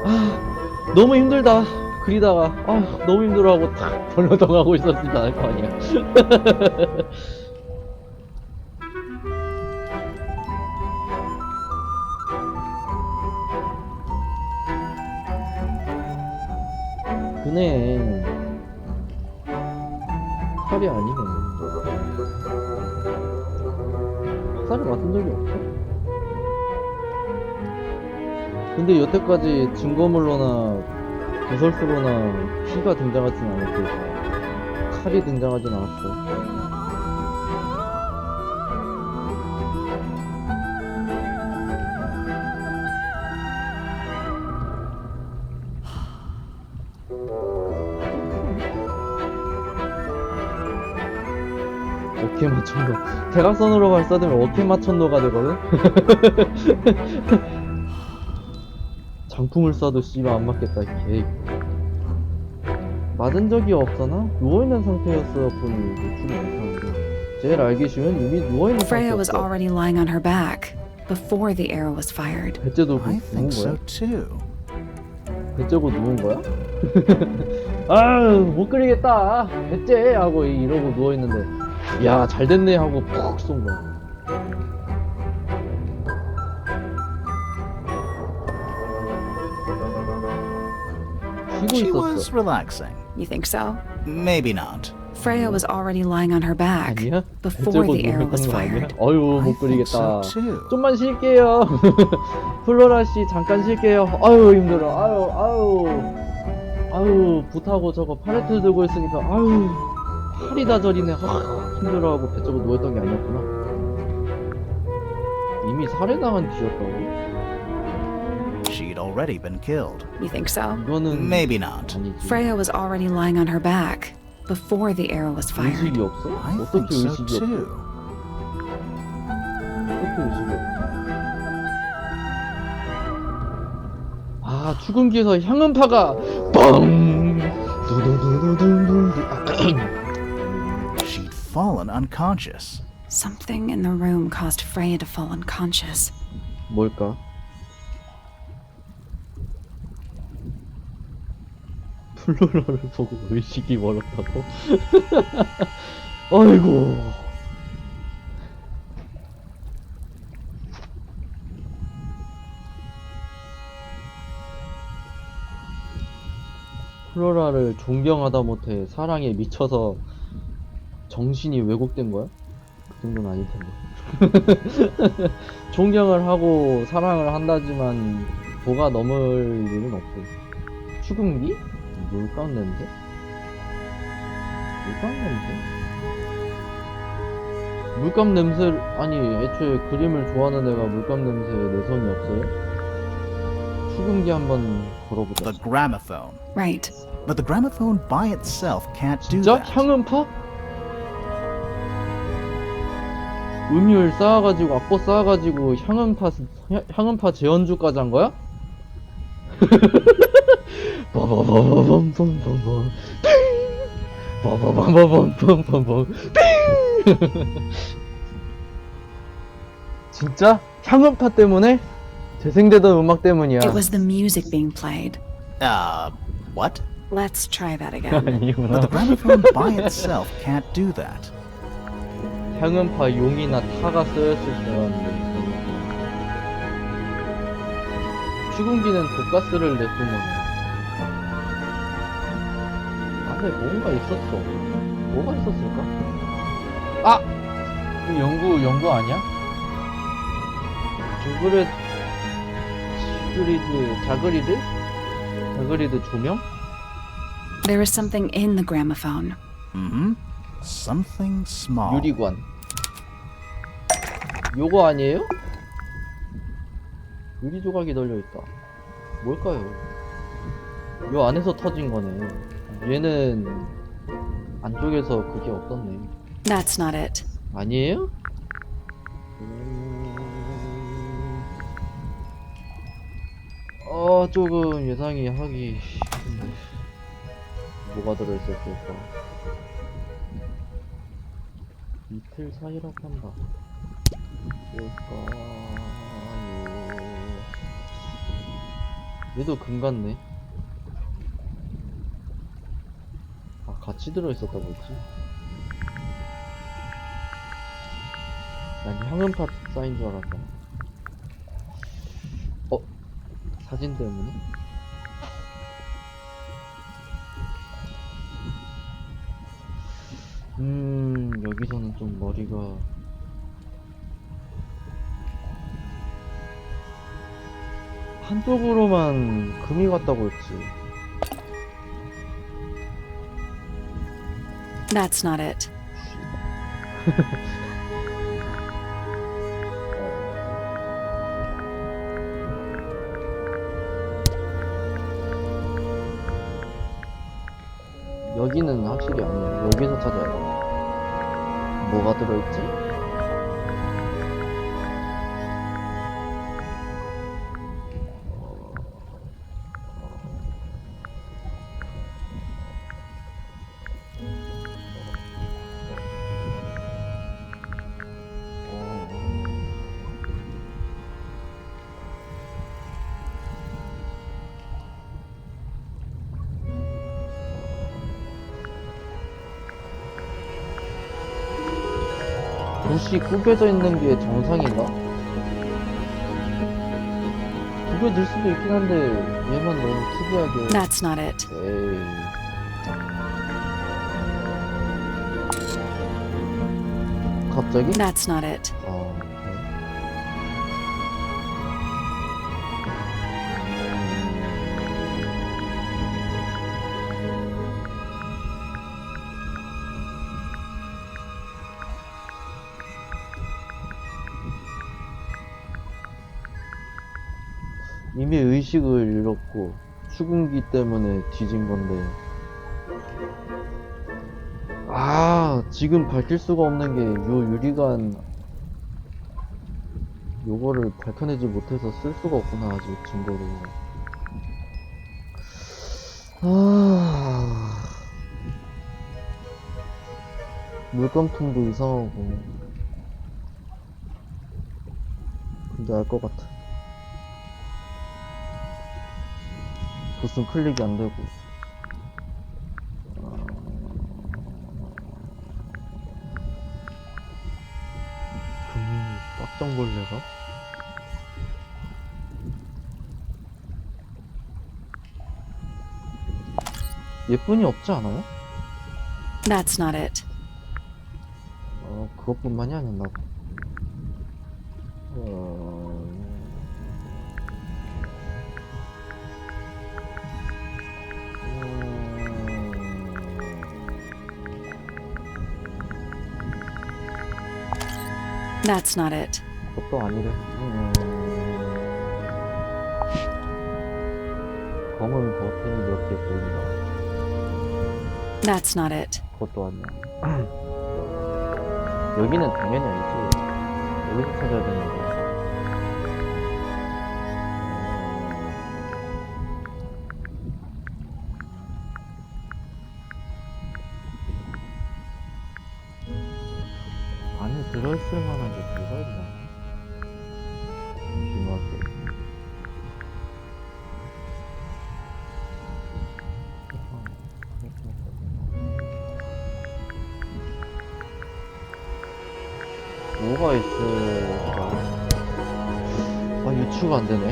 아 너무 힘들다 그리다가 아 너무 힘들어하고 탁 벌러덩하고 있었으면 안 할 거 아니야. 그네. 칼이 아니네. 화살을 맞은 적이 없어. 근데 여태까지 증거물로나 구설수로나 피가 등장하진 않았고 칼이 등장하진 않았어. 어깨 맞천도. 대각선으로 발사되면 어깨 맞천도가 되거든? 장풍을 쏴도 씨발 안 맞겠다, 개. 맞은 적이 없어나? 누워있는 상태였어, 보니 노출이 못하는데. 제일 알기 쉬운 이미 누워있는 Freya was 상태였어. already lying on her back before the arrow was fired. 배째도 I 누운 think 거야? so too. 배째고 누운 거야? 아유, 못 그리겠다. 배째! 하고 이러고 누워있는데, 야, 잘 됐네 하고 푹 쏜 거야. 쉬고 She was 있었어. relaxing. You think so? Maybe not. Freya was already lying on her back 아니야? before 배째고 the arrow 누웠던 was 거 아니야? fired. 어휴, I 못 think so 그리겠다. too. 좀만 쉴게요. 플로라 씨 잠깐 쉴게요. 아유 힘들어. 아유 붓하고 저거 팔레트 들고 있으니까 아유 팔이 다 저리네. 힘들어하고 배쪽으로 누웠던 게 아니었구나. 이미 살해당한 뒤였다고? She'd already been killed. You think so? 이거는 Maybe not. 아니지. Freya was already lying on her back before the arrow was fired. 의식이 없어? I think 어떻게 so 의식이 없어? too. 어떻게 의식이 없어? 아 죽음기에서 향음파가 뻥 두두두두두두. She'd fallen unconscious. Something in the room caused Freya to fall unconscious. 뭘까? 플로라를 보고 의식이 멀었다고? 아이고. 플로라를 존경하다 못해 사랑에 미쳐서 정신이 왜곡된 거야? 그 정도는 아닐 텐데. 존경을 하고 사랑을 한다지만 도가 넘을 일은 없고. 추궁기? 물감 냄새? 물감 냄새? 물감 냄새, 아니, 애초에 그림을 좋아하는 애가 물감 냄새에 내성이 없어요? 추궁기 한번 걸어보자. The gramophone. Right. But the gramophone by itself can't do 진짜? that. 향음파? 음율 쌓아가지고, 악보 쌓아가지고, 향음파 재연주까지 한 거야? 빠바바바밤밤밤밤 빠바바바밤밤밤밤 진짜? 향음파 때문에? 재생되던 음악 때문이야. It was the music being played. What? Let's try that again. But 아니구나. the gramophone by itself can't do that. 향음파 용이나 타가 쓰였을 줄 알았는데. 추궁기는 독가스를 내뿜어. 안에 뭔가 있었어. 뭐가 있었을까? 아! 그 연구 아니야? 자그리드 조명? There was something in the gramophone. Mm-hmm. Something small. 유리관. 요거 아니에요? 유리 조각이 널려있다. 뭘까요? 요 안에서 터진 거네. 얘는 안쪽에서 그게 없었네. That's not it. 아니에요? 조금 예상이 하기 쉽네. 뭐가 들어있었을까? 이틀 사이라고 한다. 뭘까요? 얘도 금 같네. 아, 같이 들어있었다고 했지? 난 향음파 쌓인 줄 알았잖아. 사진 때문에? 여기서는 좀 머리가 한쪽으로만 금이 갔다고 했지. That's not it. 여기는 확실히 아니야. 여기서 찾아야 돼. 뭐가 들어있지? 붓이 구겨져 있는 게 정상인가? 구겨질 수도 있긴 한데 얘만 너무 특이하게. That's not it. 에이. 갑자기? That's not it. 이미 의식을 잃었고 수증기 때문에 뒤진 건데, 지금 밝힐 수가 없는 게 요 유리관, 요거를 밝혀내지 못해서 쓸 수가 없구나 아직 증거로. 물감통도 이상하고. 근데 알 것 같아. 무슨 클릭이 안 되고. 빡정벌레가? 예쁜이 없지 않아요? That's not it. 그것뿐만이 아니었나 봐. That's not it. 그것도 아니래. 검은 버튼이 몇 개 보인다. That's not it. 그것도 아니야. 여기는 당연히 아니지. 여기서 찾아야 되는 거야. 안에 들어있을 만한 게 뭐가 있나? 심하게. 뭐가 있을까? 유추가 안 되네.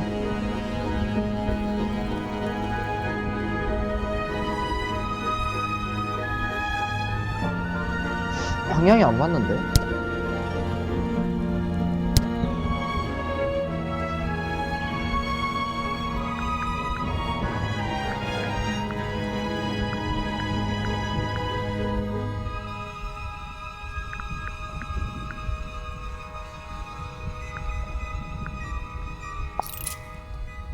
방향이 안 맞는데?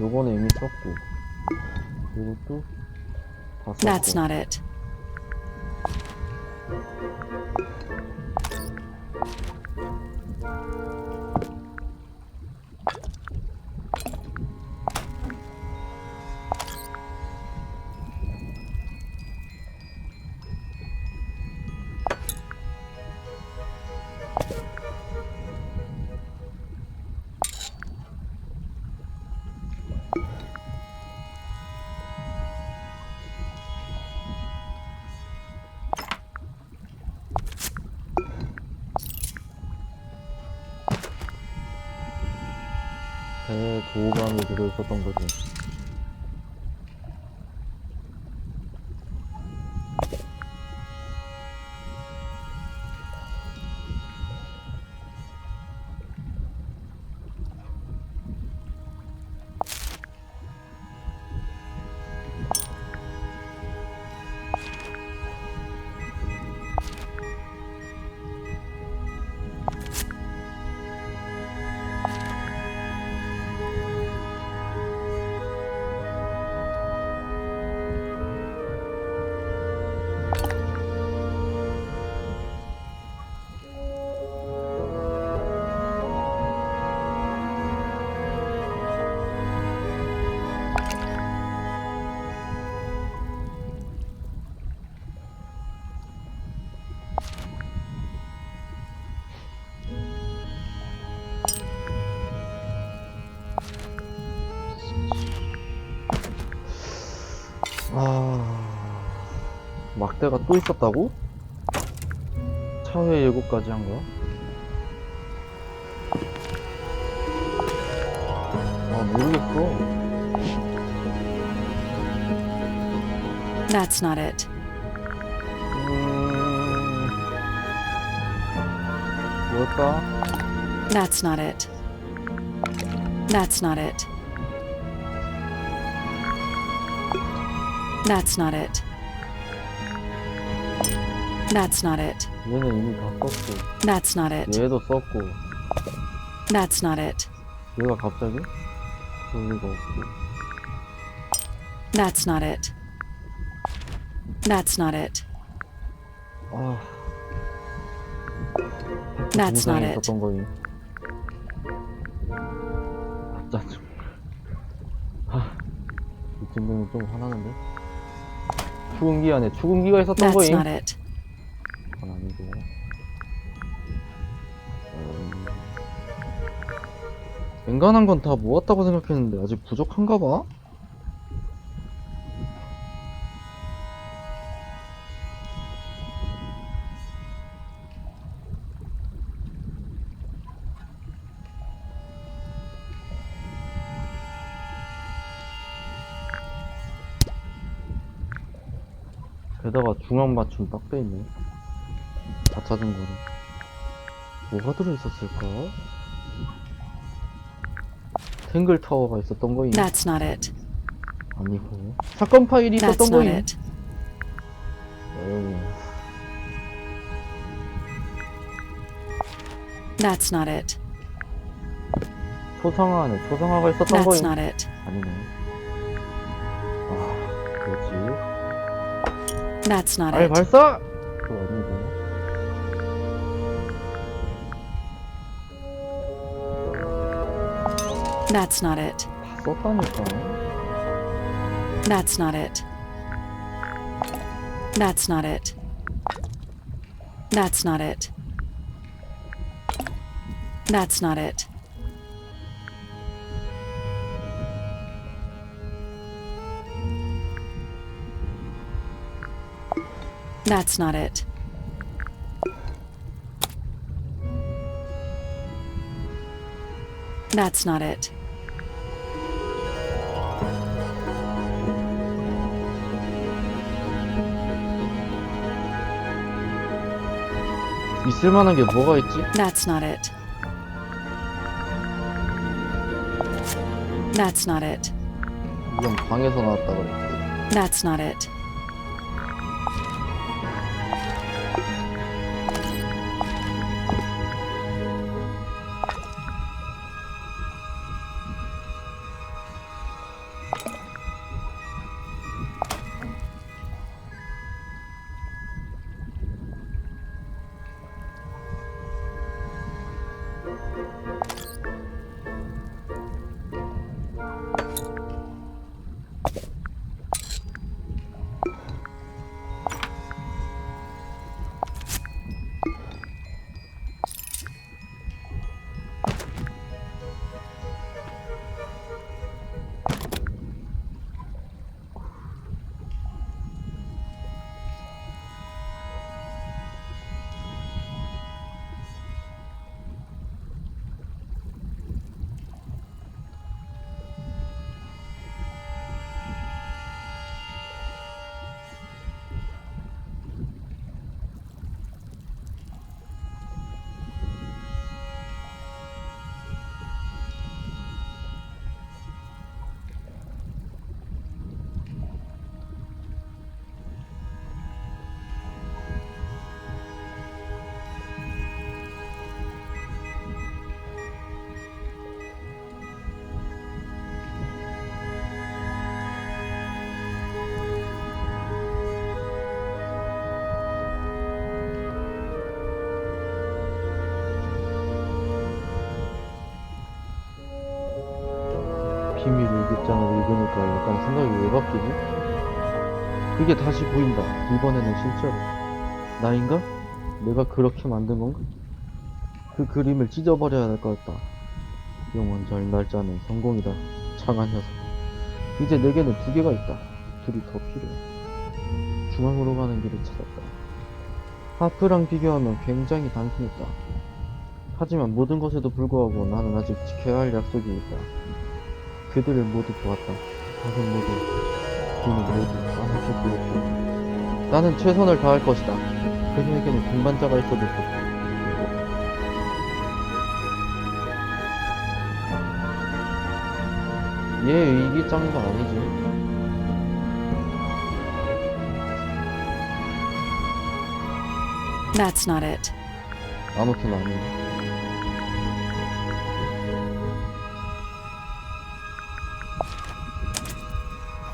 요거는 이미 썼고, 요것도 다 썼고. That's not it. 도감이 들어있었던 거지. 막대가 또 있었다고? 차회 예고까지 한 거야? 모르겠어. That's not it. 뭘까? That's not it. That's not it. That's not it. That's not it. 얘는 이미 다 썼고, That's not it. 얘도 썼고, That's not it. 얘가 갑자기? 그럴 리가 없고. That's not it. That's not it. That's not it. 있었던 거니. 짜증. 이 정도면 좀 화나는데? 추궁기 안에 추궁기가 있었던 That's 거임. not it. 그건 아니고. 앵간한 건 다 모았다고 생각했는데 아직 부족한가 봐? 게다가 중앙 맞춤 딱 돼있네. 다 찾은 거는 뭐가 들어있었을까? 탱글 타워가 있었던 거임. That's not it. 아니고 사건 파일이 있었던 That's not 거임. it. That's not it. 초상화 안에 초상화가 있었던 That's 거임. not it. 아니네. 그렇지. That's not 알 it. 발사! 그거 아니고. That's not it. 다 썼다니까. That's not it. That's not it. That's not it. That's not it. That's not it. That's not it. 있을만한 게 뭐가 있지? That's not it. That's not it. 이건 방에서 나왔다 그랬지. That's not it. 비밀 일기장을 읽으니까 약간 생각이 왜 바뀌지? 그게 다시 보인다. 이번에는 실제로. 나인가? 내가 그렇게 만든 건가? 그 그림을 찢어버려야 할 것 같다. 영원절 날짜는 성공이다. 창한 녀석. 이제 내게는 두 개가 있다. 배틀이 더 필요해. 중앙으로 가는 길을 찾았다. 하프랑 비교하면 굉장히 단순했다. 하지만 모든 것에도 불구하고 나는 아직 지켜야 할 약속이 있다. 그들을 모두 보았다. 다섯 모두, 그는 모두 까맣게 보였고. 나는 최선을 다할 것이다. 그녀에게는 동반자가 있어도 좋다. 얘 의기 짱도 아니지. That's not it. 아무튼 아니야.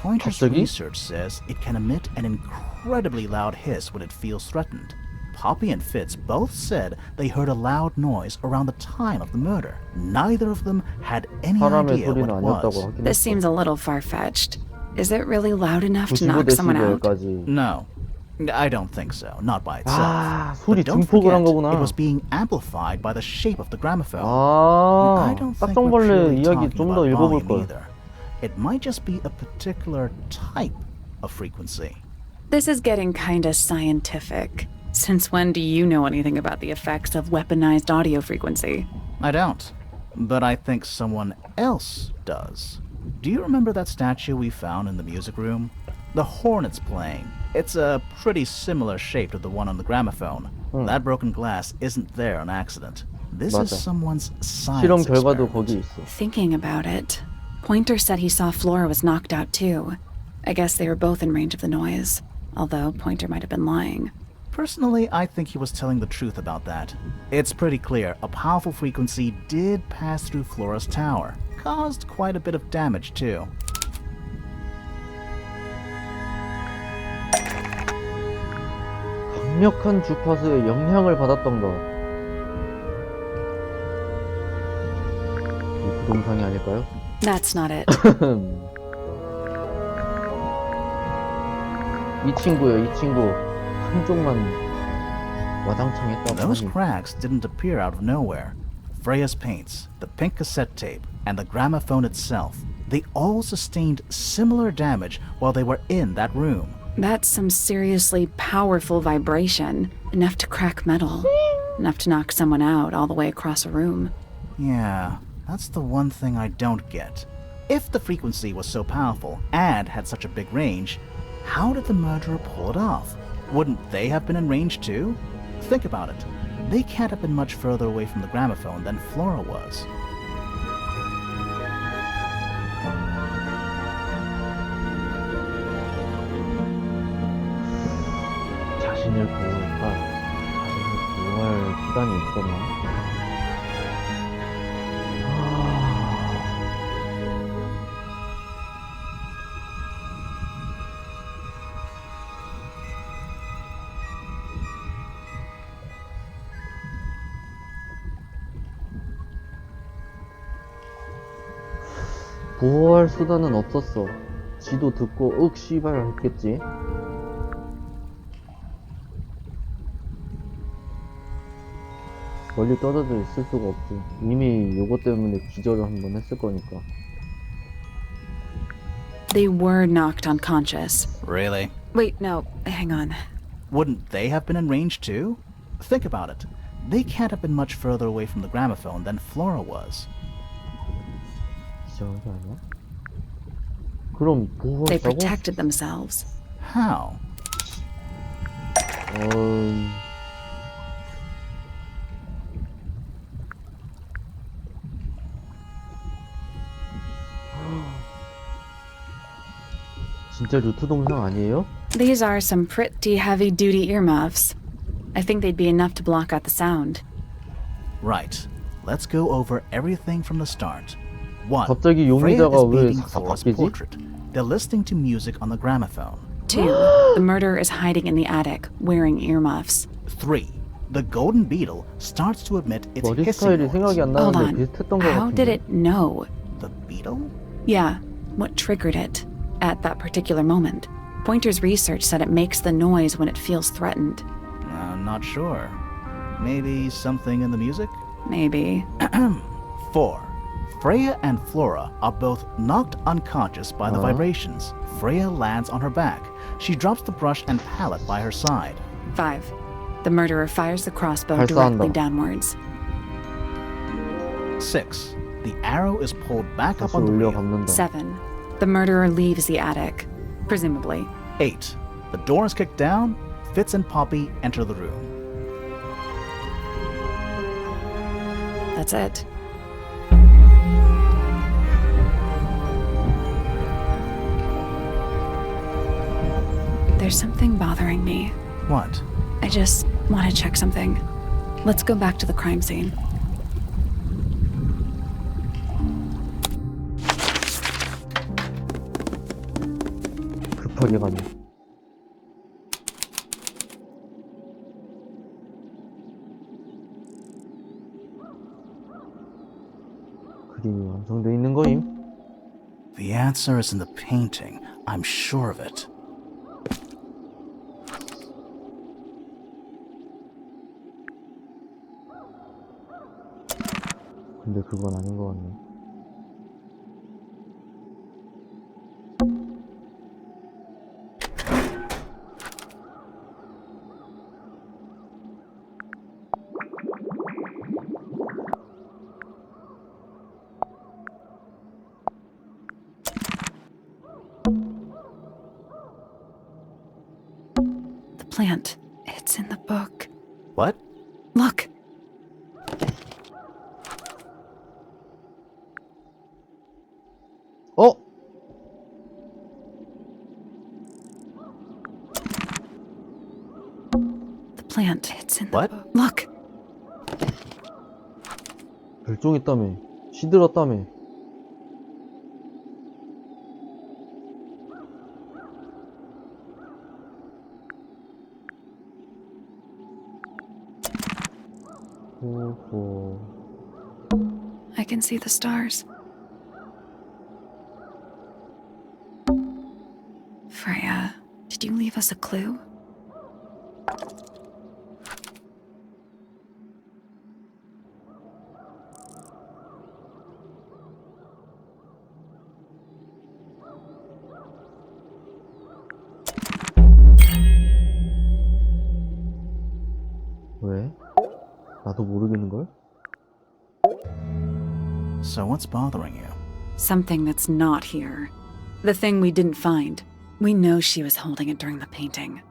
Pointer's 갑자기? research says it can emit an incredibly loud hiss when it feels threatened. Poppy and Fitz both said they heard a loud noise around the time of the murder. Neither of them had any 사람의 idea what 소리는 it 아니었다고 was. 하긴 This 했어. seems a little far-fetched. Is it really loud enough to knock someone out? 95dB까지. No, I don't think so. Not by itself. 아, 소리 But don't 증폭을 한 forget, 거구나. it was being amplified by the shape of the gramophone. 아, I don't think we're 싹정벌레 purely 이야기 talking 좀 더 about 읽어볼 volume 걸. either. It might just be a particular type of frequency. This is getting kinda scientific. Since when do you know anything about the effects of weaponized audio frequency? I don't, but I think someone else does. Do you remember that statue we found in the music room? The horn it's playing. It's a pretty similar shape to the one on the gramophone. That broken glass isn't there on accident. This is 맞아. someone's science 실험 결과도 experiment. 거기 있어. Thinking about it, Pointer said he saw Flora was knocked out too. I guess they were both in range of the noise, although Pointer might have been lying. Personally, I think he was telling the truth about that. It's pretty clear a powerful frequency did pass through Flora's tower. Caused quite a bit of damage too. 강력한 주파수에 영향을 받았던 것. 이 부동산이 아닐까요? That's not it. 이 친구요, 이 친구. 한쪽만 와장창 했다고 Those 하니. cracks didn't appear out of nowhere. Freya's paints, the pink cassette tape, and the gramophone itself, they all sustained similar damage while they were in that room. That's some seriously powerful vibration, enough to crack metal, enough to knock someone out all the way across a room. Yeah, that's the one thing I don't get. If the frequency was so powerful and had such a big range, how did the murderer pull it off? Wouldn't they have been in range too? Think about it. They can't have been much further away from the gramophone than Flora was. 자신을 보호할까? 자신을 보호할 수단이 있었나? 보호할 수단은 없었어. 지도 듣고 윽 씨발 했겠지. 멀리 떨어져 있을 수가 없지. 이미 요거 때문에 기절을 한번 했을 거니까. They were knocked unconscious. Really? Wait, no, hang on. Wouldn't they have been in range too? Think about it. They can't have been much further away from the gramophone than Flora was. 기절이 아니야? 그럼 They 보호했다고? protected themselves. How? 진짜 루트 동상 아니에요? These are some pretty heavy-duty earmuffs. I think they'd be enough to block out the sound. Right. Let's go over everything from the start. 1. 갑자기 Freya 용의자가 is 왜 beating 싹 Flora's 바뀌지? portrait. They're listening to music on the gramophone. 2. The murderer is hiding in the attic, wearing earmuffs. 3. The golden beetle starts to emit its 머리 hissing 스타일이 생각이 noise. 안 Hold 나는데 on. 비슷했던 것 How did 같은데. it know? The beetle? Yeah, what triggered it at that particular moment? Pointer's research said it makes the noise when it feels threatened. I'm not sure. Maybe something in the music? Maybe. 4. Freya and Flora are both knocked unconscious by the vibrations. Freya lands on her back. She drops the brush and pallet by her side. 5. The murderer fires the crossbow 발사한다. directly downwards. 6. The arrow is pulled back up 다시 on the 올려 wheel. 감는다. 7. The murderer leaves the attic, presumably. 8. The door is kicked down. Fitz and Poppy enter the room. That's it. There's something bothering me. What? I just want to check something. Let's go back to the crime scene. 급하게 가네. 그림이 완성돼 있는 거임? The answer is in the painting. I'm sure of it. 근데 그건 아닌 것 같네. The plant. It's in the book. What? Look. 어? The plant. It's in the What? book. Look. 멸종했다며. 시들었다며. 오호. I can see the stars. Freya, did you leave us a clue? 왜? 나도 모르겠는걸? So what's bothering you? Something that's not here. The thing we didn't find. We know she was holding it during the painting.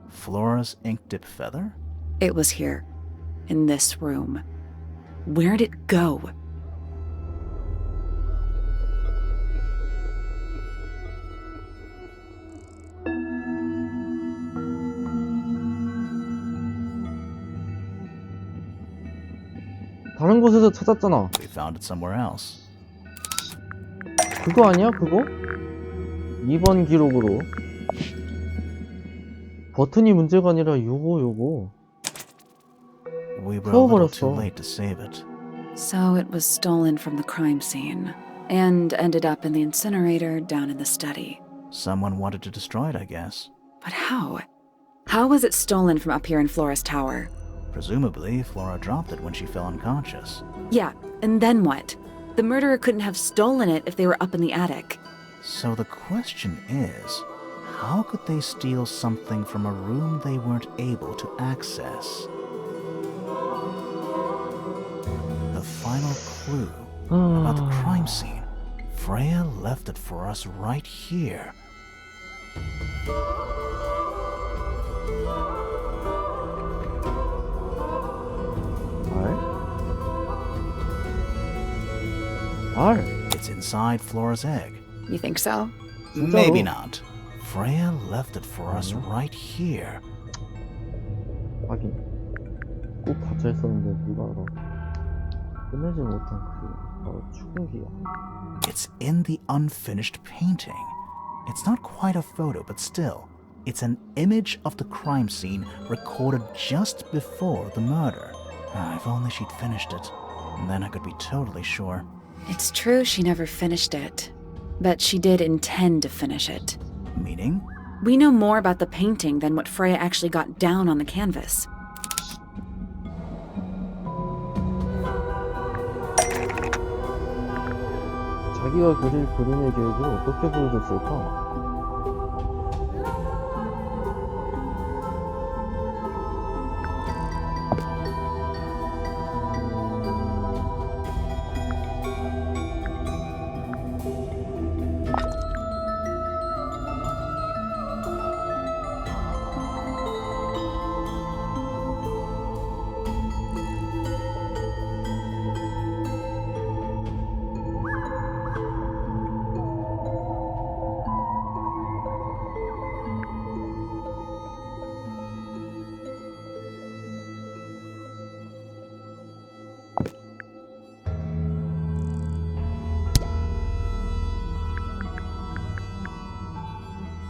Flora's ink dip feather? It was here, in this room. Where'd it go? 다른 곳에서 찾았잖아. We found it somewhere else. 그거 아니야? 그거? 2번 기록으로 버튼이 문제가 아니라 요거 We were a little too 태워버렸어. late to save it. So it was stolen from the crime scene, and ended up in the incinerator down in the study. Someone wanted to destroy it, I guess. But how? How was it stolen from up here in Flora's tower? Presumably, Flora dropped it when she fell unconscious. Yeah, and then what? The murderer couldn't have stolen it if they were up in the attic. So the question is, how could they steal something from a room they weren't able to access? The final clue about the crime scene. Freya left it for us right here. 알? It's inside Flora's egg. You think so? Maybe not. Freya left it for us right here. 하긴 꼭 닫혀 있었는데 누가 알아. 끝내지 못한 그 바로 축구기야. It's in the unfinished painting. It's not quite a photo, but still, it's an image of the crime scene recorded just before the murder. If only she'd finished it, and then I could be totally sure. It's true she never finished it, but she did intend to finish it. Meaning? We know more about the painting than what Freya actually got down on the canvas. 자기가 그릴 그림의 계획을 어떻게 보여줬을까?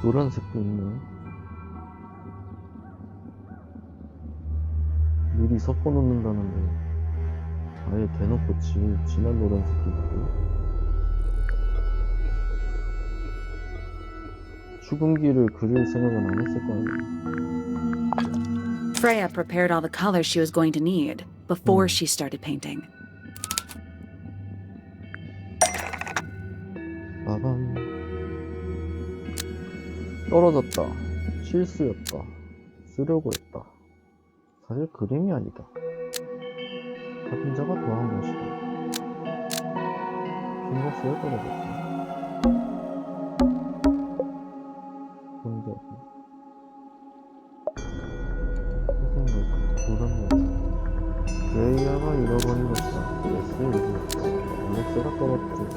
노란색도 있네. 미리 섞어 놓는다는데 아예 대놓고 진한 노란색도 있고. 출근기를 그릴 생각은 안 했을 거 아니야. Freya prepared all the colors she was going to need before she started painting. 빠밤. 떨어졌다. 실수였다. 쓰려고 했다. 사실 그림이 아니다. 사진자가 더한 것이다. 캔버스에 떨어졌다. 혼자서 세상과 노란 모습. 레이아가 잃어버린 것이다. 레스의 일이었다. 알렉스가 떨어뜨렸다.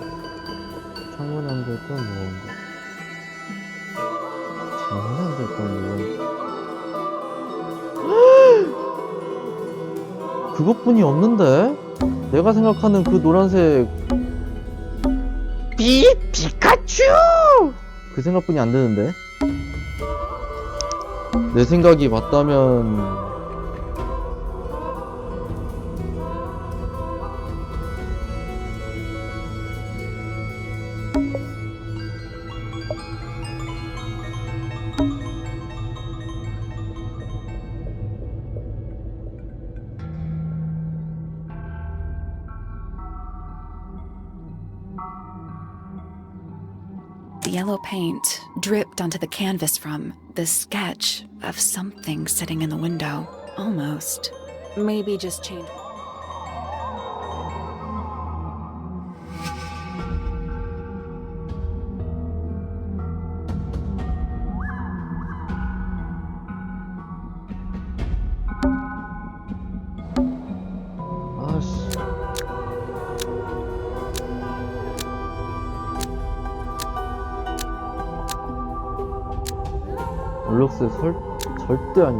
창문에 앉아있던 무언가. 장난 안 됐다니. 그것뿐이 없는데? 내가 생각하는 그 노란색 피카츄! 그 생각뿐이 안 드는데? 내 생각이 맞다면 The yellow paint dripped onto the canvas from the sketch of something sitting in the window. Almost. Maybe just change. 아씨. 블록스 절대 아니야.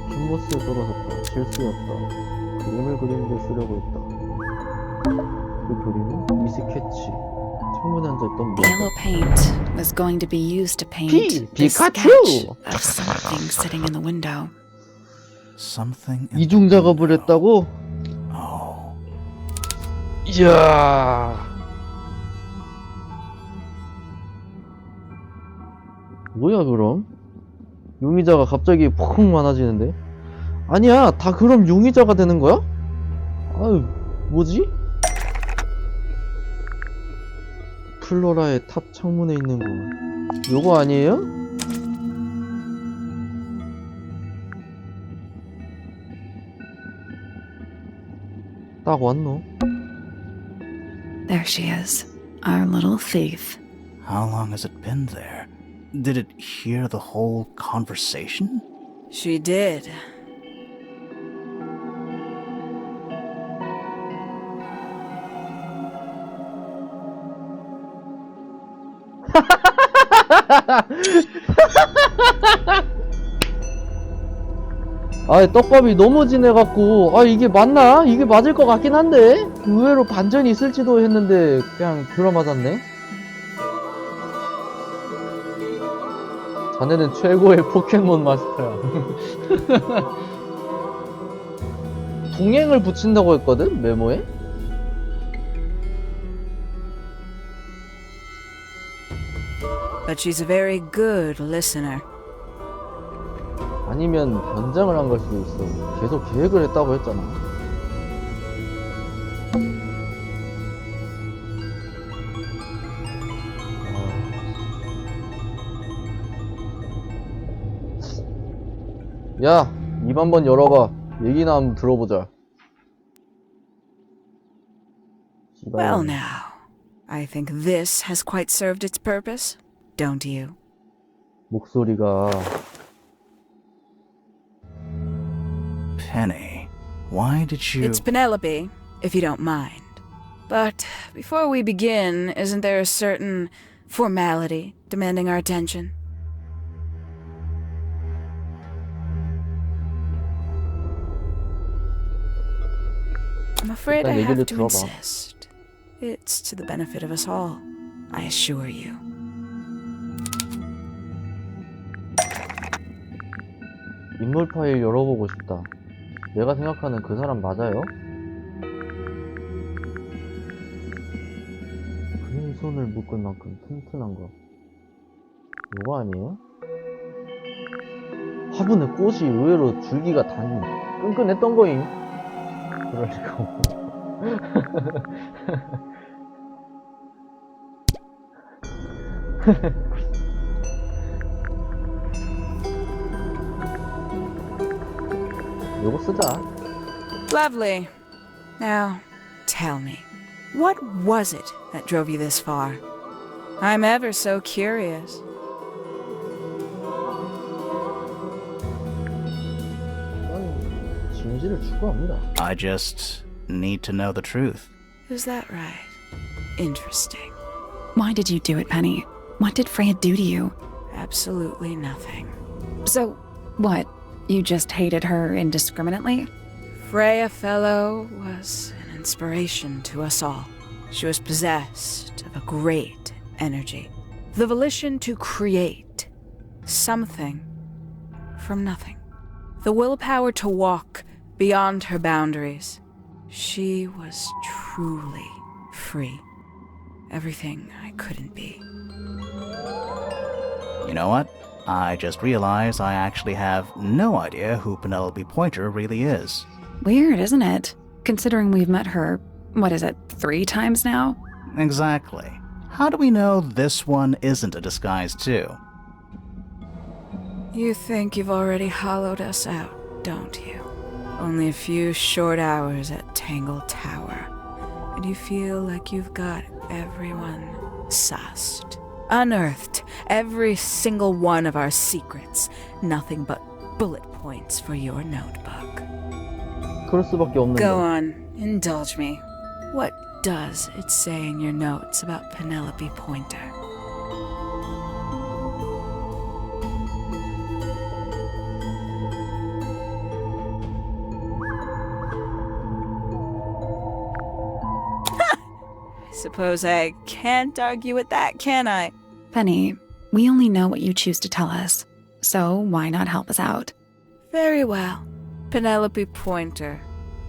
캔버스에 떨어졌다. 실수였다. 그림을 그리는데 쓰려고 했다. 그 그림은 이 스케치. 창문에 앉아있던 The yellow paint was going to be used to paint the 피카츄! sketch of something sitting in the window. Something in 이중 작업을 했다고? Oh. 이야. 뭐야 그럼? 용의자가 갑자기 푹 많아지는데? 아니야, 다 그럼 용의자가 되는 거야? 아유, 뭐지? 플로라의 탑 창문에 있는 거 요거 아니에요? 딱 왔노? There she is, our little thief. How long has it been there? Did it hear the whole conversation? She did. 아, 떡밥이 너무 진해갖고 이게 맞나? 이게 맞을 것 같긴 한데 의외로 반전이 있을지도 했는데 그냥 들어맞았네. 자네는 최고의 포켓몬 마스터야. 동행을 붙인다고 했거든? 메모에? but she's a very good listener. 아니면 변장을 한 걸 수도 있어. 계속 계획을 했다고 했잖아. 야, 입 한번 열어봐. 얘기나 한번 들어보자. Well now, I think this has quite served its purpose, don't you? 목소리가 Penny, why did you... It's Penelope, if you don't mind. But before we begin, isn't there a certain formality demanding our attention? I'm afraid I 일단 have 얘기를 to 들어봐. insist. It's to the benefit of us all, I assure you. 인물 파일 열어보고 싶다. 내가 생각하는 그 사람 맞아요? 그의 손을 묶을 만큼 튼튼한 거. 이거 아니에요? 화분의 꽃이 의외로 줄기가 끈끈했던 거임. 그럴 리가 없고. 요거 쓰자. Lovely. Now, tell me, what was it that drove you this far? I'm ever so curious. 난 진실을 추구합니다. I just need to know the truth. Is that right? Interesting. Why did you do it, Penny? What did Freya do to you? Absolutely nothing. So, what? You just hated her indiscriminately? Freya Fellow was an inspiration to us all. She was possessed of a great energy, the volition to create something from nothing, the willpower to walk beyond her boundaries. She was truly free. Everything I couldn't be. You know what? I just realized I actually have no idea who Penelope Pointer really is. Weird, isn't it? Considering we've met her, what is it, 3 times now? Exactly. How do we know this one isn't a disguise too? You think you've already hollowed us out, don't you? Only a few short hours at Tangle Tower, and you feel like you've got everyone sussed. Unearthed every single one of our secrets. Nothing but bullet points for your notebook. 그럴 수밖에 없는데. Go on, indulge me. What does it say in your notes about Penelope Pointer? Suppose I can't argue with that, can I? Penny, we only know what you choose to tell us, so why not help us out? Very well. Penelope Pointer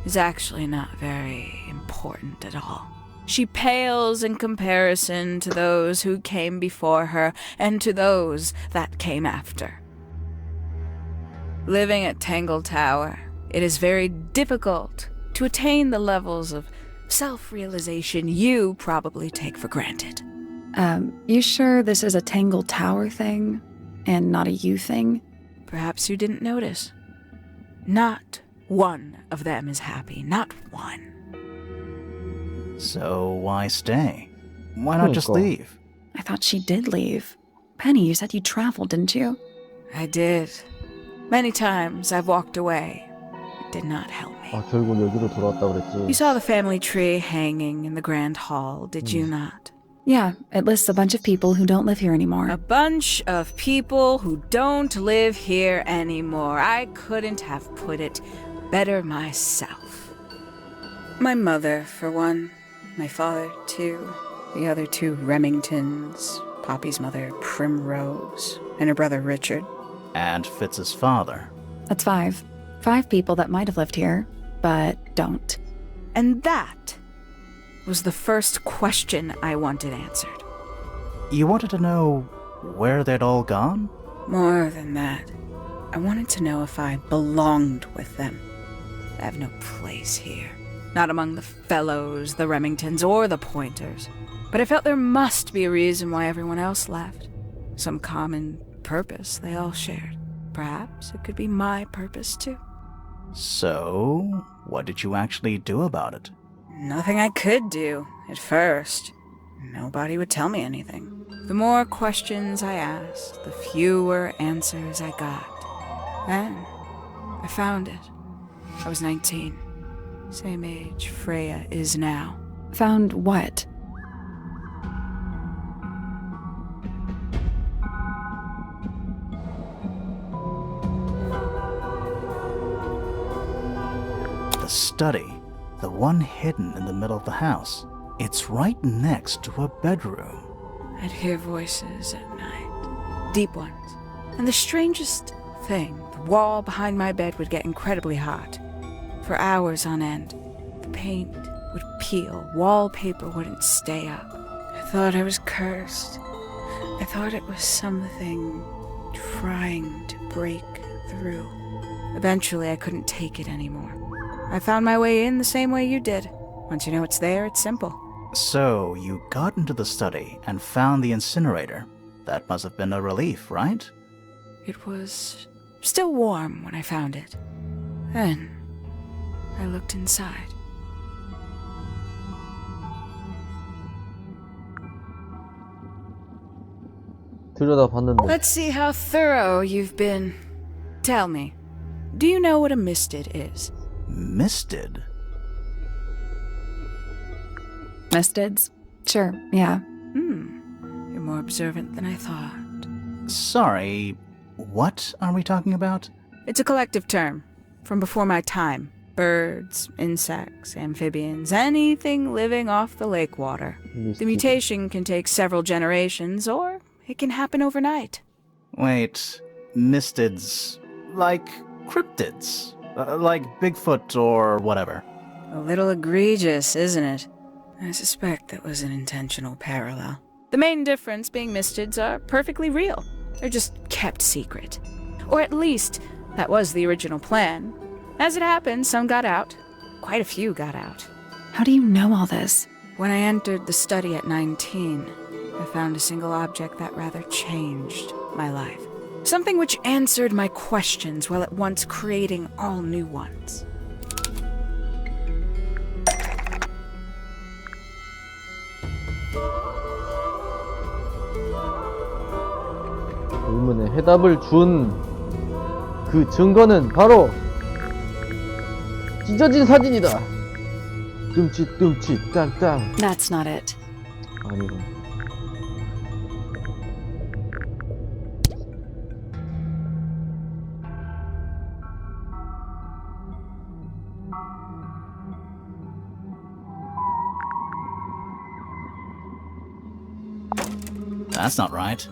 is actually not very important at all. She pales in comparison to those who came before her and to those that came after. Living at Tangle Tower, it is very difficult to attain the levels of self-realization you probably take for granted. You sure this is a Tangle Tower thing, and not a you thing? Perhaps you didn't notice. Not one of them is happy, not one. So why stay? Why not just leave? I thought she did leave. Penny, you said you traveled, didn't you? I did. Many times I've walked away. It did not help me. 아, 결국 여기로 돌아왔다 그랬지. You saw the family tree hanging in the grand hall, did you not? Yeah, it lists a bunch of people who don't live here anymore. A bunch of people who don't live here anymore. I couldn't have put it better myself. My mother, for one. My father, too. The other 2 Remingtons. Poppy's mother, Primrose. And her brother, Richard. And Fitz's father. That's 5. 5 people that might have lived here, but don't. And that was the first question I wanted answered. You wanted to know where they'd all gone? More than that. I wanted to know if I belonged with them. I have no place here. Not among the Fellows, the Remingtons, or the Pointers. But I felt there must be a reason why everyone else left. Some common purpose they all shared. Perhaps it could be my purpose too. So, what did you actually do about it? Nothing I could do, at first. Nobody would tell me anything. The more questions I asked, the fewer answers I got. Then, I found it. I was 19. Same age Freya is now. Found what? The study, the one hidden in the middle of the house. It's right next to a bedroom. I'd hear voices at night. Deep ones. And the strangest thing, the wall behind my bed would get incredibly hot. For hours on end. The paint would peel. Wallpaper wouldn't stay up. I thought I was cursed. I thought it was something trying to break through. Eventually, I couldn't take it anymore. I found my way in the same way you did. Once you know it's there, it's simple. So, you got into the study and found the incinerator. That must have been a relief, right? It was still warm when I found it. Then, I looked inside. 들여다봤는데 Let's see how thorough you've been. Tell me, do you know what a misted is? Misted? Mistids? Sure, yeah. You're more observant than I thought. Sorry, what are we talking about? It's a collective term, from before my time. Birds, insects, amphibians, anything living off the lake water. The mutation can take several generations, or it can happen overnight. Wait, mistids, like cryptids, like Bigfoot or whatever. A little egregious, isn't it? I suspect that was an intentional parallel. The main difference being mistids are perfectly real. They're just kept secret. Or at least, that was the original plan. As it happened, some got out. Quite a few got out. How do you know all this? When I entered the study at 19, I found a single object that rather changed my life. Something which answered my questions while at once creating all new ones. 의문의 해답을 준 그 증거는 바로 찢어진 사진이다. 뜸칫 땅땅. That's not it. 아니고. That's not right.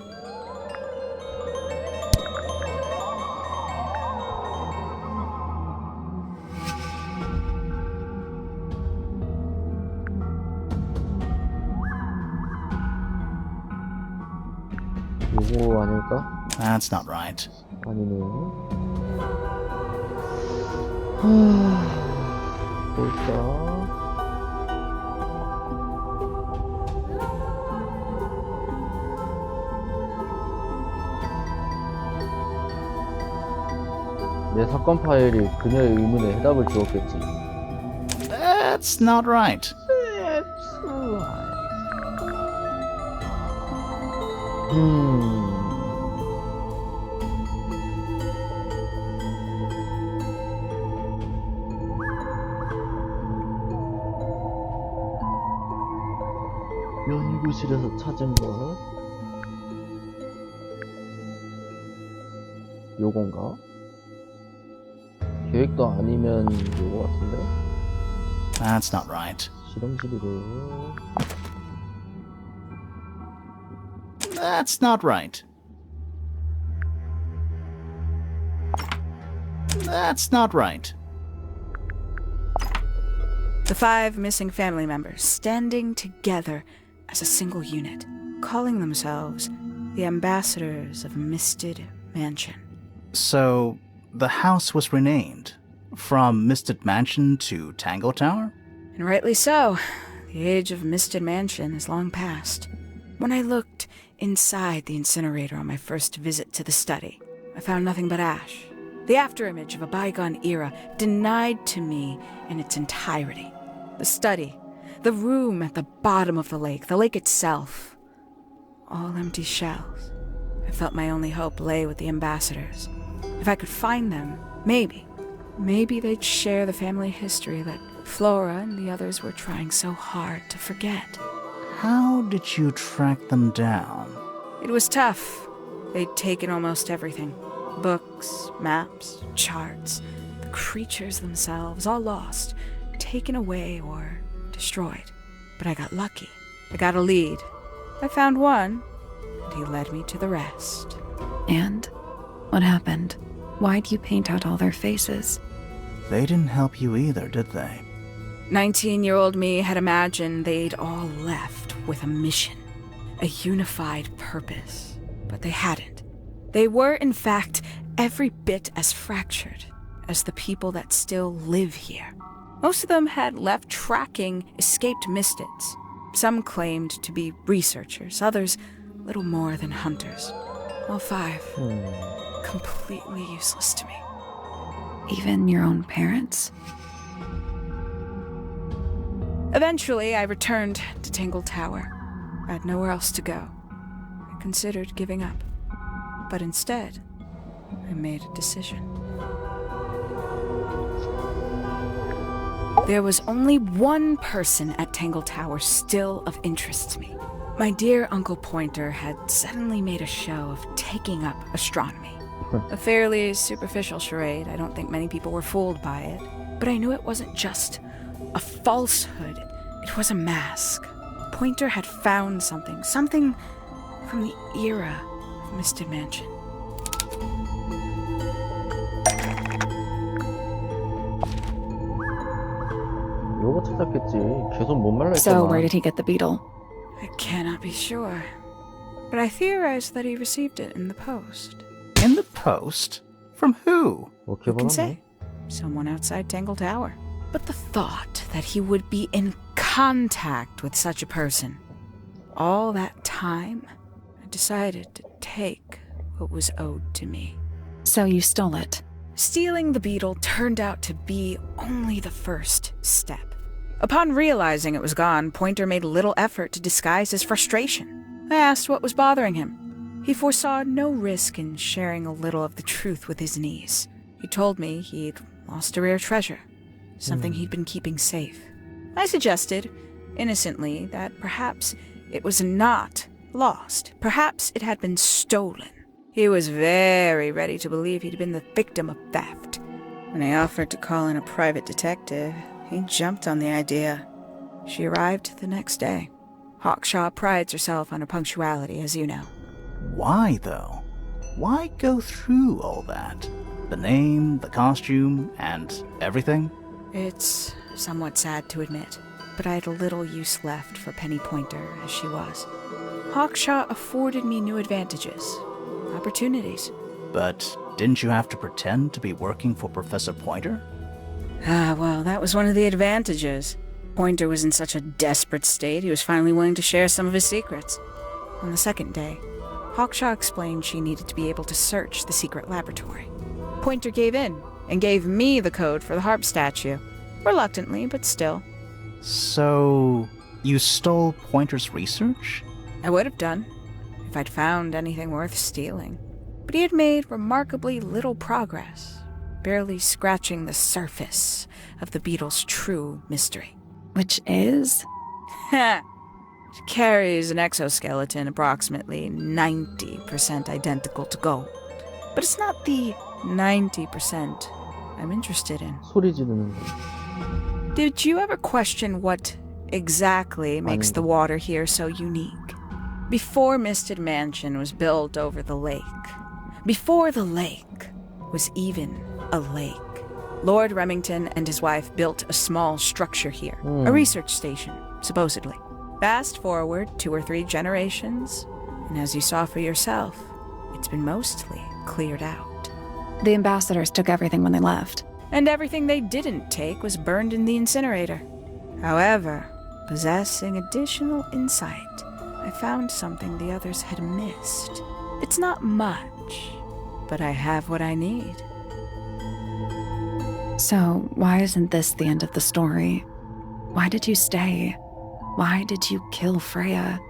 요거 아닐까? That's not right. 아니네요. 볼까? 내 사건 파일이 그녀의 의문에 해답을 주었겠지. That's not right. That's right. 연구실에서 찾은 것 요건가? 계획도 아니면 요거 같은데? That's not right. 실험실이고. That's not right. That's not right. The 5 missing family members standing together as a single unit, calling themselves The ambassadors of Misted Mansion. So, the house was renamed from Misted Mansion to Tangle Tower? And rightly so. The age of Misted Mansion is long past. When I looked inside the incinerator on my first visit to the study, I found nothing but ash. The afterimage of a bygone era, denied to me in its entirety. The study, the room at the bottom of the lake itself, all empty shells. I felt my only hope lay with the ambassadors. If I could find them, maybe they'd share the family history that Flora and the others were trying so hard to forget. How did you track them down? It was tough. They'd taken almost everything. Books, maps, charts, the creatures themselves, all lost, taken away or destroyed. But I got lucky. I got a lead. I found one, and he led me to the rest. And? What happened? Why'd you paint out all their faces? They didn't help you either, did they? 19-year-old me had imagined they'd all left with a mission, a unified purpose. But they hadn't. They were, in fact, every bit as fractured as the people that still live here. Most of them had left tracking escaped mystics. Some claimed to be researchers, others little more than hunters. All five, completely useless to me. Even your own parents? Eventually, I returned to Tangle Tower. I had nowhere else to go. I considered giving up. But instead, I made a decision. There was only one person at Tangle Tower still of interest to me. My dear Uncle Pointer had suddenly made a show of taking up astronomy. A fairly superficial charade. I don't think many people were fooled by it. But I knew it wasn't just a falsehood. It was a mask. Pointer had found something from the era of Misted Mansion. 요거 찾았겠지. 계속 못 말라 So, 했잖아. where did he get the beetle? I cannot be sure. But I theorized that he received it in the post. In the post? From who? 오케이 Who can 보았네. say? Someone outside Tangle Tower. But the thought that he would be in contact with such a person, all that time, I decided to take what was owed to me. So you stole it. Stealing the beetle turned out to be only the first step. Upon realizing it was gone, Pointer made little effort to disguise his frustration. I asked what was bothering him. He foresaw no risk in sharing a little of the truth with his niece. He told me he'd lost a rare treasure, something he'd been keeping safe. I suggested, innocently, that perhaps it was not lost. Perhaps it had been stolen. He was very ready to believe he'd been the victim of theft. When I offered to call in a private detective, he jumped on the idea. She arrived the next day. Hawkshaw prides herself on her punctuality, as you know. Why, though? Why go through all that? The name, the costume, and everything? It's somewhat sad to admit, but I had little use left for Penny Pointer as she was. Hawkshaw afforded me new advantages, opportunities. But didn't you have to pretend to be working for Professor Pointer? Well, that was one of the advantages. Pointer was in such a desperate state, he was finally willing to share some of his secrets. On the second day, Hawkshaw explained she needed to be able to search the secret laboratory. Pointer gave in and gave me the code for the harp statue. Reluctantly, but still. So, you stole Pointer's research? I would have done, if I'd found anything worth stealing. But he had made remarkably little progress, barely scratching the surface of the beetle's true mystery. Which is? It carries an exoskeleton approximately 90% identical to gold. But it's not the 90% I'm interested in. 소리 지르는 거. Did you ever question what exactly makes the water here so unique? Before Misted Mansion was built over the lake, before the lake was even a lake, Lord Remington and his wife built a small structure here, a research station, supposedly. Fast forward 2 or 3 generations, And as you saw for yourself, it's been mostly cleared out. The ambassadors took everything when they left. And everything they didn't take was burned in the incinerator. However, possessing additional insight, I found something the others had missed. It's not much, but I have what I need. So, why isn't this the end of the story? Why did you stay? Why did you kill Freya?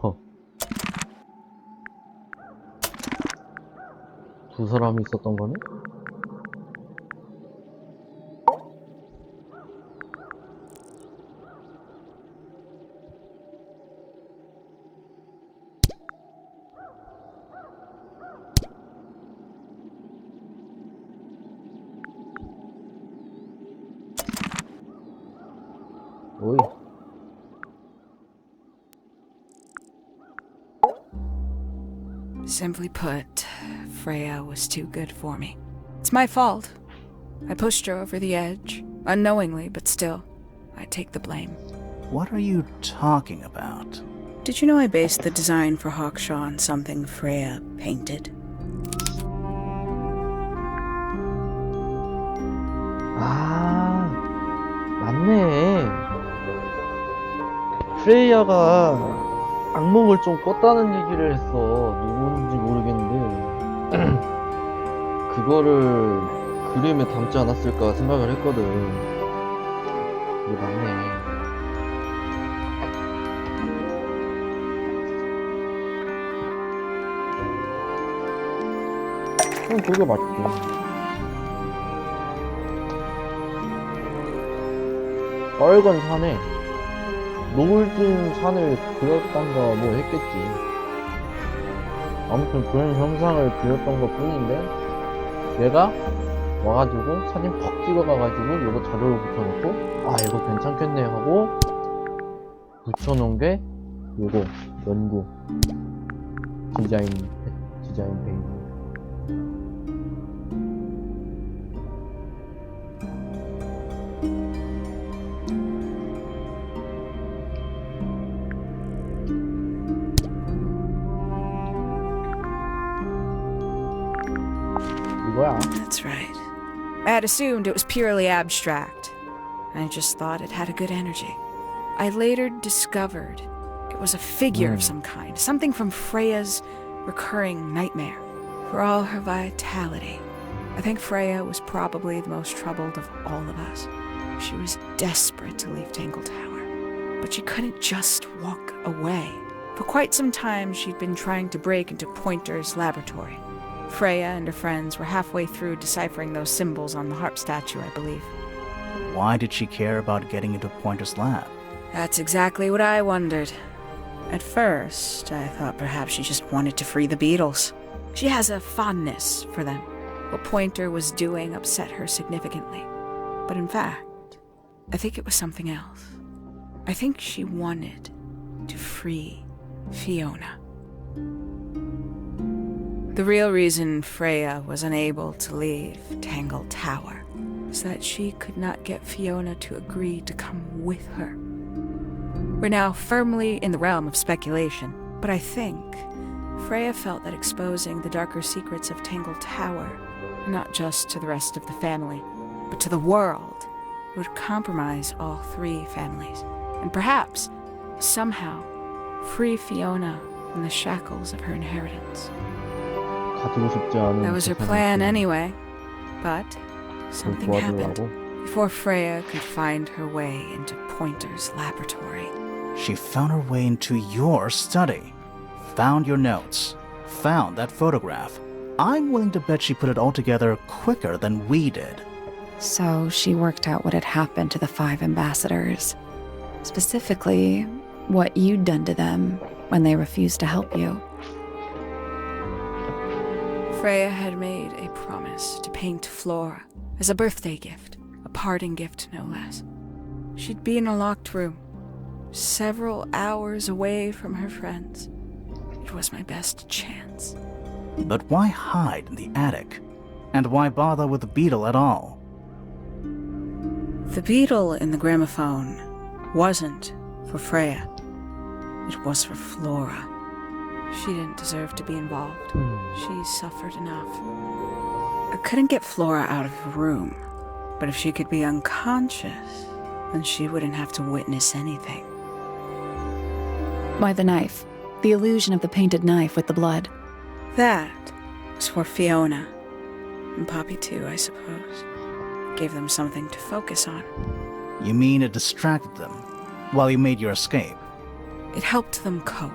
허. 두 사람이 있었던 거네? 오이. Simply put, Freya was too good for me. It's my fault. I pushed her over the edge, unknowingly, but still, I take the blame. What are you talking about? Did you know I based the design for Hawkshaw on something Freya painted? 아, 맞네. 프레이야가 악몽을 좀 꿨다는 얘기를 했어. 누군지 모르겠는데 그거를 그림에 담지 않았을까 생각을 했거든. 이게 맞네. 그게 맞지. 빨간 산에 노을진 산을 그렸던가 뭐 했겠지. 아무튼 그런 형상을 그렸던 것 뿐인데 얘가 와가지고 사진 퍽 찍어가가지고 요거 자료를 붙여놓고 아 이거 괜찮겠네 하고 붙여놓은 게 요거 연구 디자인 페이지. 이거야. That's right. I had assumed it was purely abstract. I just thought it had a good energy. I later discovered it was a figure of some kind, something from Freya's recurring nightmare. For all her vitality, I think Freya was probably the most troubled of all of us. She was desperate to leave Tangle Tower, but she couldn't just walk away. For quite some time, she'd been trying to break into Pointer's laboratory. Freya and her friends were halfway through deciphering those symbols on the harp statue, I believe. Why did she care about getting into Pointer's lab? That's exactly what I wondered. At first, I thought perhaps she just wanted to free the beetles. She has a fondness for them. What Pointer was doing upset her significantly. But in fact, I think it was something else. I think she wanted to free Fiona. The real reason Freya was unable to leave Tangle Tower is that she could not get Fiona to agree to come with her. We're now firmly in the realm of speculation, but I think Freya felt that exposing the darker secrets of Tangle Tower, not just to the rest of the family, but to the world, would compromise all three families, and perhaps, somehow, free Fiona from the shackles of her inheritance. 가지고 싶지 않은 That was her 재산을 plan 지금 anyway, but something happened. 도와주려고. before Freya could find her way into Pointer's laboratory. She found her way into your study, found your notes, found that photograph. I'm willing to bet she put it all together quicker than we did. So she worked out what had happened to the 5 ambassadors. Specifically, what you'd done to them when they refused to help you. Freya had made a promise to paint Flora as a birthday gift, a parting gift no less. She'd be in a locked room, several hours away from her friends. It was my best chance. But why hide in the attic? And why bother with the beetle at all? The beetle in the gramophone wasn't for Freya. It was for Flora. She didn't deserve to be involved. She suffered enough. I couldn't get Flora out of her room, but if she could be unconscious, then she wouldn't have to witness anything. Why the knife? The illusion of the painted knife with the blood. That was for Fiona. And Poppy too, I suppose. Gave them something to focus on. You mean it distracted them while you made your escape? It helped them cope.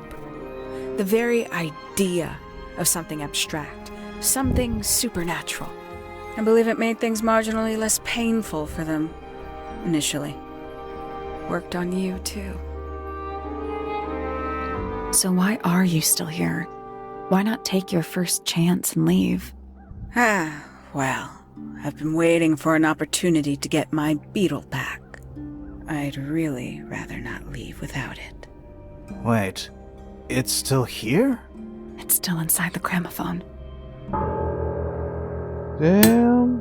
The very idea of something abstract, something supernatural. I believe it made things marginally less painful for them, initially. Worked on you, too. So why are you still here? Why not take your first chance and leave? Well, I've been waiting for an opportunity to get my beetle back. I'd really rather not leave without it. Wait, it's still here? It's still inside the gramophone. Damn.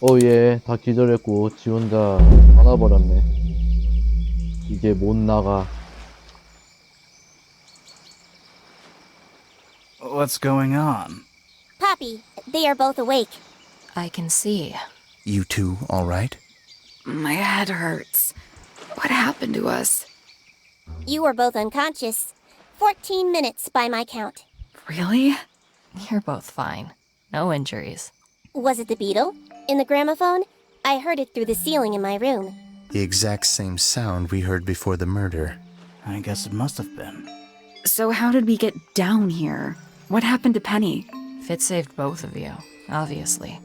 오예, 다 기절했고 지 혼자 떠나버렸네. 이제 못 나가. What's going on? Poppy, they are both awake. I can see. You two all right? My head hurts. What happened to us? You were both unconscious. 14 minutes by my count. Really? You're both fine. No injuries. Was it the beetle? In the gramophone? I heard it through the ceiling in my room. The exact same sound we heard before the murder. I guess it must have been. So how did we get down here? What happened to Penny? Fitz saved both of you, obviously.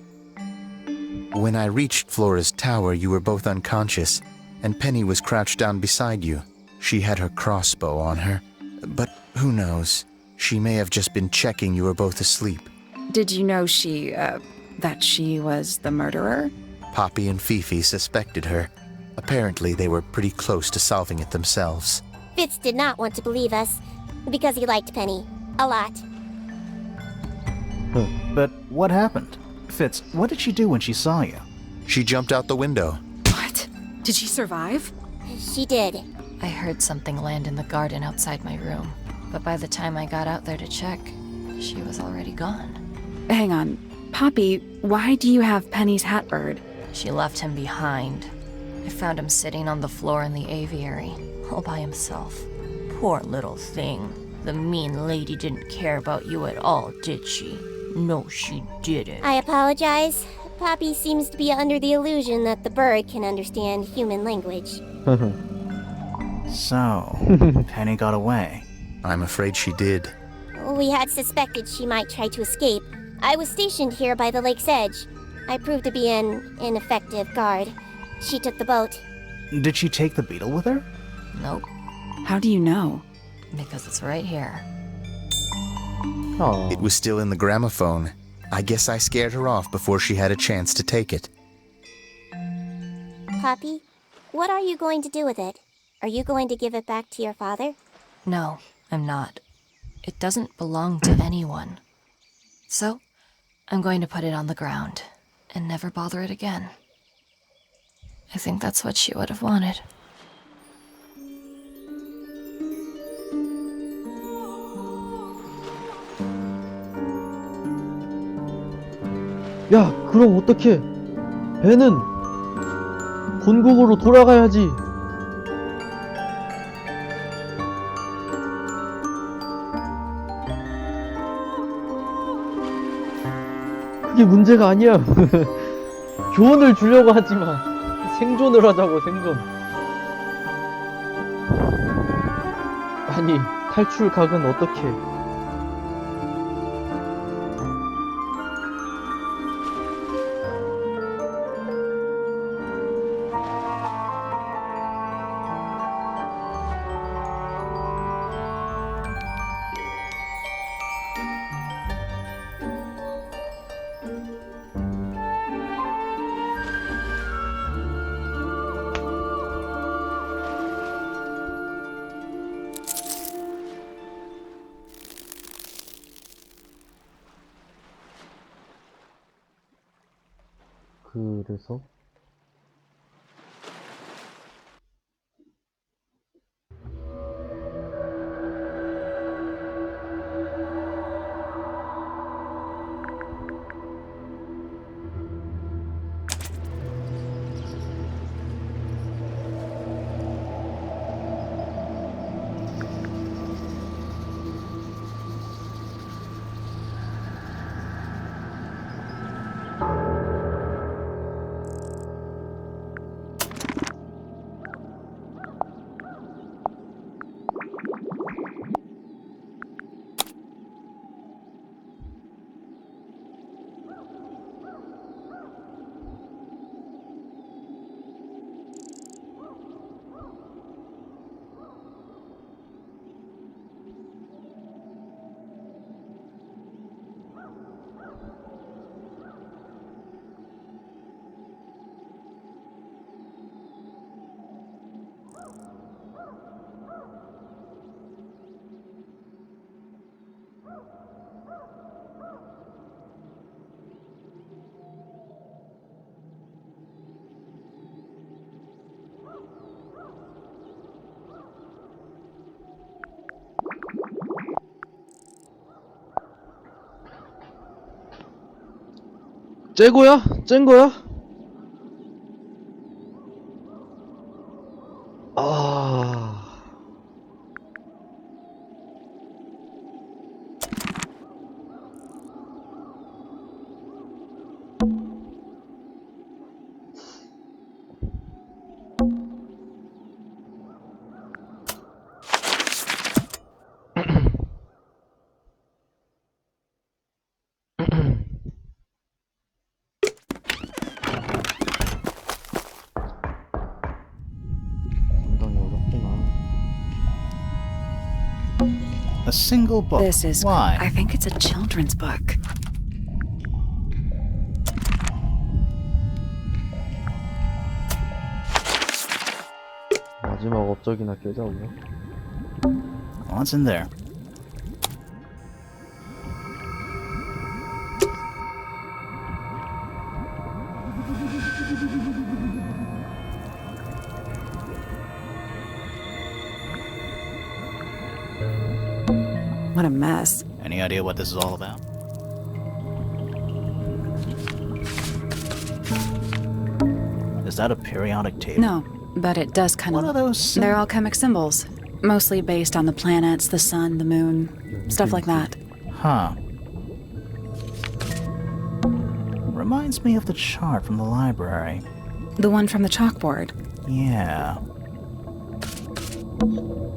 When I reached Flora's tower, you were both unconscious, and Penny was crouched down beside you. She had her crossbow on her, but who knows? She may have just been checking you were both asleep. Did you know that she was the murderer? Poppy and Fifi suspected her. Apparently, they were pretty close to solving it themselves. Fitz did not want to believe us, because he liked Penny. A lot. But what happened? Fitz, what did she do when she saw you? She jumped out the window. What? Did she survive? She did. I heard something land in the garden outside my room, but by the time I got out there to check, she was already gone. Hang on. Poppy, why do you have Penny's hat bird? She left him behind. I found him sitting on the floor in the aviary, all by himself. Poor little thing. The mean lady didn't care about you at all, did she? No, she didn't. I apologize. Poppy seems to be under the illusion that the bird can understand human language. So, Penny got away. I'm afraid she did. We had suspected she might try to escape. I was stationed here by the lake's edge. I proved to be an ineffective guard. She took the boat. Did she take the beetle with her? Nope, How do you know? because it's right here. Oh. It was still in the gramophone. I guess I scared her off before she had a chance to take it. Poppy, what are you going to do with it? Are you going to give it back to your father? No, I'm not. It doesn't belong to anyone. So, I'm going to put it on the ground and never bother it again. I think that's what she would have wanted. 야, 그럼 어떡해? 배는 본국으로 돌아가야지. 그게 문제가 아니야. 교훈을 주려고 하지만 생존을 하자고, 생존. 아니, 탈출각은 어떻게? 그래서? 째고야? 짠 거야? 아... 상당히 어렵구나. A single book. This is. Why? I think it's a children's book. 마지막 업적이나 깨자고요. What's in there? What a mess. Any idea what this is all about? Is that a periodic table? No, but it does kind What are of. those? They're alchemic symbols, mostly based on the planets, the sun, the moon, stuff like that. Huh. Reminds me of the chart from the library. The one from the chalkboard. Yeah.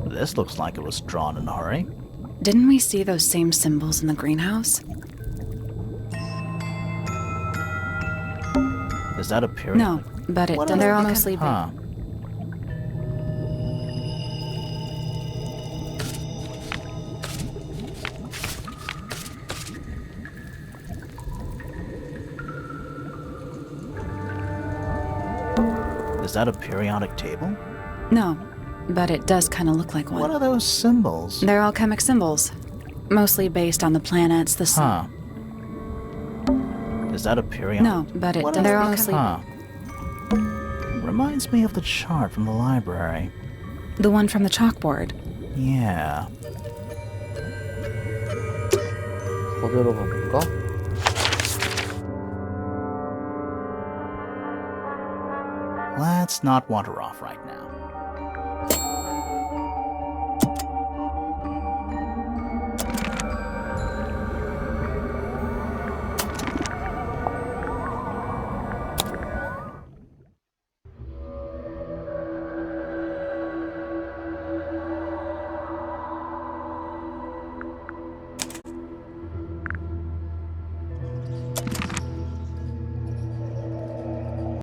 This looks like it was drawn in a hurry. Didn't we see those same symbols in the greenhouse? Is that a period? No, but it What does. are They're all those? mostly. Huh. Is that a periodic table? No, but it does kind of look like one. What are those symbols? They're alchemic symbols, mostly based on the planets, the sun. Huh. Is that a periodic? No, but it What does. are They're all those? mostly. Huh. Reminds me of the chart from the library. The one from the chalkboard. Yeah. 서재로 가볼까? Let's not wander off right now.